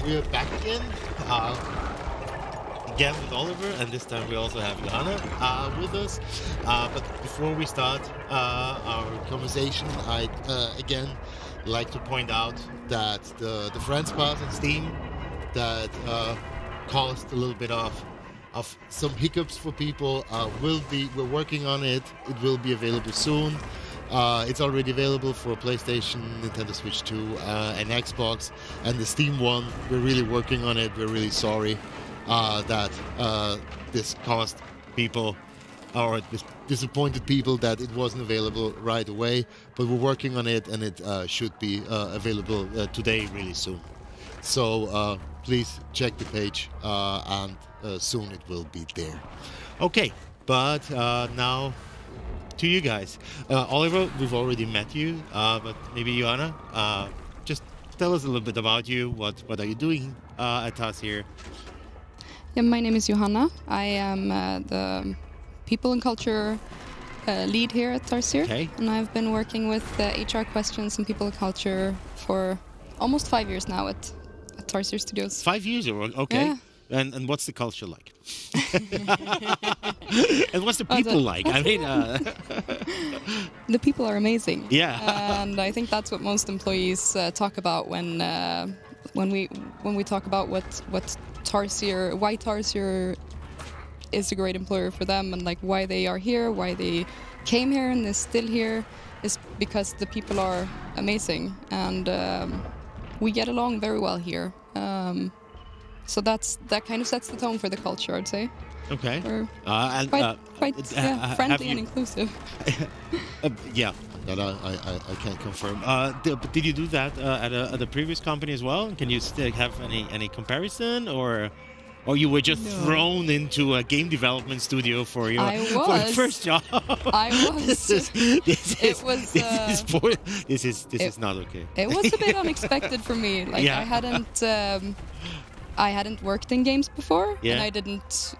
we're back again. Again with Oliver, and this time we also have Johanna with us. But before we start our conversation, I'd again like to point out that the Friends Pass on Steam that caused a little bit of some hiccups for people we're working on it. It will be available soon. It's already available for PlayStation, Nintendo Switch 2, and Xbox. And the Steam one, we're really working on it. We're really sorry that this caused people, or disappointed people, that it wasn't available right away. But we're working on it, and it should be available today, really soon. So please check the page, and soon it will be there. Okay, but now to you guys. Oliver, we've already met you, but maybe Johanna, just tell us a little bit about you. What are you doing at Tarsier? Yeah, my name is Johanna. I am the people and culture lead here at Tarsier. Okay. And I've been working with HR questions and people culture for almost 5 years now at Tarsier Studios. 5 years, okay. Yeah. And what's the culture like? And what's the people like? I mean, the people are amazing. Yeah. And I think that's what most employees talk about when we talk about what Tarsier, why Tarsier is a great employer for them, and like why they are here, why they came here and they're still here, is because the people are amazing, and we get along very well here. So that kind of sets the tone for the culture, I'd say. Okay. We're And quite friendly and inclusive. Yeah, that I can confirm. Did you do that at a previous company as well? Can you still have any comparison, or you were just thrown into a game development studio for your first job? I was. This is not okay. It was a bit unexpected for me. Like I hadn't worked in games before, and I didn't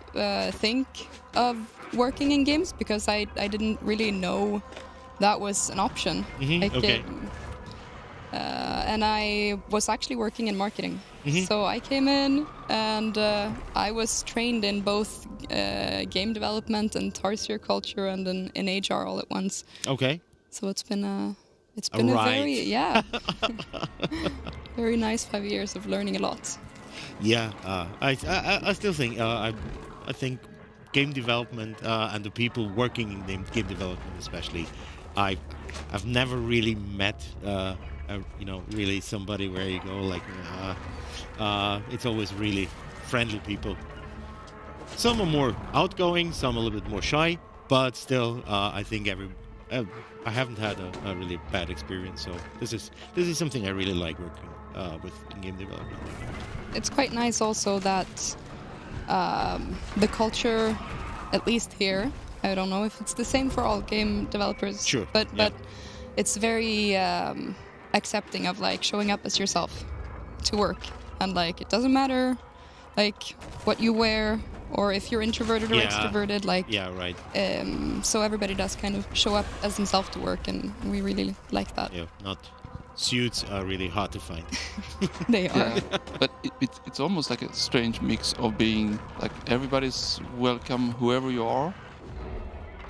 think of working in games because I didn't really know that was an option. And I was actually working in marketing. So I came in and I was trained in both game development and Tarsier culture and in HR all at once. Okay. So it's been a very very nice 5 years of learning a lot. Yeah, I still think I think game development and the people working in game development, especially, I've never really met really somebody where you go like it's always really friendly people. Some are more outgoing, some a little bit more shy, but still I think I haven't had a really bad experience. So this is something I really like working with in game development. It's quite nice also that the culture, at least here, I don't know if it's the same for all game developers. Sure. But it's very accepting of like showing up as yourself to work, and like it doesn't matter like what you wear or if you're introverted or extroverted. Like right. So everybody does kind of show up as himself to work, and we really like that. Yeah, not. Suits are really hard to find. They are. Yeah, but it's almost like a strange mix of being like everybody's welcome, whoever you are,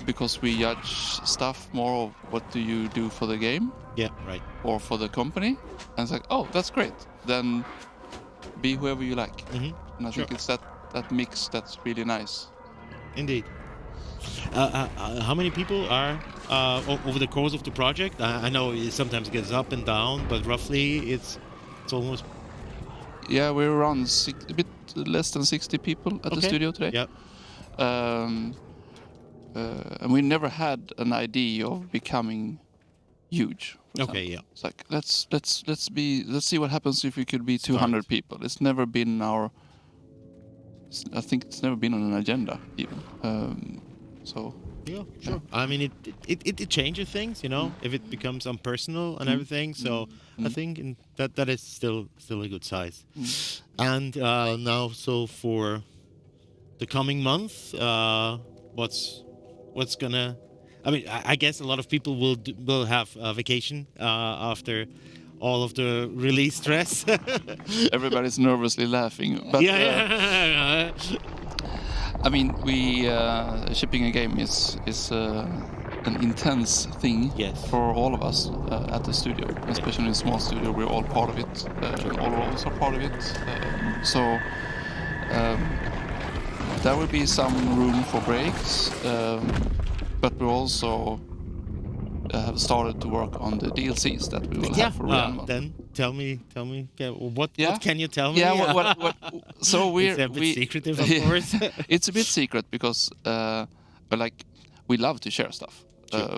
because we judge stuff more of what do you do for the game. Yeah, right. Or for the company, and it's like, oh, that's great. Then be whoever you like. And I think it's that mix that's really nice. Indeed. How many people are over the course of the project? I know it sometimes gets up and down, but roughly it's almost. Yeah, we're around a bit less than 60 people at the studio today. Yeah. And we never had an idea of becoming huge. Okay, yeah. It's like let's see what happens if we could be 200 people. It's never been I think it's never been on an agenda even. So yeah, sure. I mean, it changes things, if it becomes unpersonal and everything. So I think that is still a good size. And now, so for the coming month, what's gonna? I mean, I guess a lot of people will have a vacation after all of the release stress. Everybody's nervously laughing. But, I mean, shipping a game is an intense thing for all of us at the studio, especially in a small studio. We're all part of it. All roles are part of it. So there will be some room for breaks, but we also have started to work on the DLCs that we will have for REANIMAL. Then tell me, what can you tell me? Yeah, what so it's a bit secretive, of course. It's a bit secret because, like, we love to share stuff,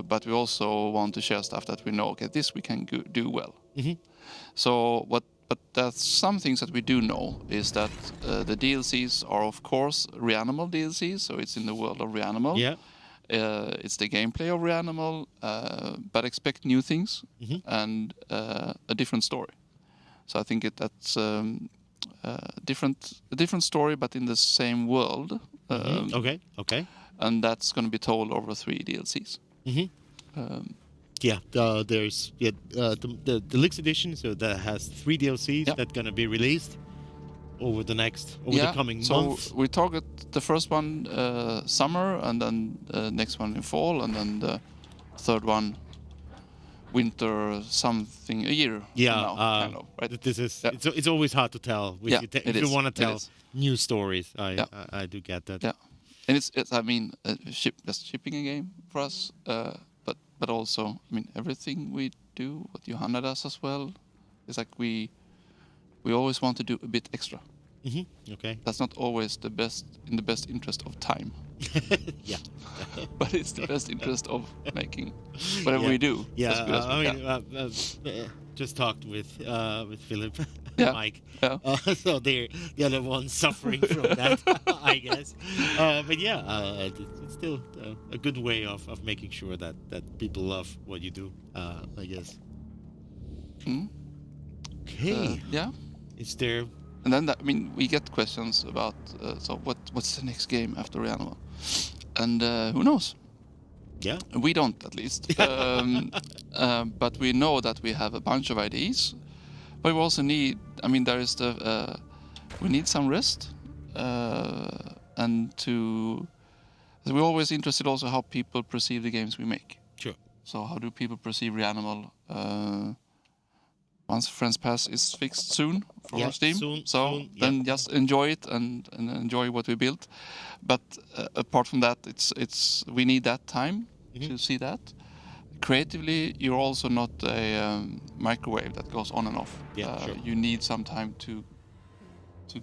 but we also want to share stuff that we know. Okay, this we can do well. So but there's some things that we do know is that the DLCs are of course REANIMAL DLCs, so it's in the world of REANIMAL. Yeah. It's the gameplay of REANIMAL, but expect new things and a different story. So I think that's a different story, but in the same world. Okay. And that's going to be told over 3 DLCs. Yeah, there's the deluxe edition, so that has 3 DLCs that's gonna be released over the coming months. So we target the first one summer, and then the next one in fall, and then the third one winter, something a year. Yeah, from now, kind of, right? This is it's always hard to tell if you want to tell new stories. I do get that. Yeah, and it's I mean just shipping a game for us, but also I mean everything we do, what Johanna does as well, is like we always want to do a bit extra. Okay. That's not always in the best interest of time. Yeah. But it's the best interest of making whatever we do. Yeah, as good as we can. Just talked with Philip, Mike. Yeah. So they're the other ones suffering from that, I guess. But yeah, it's still a good way of making sure that people love what you do. I guess. Okay. Yeah. Is there? And then we get questions about so what's the next game after REANIMAL, and who knows? Yeah. We don't, at least. But we know that we have a bunch of ideas. But we also need, there is we need some rest. And we're always interested also how people perceive the games we make. Sure. So how do people perceive REANIMAL? Once Friends Pass is fixed soon for Steam. Then just enjoy it and enjoy what we built. But apart from that, it's we need that time to see that. Creatively, you're also not a microwave that goes on and off. Sure. You need some time to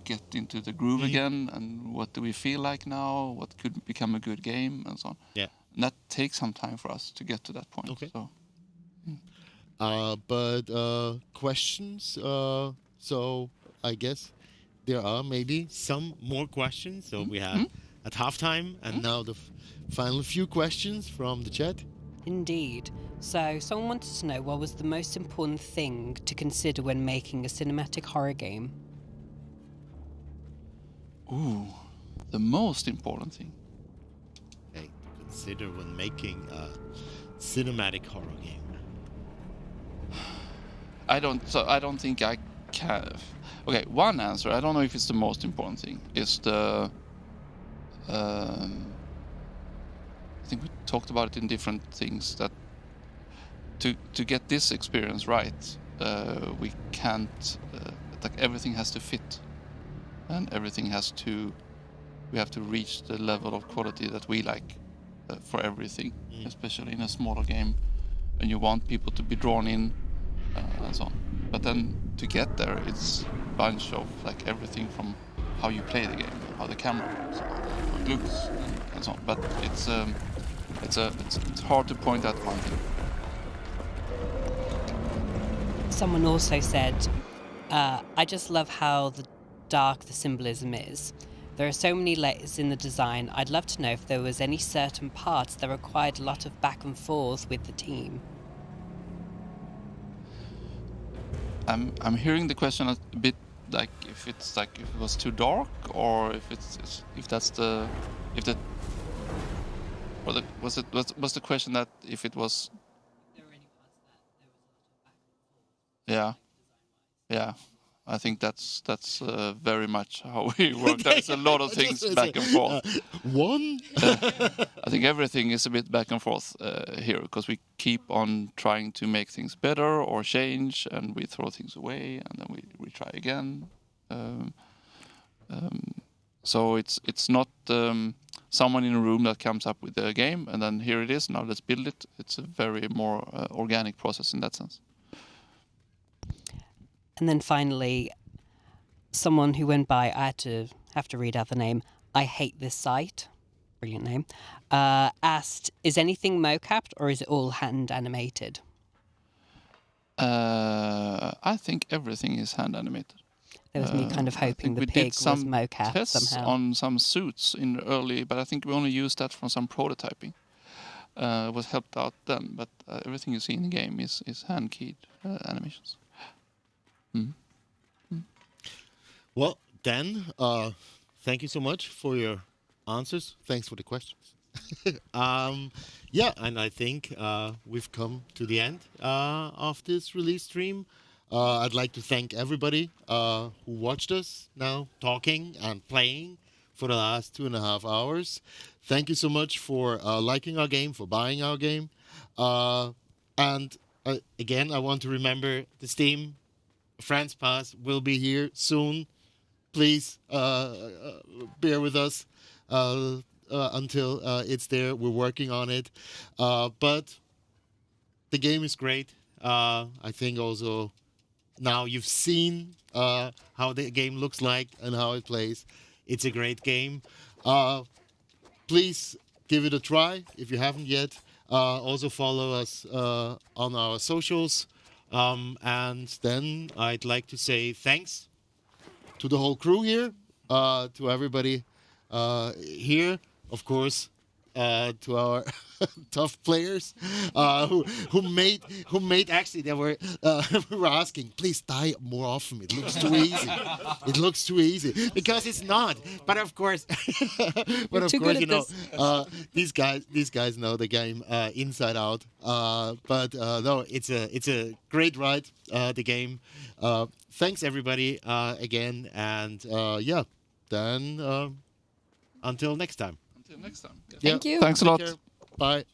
get into the groove again, and what do we feel like now? What could become a good game, and so on. Yeah, and that takes some time for us to get to that point. Okay. So. But questions. So I guess there are maybe some more questions. So we have at halftime, and now the final few questions from the chat. Indeed. So someone wanted to know what was the most important thing to consider when making a cinematic horror game. Ooh, the most important thing. Okay, to consider when making a cinematic horror game. I don't think I can. Okay, one answer. I don't know if it's the most important thing. Is the. I think we talked about it in different things that to get this experience right, we can't. Like everything has to fit, and everything has to. We have to reach the level of quality that we like for everything, especially in a smaller game, and you want people to be drawn in. And so on. But then to get there, it's a bunch of like everything from how you play the game, how the camera works, how it looks, and so on. But it's hard to point out one thing. Someone also said, I just love how dark the symbolism is. There are so many layers in the design. I'd love to know if there was any certain parts that required a lot of back and forth with the team. I'm hearing the question a bit like if it was too dark, or was the question that if it was. Yeah. I think that's very much how we work. There's a lot of things back and forth. I think everything is a bit back and forth here, because we keep on trying to make things better or change, and we throw things away, and then we try again. So it's not someone in a room that comes up with a game, and then here it is, now let's build it. It's a very more organic process in that sense. And then finally, someone who went by, I have to read out the name, I Hate This Site, brilliant name, asked, is anything mocapped or is it all hand animated? I think everything is hand animated. There was me kind of hoping the pig was mocap tests somehow. On some suits in early, but I think we only used that from some prototyping. Was helped out then, but everything you see in the game is hand-keyed animations. Well, Dan, thank you so much for your answers. Thanks for the questions. Yeah, and I think we've come to the end of this release stream. I'd like to thank everybody who watched us now talking and playing for the last 2.5 hours. Thank you so much for liking our game, for buying our game. And again, I want to remember the Steam France Pass will be here soon. Please bear with us until it's there. We're working on it. But the game is great. I think also now you've seen how the game looks like and how it plays. It's a great game. Please give it a try if you haven't yet. Also follow us on our socials. And then I'd like to say thanks to the whole crew here, to everybody here, of course, to our tough players who made actually they were we were asking, please die more often. It looks too easy. It looks too easy because it's not. But of course, you know, these guys know the game inside out. But no, it's a great ride. The game. Thanks everybody again, and yeah, then until next time. Until next time. Thank you. Thanks a lot. Bye.